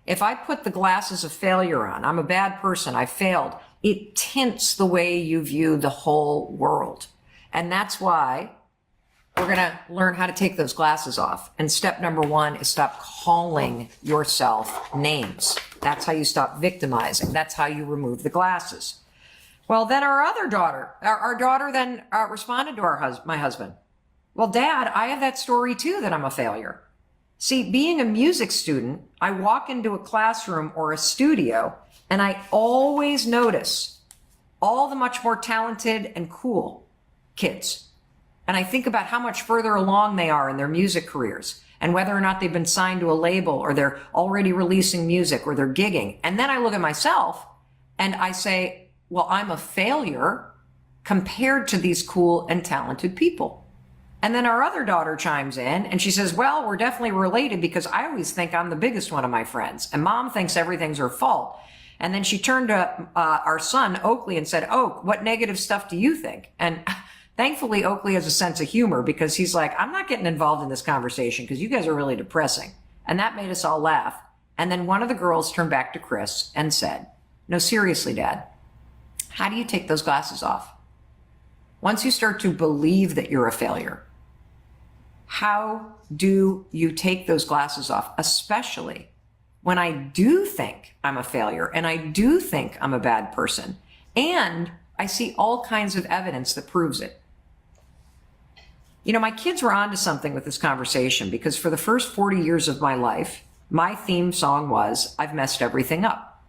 If I put the glasses of failure on, I'm a bad person, I failed, it tints the way you view the whole world. And that's why we're going to learn how to take those glasses off. And step number 1 is stop calling yourself names. That's how you stop victimizing. That's how you remove the glasses. Well, then our daughter then responded to my husband. Well, Dad, I have that story too, that I'm a failure. See, being a music student, I walk into a classroom or a studio and I always notice all the much more talented and cool kids. And I think about how much further along they are in their music careers and whether or not they've been signed to a label or they're already releasing music or they're gigging. And then I look at myself and I say, well, I'm a failure compared to these cool and talented people. And then our other daughter chimes in and she says, well, we're definitely related because I always think I'm the biggest one of my friends and Mom thinks everything's her fault. And then she turned to our son, Oakley, and said, Oak, what negative stuff do you think? And thankfully, Oakley has a sense of humor because he's like, I'm not getting involved in this conversation because you guys are really depressing. And that made us all laugh. And then one of the girls turned back to Chris and said, no, seriously, Dad, how do you take those glasses off? Once you start to believe that you're a failure, how do you take those glasses off? Especially when I do think I'm a failure and I do think I'm a bad person and I see all kinds of evidence that proves it. You know, my kids were onto something with this conversation because for the first 40 years of my life, my theme song was, I've messed everything up.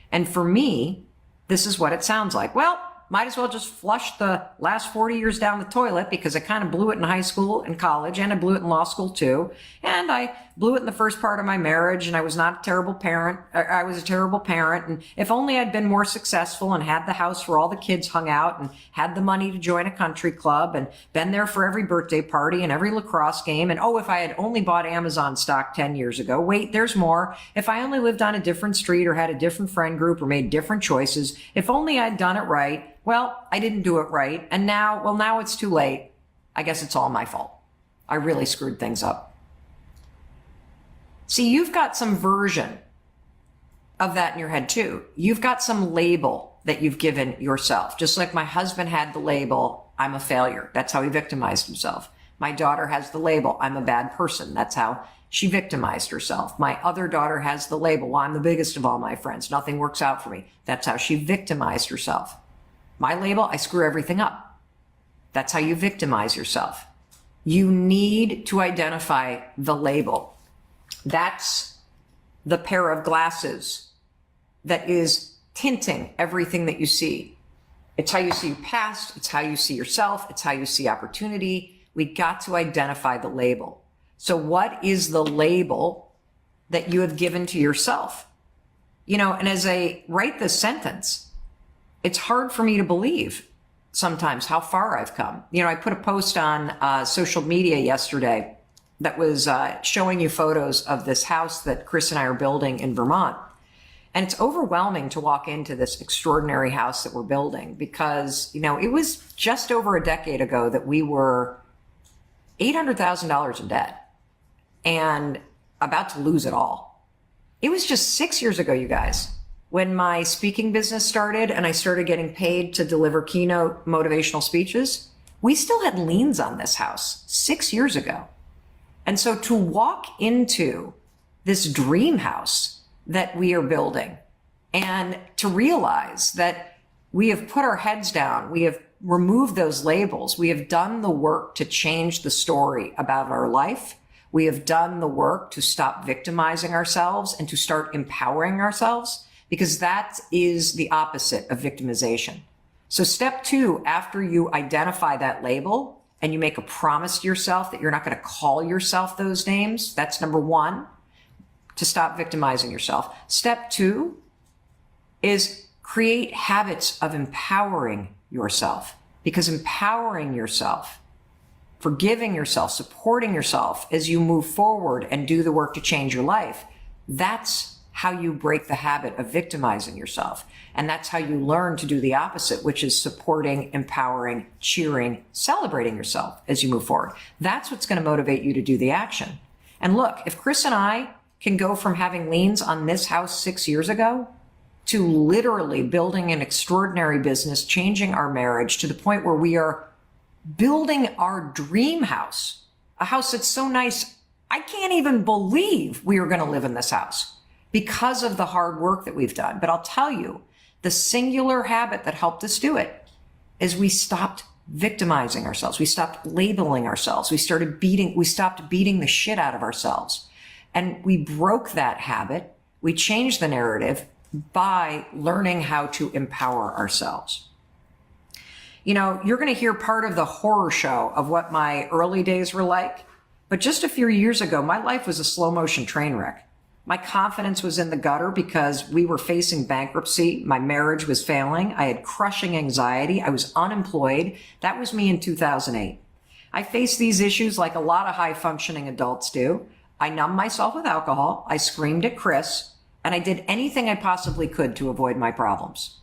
And for me, this is what it sounds like. Well, might as well just flush the last 40 years down the toilet because I kind of blew it in high school and college and I blew it in law school too. And I blew it in the first part of my marriage and I was not a terrible parent. I was a terrible parent. And if only I'd been more successful and had the house where all the kids hung out and had the money to join a country club and been there for every birthday party and every lacrosse game. And oh, if I had only bought Amazon stock 10 years ago, wait, there's more. If I only lived on a different street or had a different friend group or made different choices, if only I'd done it right. Well, I didn't do it right. And now it's too late. I guess it's all my fault. I really screwed things up. See, you've got some version of that in your head too. You've got some label that you've given yourself. Just like my husband had the label, I'm a failure. That's how he victimized himself. My daughter has the label, I'm a bad person. That's how she victimized herself. My other daughter has the label, well, I'm the biggest of all my friends. Nothing works out for me. That's how she victimized herself. My label, I screw everything up. That's how you victimize yourself. You need to identify the label. That's the pair of glasses that is tinting everything that you see. It's how you see your past. It's how you see yourself. It's how you see opportunity. We got to identify the label. So what is the label that you have given to yourself? You know, and as I write this sentence, it's hard for me to believe sometimes how far I've come. You know, I put a post on social media yesterday that was showing you photos of this house that Chris and I are building in Vermont. And it's overwhelming to walk into this extraordinary house that we're building because, you know, it was just over a decade ago that we were $800,000 in debt and about to lose it all. It was just 6 years ago, you guys, when my speaking business started and I started getting paid to deliver keynote motivational speeches. We still had liens on this house 6 years ago. And so to walk into this dream house that we are building and to realize that we have put our heads down, we have removed those labels, we have done the work to change the story about our life, we have done the work to stop victimizing ourselves and to start empowering ourselves, because that is the opposite of victimization. So step 2, after you identify that label and you make a promise to yourself that you're not going to call yourself those names, that's number 1, to stop victimizing yourself. Step 2 is create habits of empowering yourself, because empowering yourself, forgiving yourself, supporting yourself as you move forward and do the work to change your life, that's how you break the habit of victimizing yourself. And that's how you learn to do the opposite, which is supporting, empowering, cheering, celebrating yourself as you move forward. That's what's going to motivate you to do the action. And look, if Chris and I can go from having liens on this house 6 years ago to literally building an extraordinary business, changing our marriage to the point where we are building our dream house, a house that's so nice, I can't even believe we are going to live in this house because of the hard work that we've done. But I'll tell you, the singular habit that helped us do it is we stopped victimizing ourselves. We stopped labeling ourselves. We stopped beating the shit out of ourselves. And we broke that habit. We changed the narrative by learning how to empower ourselves. You know, you're going to hear part of the horror show of what my early days were like. But just a few years ago, my life was a slow motion train wreck. My confidence was in the gutter because we were facing bankruptcy. My marriage was failing. I had crushing anxiety. I was unemployed. That was me in 2008. I faced these issues like a lot of high functioning adults do. I numbed myself with alcohol. I screamed at Chris, and I did anything I possibly could to avoid my problems.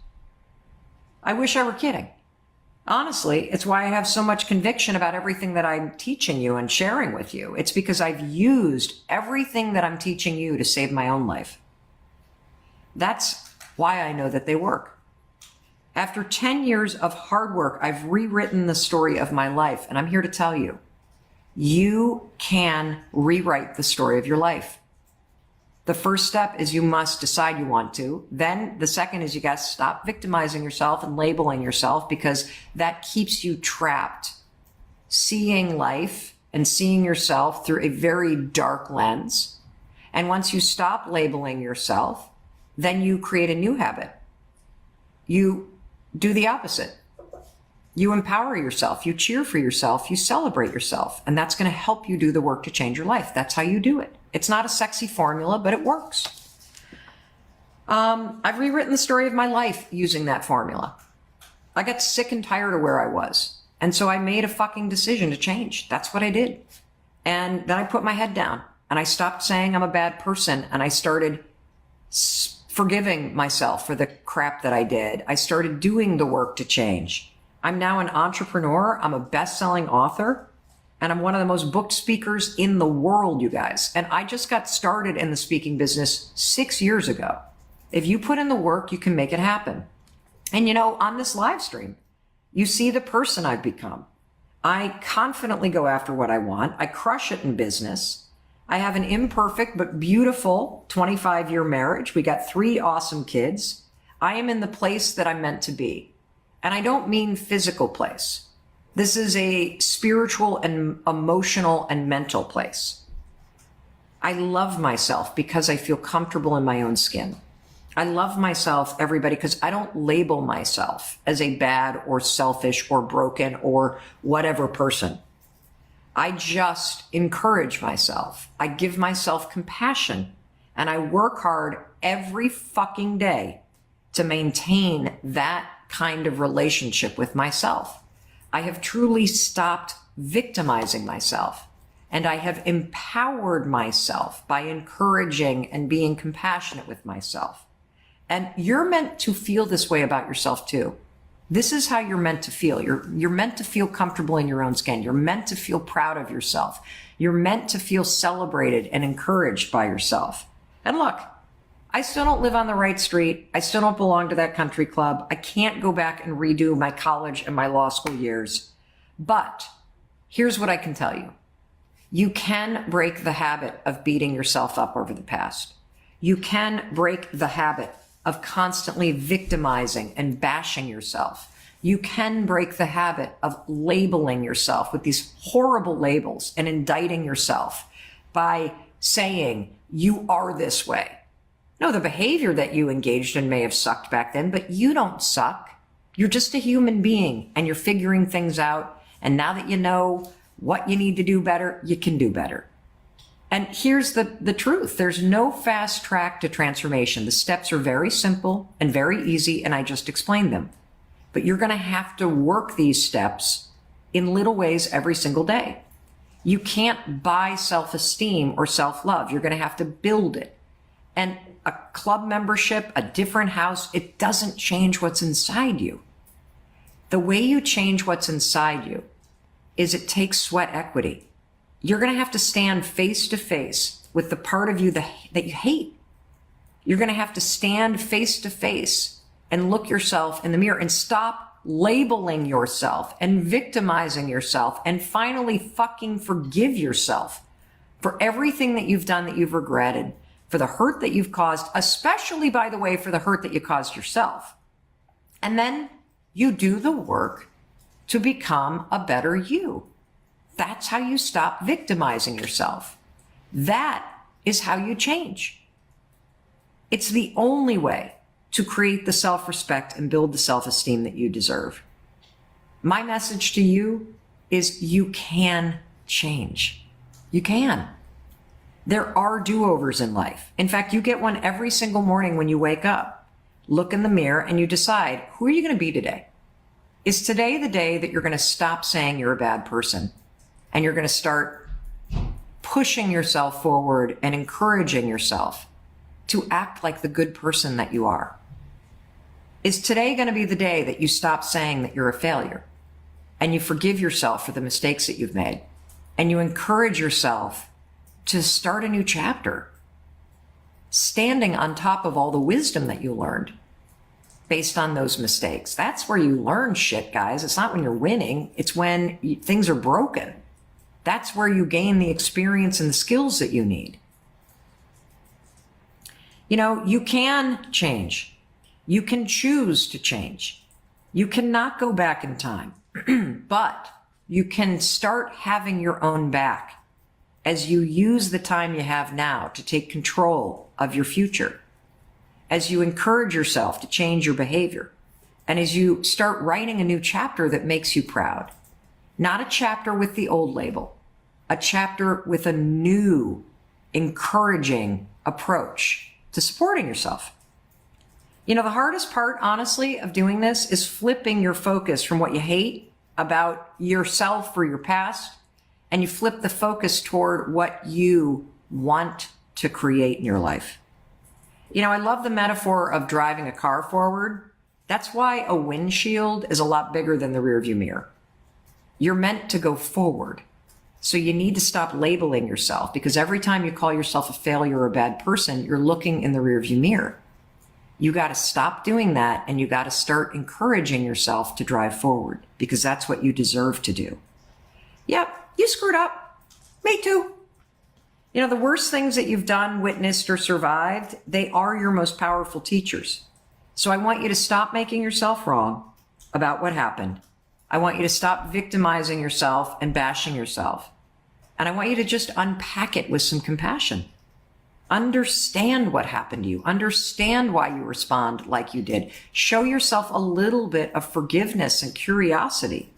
I wish I were kidding. Honestly, it's why I have so much conviction about everything that I'm teaching you and sharing with you. It's because I've used everything that I'm teaching you to save my own life. That's why I know that they work. After 10 years of hard work, I've rewritten the story of my life, and I'm here to tell you, you can rewrite the story of your life. The first step is you must decide you want to. Then the second is you got to stop victimizing yourself and labeling yourself, because that keeps you trapped, seeing life and seeing yourself through a very dark lens. And once you stop labeling yourself, then you create a new habit. You do the opposite. You empower yourself, you cheer for yourself, you celebrate yourself, and that's going to help you do the work to change your life. That's how you do it. It's not a sexy formula, but it works. I've rewritten the story of my life using that formula. I got sick and tired of where I was. And so I made a fucking decision to change. That's what I did. And then I put my head down and I stopped saying I'm a bad person. And I started forgiving myself for the crap that I did. I started doing the work to change. I'm now an entrepreneur. I'm a best-selling author. And I'm one of the most booked speakers in the world, you guys. And I just got started in the speaking business 6 years ago. If you put in the work, you can make it happen. And you know, on this live stream, you see the person I've become. I confidently go after what I want. I crush it in business. I have an imperfect but beautiful 25-year marriage. We got 3 awesome kids. I am in the place that I'm meant to be. And I don't mean physical place. This is a spiritual and emotional and mental place. I love myself because I feel comfortable in my own skin. I love myself, everybody, because I don't label myself as a bad or selfish or broken or whatever person. I just encourage myself. I give myself compassion, and I work hard every fucking day to maintain that kind of relationship with myself. I have truly stopped victimizing myself, and I have empowered myself by encouraging and being compassionate with myself. And you're meant to feel this way about yourself too. This is how you're meant to feel. You're meant to feel comfortable in your own skin. You're meant to feel proud of yourself. You're meant to feel celebrated and encouraged by yourself. And look, I still don't live on the right street. I still don't belong to that country club. I can't go back and redo my college and my law school years. But here's what I can tell you. You can break the habit of beating yourself up over the past. You can break the habit of constantly victimizing and bashing yourself. You can break the habit of labeling yourself with these horrible labels and indicting yourself by saying, you are this way. No, the behavior that you engaged in may have sucked back then, but you don't suck. You're just a human being and you're figuring things out. And now that you know what you need to do better, you can do better. And here's the truth. There's no fast track to transformation. The steps are very simple and very easy, and I just explained them. But you're going to have to work these steps in little ways every single day. You can't buy self-esteem or self-love. You're going to have to build it. And a club membership, a different house, it doesn't change what's inside you. The way you change what's inside you is it takes sweat equity. You're going to have to stand face to face with the part of you that you hate. You're going to have to stand face to face and look yourself in the mirror and stop labeling yourself and victimizing yourself and finally fucking forgive yourself for everything that you've done that you've regretted, for the hurt that you've caused, especially, by the way, for the hurt that you caused yourself. And then you do the work to become a better you. That's how you stop victimizing yourself. That is how you change. It's the only way to create the self-respect and build the self-esteem that you deserve. My message to you is you can change. You can. There are do-overs in life. In fact, you get one every single morning when you wake up. Look in the mirror and you decide, who are you going to be today? Is today the day that you're going to stop saying you're a bad person? And you're going to start pushing yourself forward and encouraging yourself to act like the good person that you are. Is today going to be the day that you stop saying that you're a failure and you forgive yourself for the mistakes that you've made and you encourage yourself to start a new chapter, standing on top of all the wisdom that you learned based on those mistakes? That's where you learn shit, guys. It's not when you're winning. It's when things are broken. That's where you gain the experience and the skills that you need. You know, you can change. You can choose to change. You cannot go back in time, but you can start having your own back as you use the time you have now to take control of your future, as you encourage yourself to change your behavior, and as you start writing a new chapter that makes you proud. Not a chapter with the old label, a chapter with a new, encouraging approach to supporting yourself. You know, the hardest part, honestly, of doing this is flipping your focus from what you hate about yourself or your past, and you flip the focus toward what you want to create in your life. You know, I love the metaphor of driving a car forward. That's why a windshield is a lot bigger than the rearview mirror. You're meant to go forward. So you need to stop labeling yourself, because every time you call yourself a failure or a bad person, you're looking in the rearview mirror. You got to stop doing that, and you got to start encouraging yourself to drive forward, because that's what you deserve to do. Yep, you screwed up. Me too. You know, the worst things that you've done, witnessed, or survived, they are your most powerful teachers. So I want you to stop making yourself wrong about what happened. I want you to stop victimizing yourself and bashing yourself. And I want you to just unpack it with some compassion. Understand what happened to you. Understand why you respond like you did. Show yourself a little bit of forgiveness and curiosity.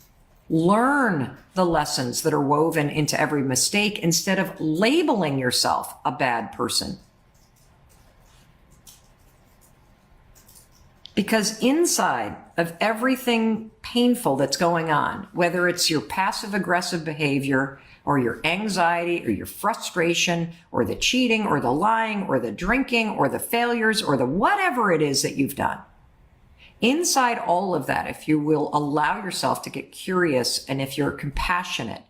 Learn the lessons that are woven into every mistake instead of labeling yourself a bad person. Because inside of everything painful that's going on, whether it's your passive aggressive behavior or your anxiety or your frustration or the cheating or the lying or the drinking or the failures or the whatever it is that you've done, inside all of that, if you will allow yourself to get curious and if you're compassionate,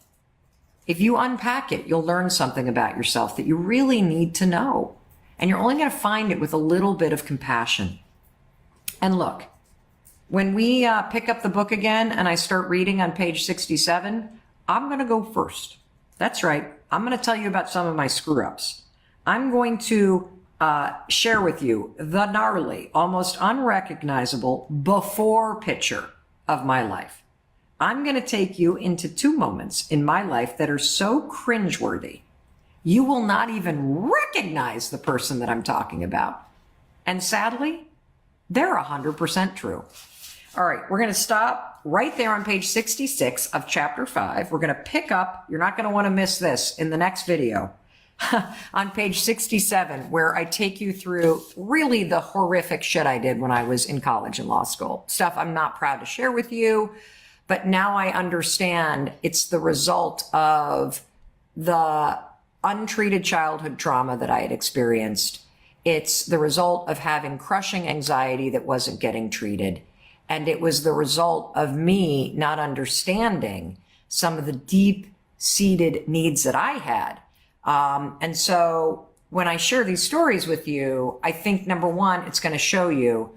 if you unpack it, you'll learn something about yourself that you really need to know. And you're only going to find it with a little bit of compassion. And look, when we pick up the book again and I start reading on page 67, I'm going to go first. That's right. I'm going to tell you about some of my screw ups. I'm going to share with you the gnarly, almost unrecognizable before picture of my life. I'm going to take you into 2 moments in my life that are so cringeworthy, you will not even recognize the person that I'm talking about. And sadly, they're 100% true. All right, we're going to stop right there on page 66 of chapter 5. We're going to pick up, you're not going to want to miss this in the next video, on page 67, where I take you through really the horrific shit I did when I was in college and law school. Stuff I'm not proud to share with you, but now I understand it's the result of the untreated childhood trauma that I had experienced. It's the result of having crushing anxiety that wasn't getting treated. And it was the result of me not understanding some of the deep-seated needs that I had. And so when I share these stories with you, I think, number one, it's going to show you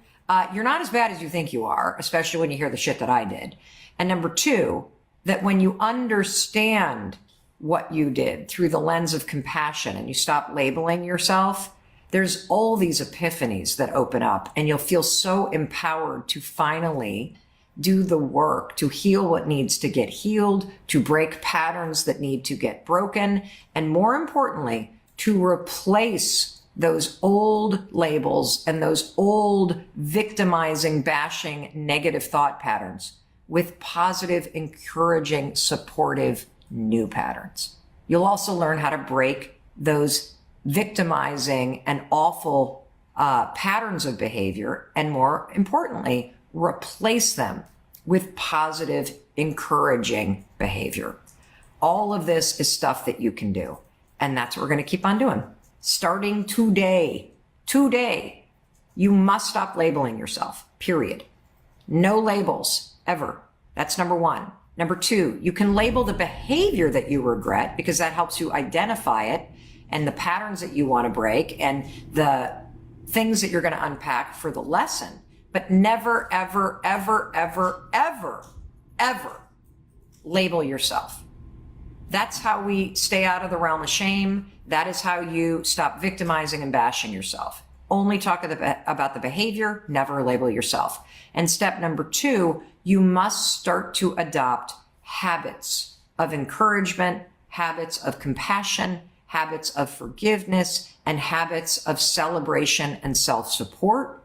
you're not as bad as you think you are, especially when you hear the shit that I did. And number two, that when you understand what you did through the lens of compassion and you stop labeling yourself, there's all these epiphanies that open up and you'll feel so empowered to finally do the work, to heal what needs to get healed, to break patterns that need to get broken, and more importantly, to replace those old labels and those old victimizing, bashing, negative thought patterns with positive, encouraging, supportive new patterns. You'll also learn how to break those victimizing and awful patterns of behavior, and more importantly, replace them with positive, encouraging behavior. All of this is stuff that you can do. And that's what we're going to keep on doing. Starting today, you must stop labeling yourself, period. No labels, ever. That's number one. Number two, you can label the behavior that you regret because that helps you identify it and the patterns that you want to break and the things that you're going to unpack for the lesson. But never, ever, ever, ever, ever, ever label yourself. That's how we stay out of the realm of shame. That is how you stop victimizing and bashing yourself. Only talk about the behavior, never label yourself. And step number two, you must start to adopt habits of encouragement, habits of compassion, habits of forgiveness, and habits of celebration and self-support,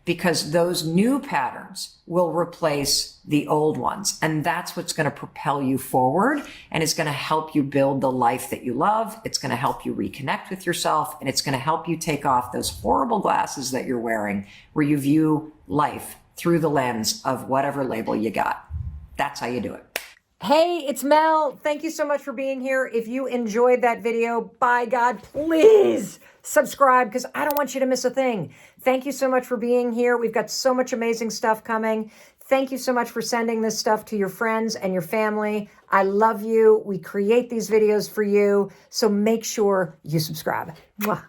because those new patterns will replace the old ones. And that's what's going to propel you forward, and it's going to help you build the life that you love. It's going to help you reconnect with yourself, and it's going to help you take off those horrible glasses that you're wearing where you view life through the lens of whatever label you got. That's how you do it. Hey, it's Mel. Thank you so much for being here. If you enjoyed that video, by God, please subscribe because I don't want you to miss a thing. Thank you so much for being here. We've got so much amazing stuff coming. Thank you so much for sending this stuff to your friends and your family. I love you. We create these videos for you. So make sure you subscribe. Mwah.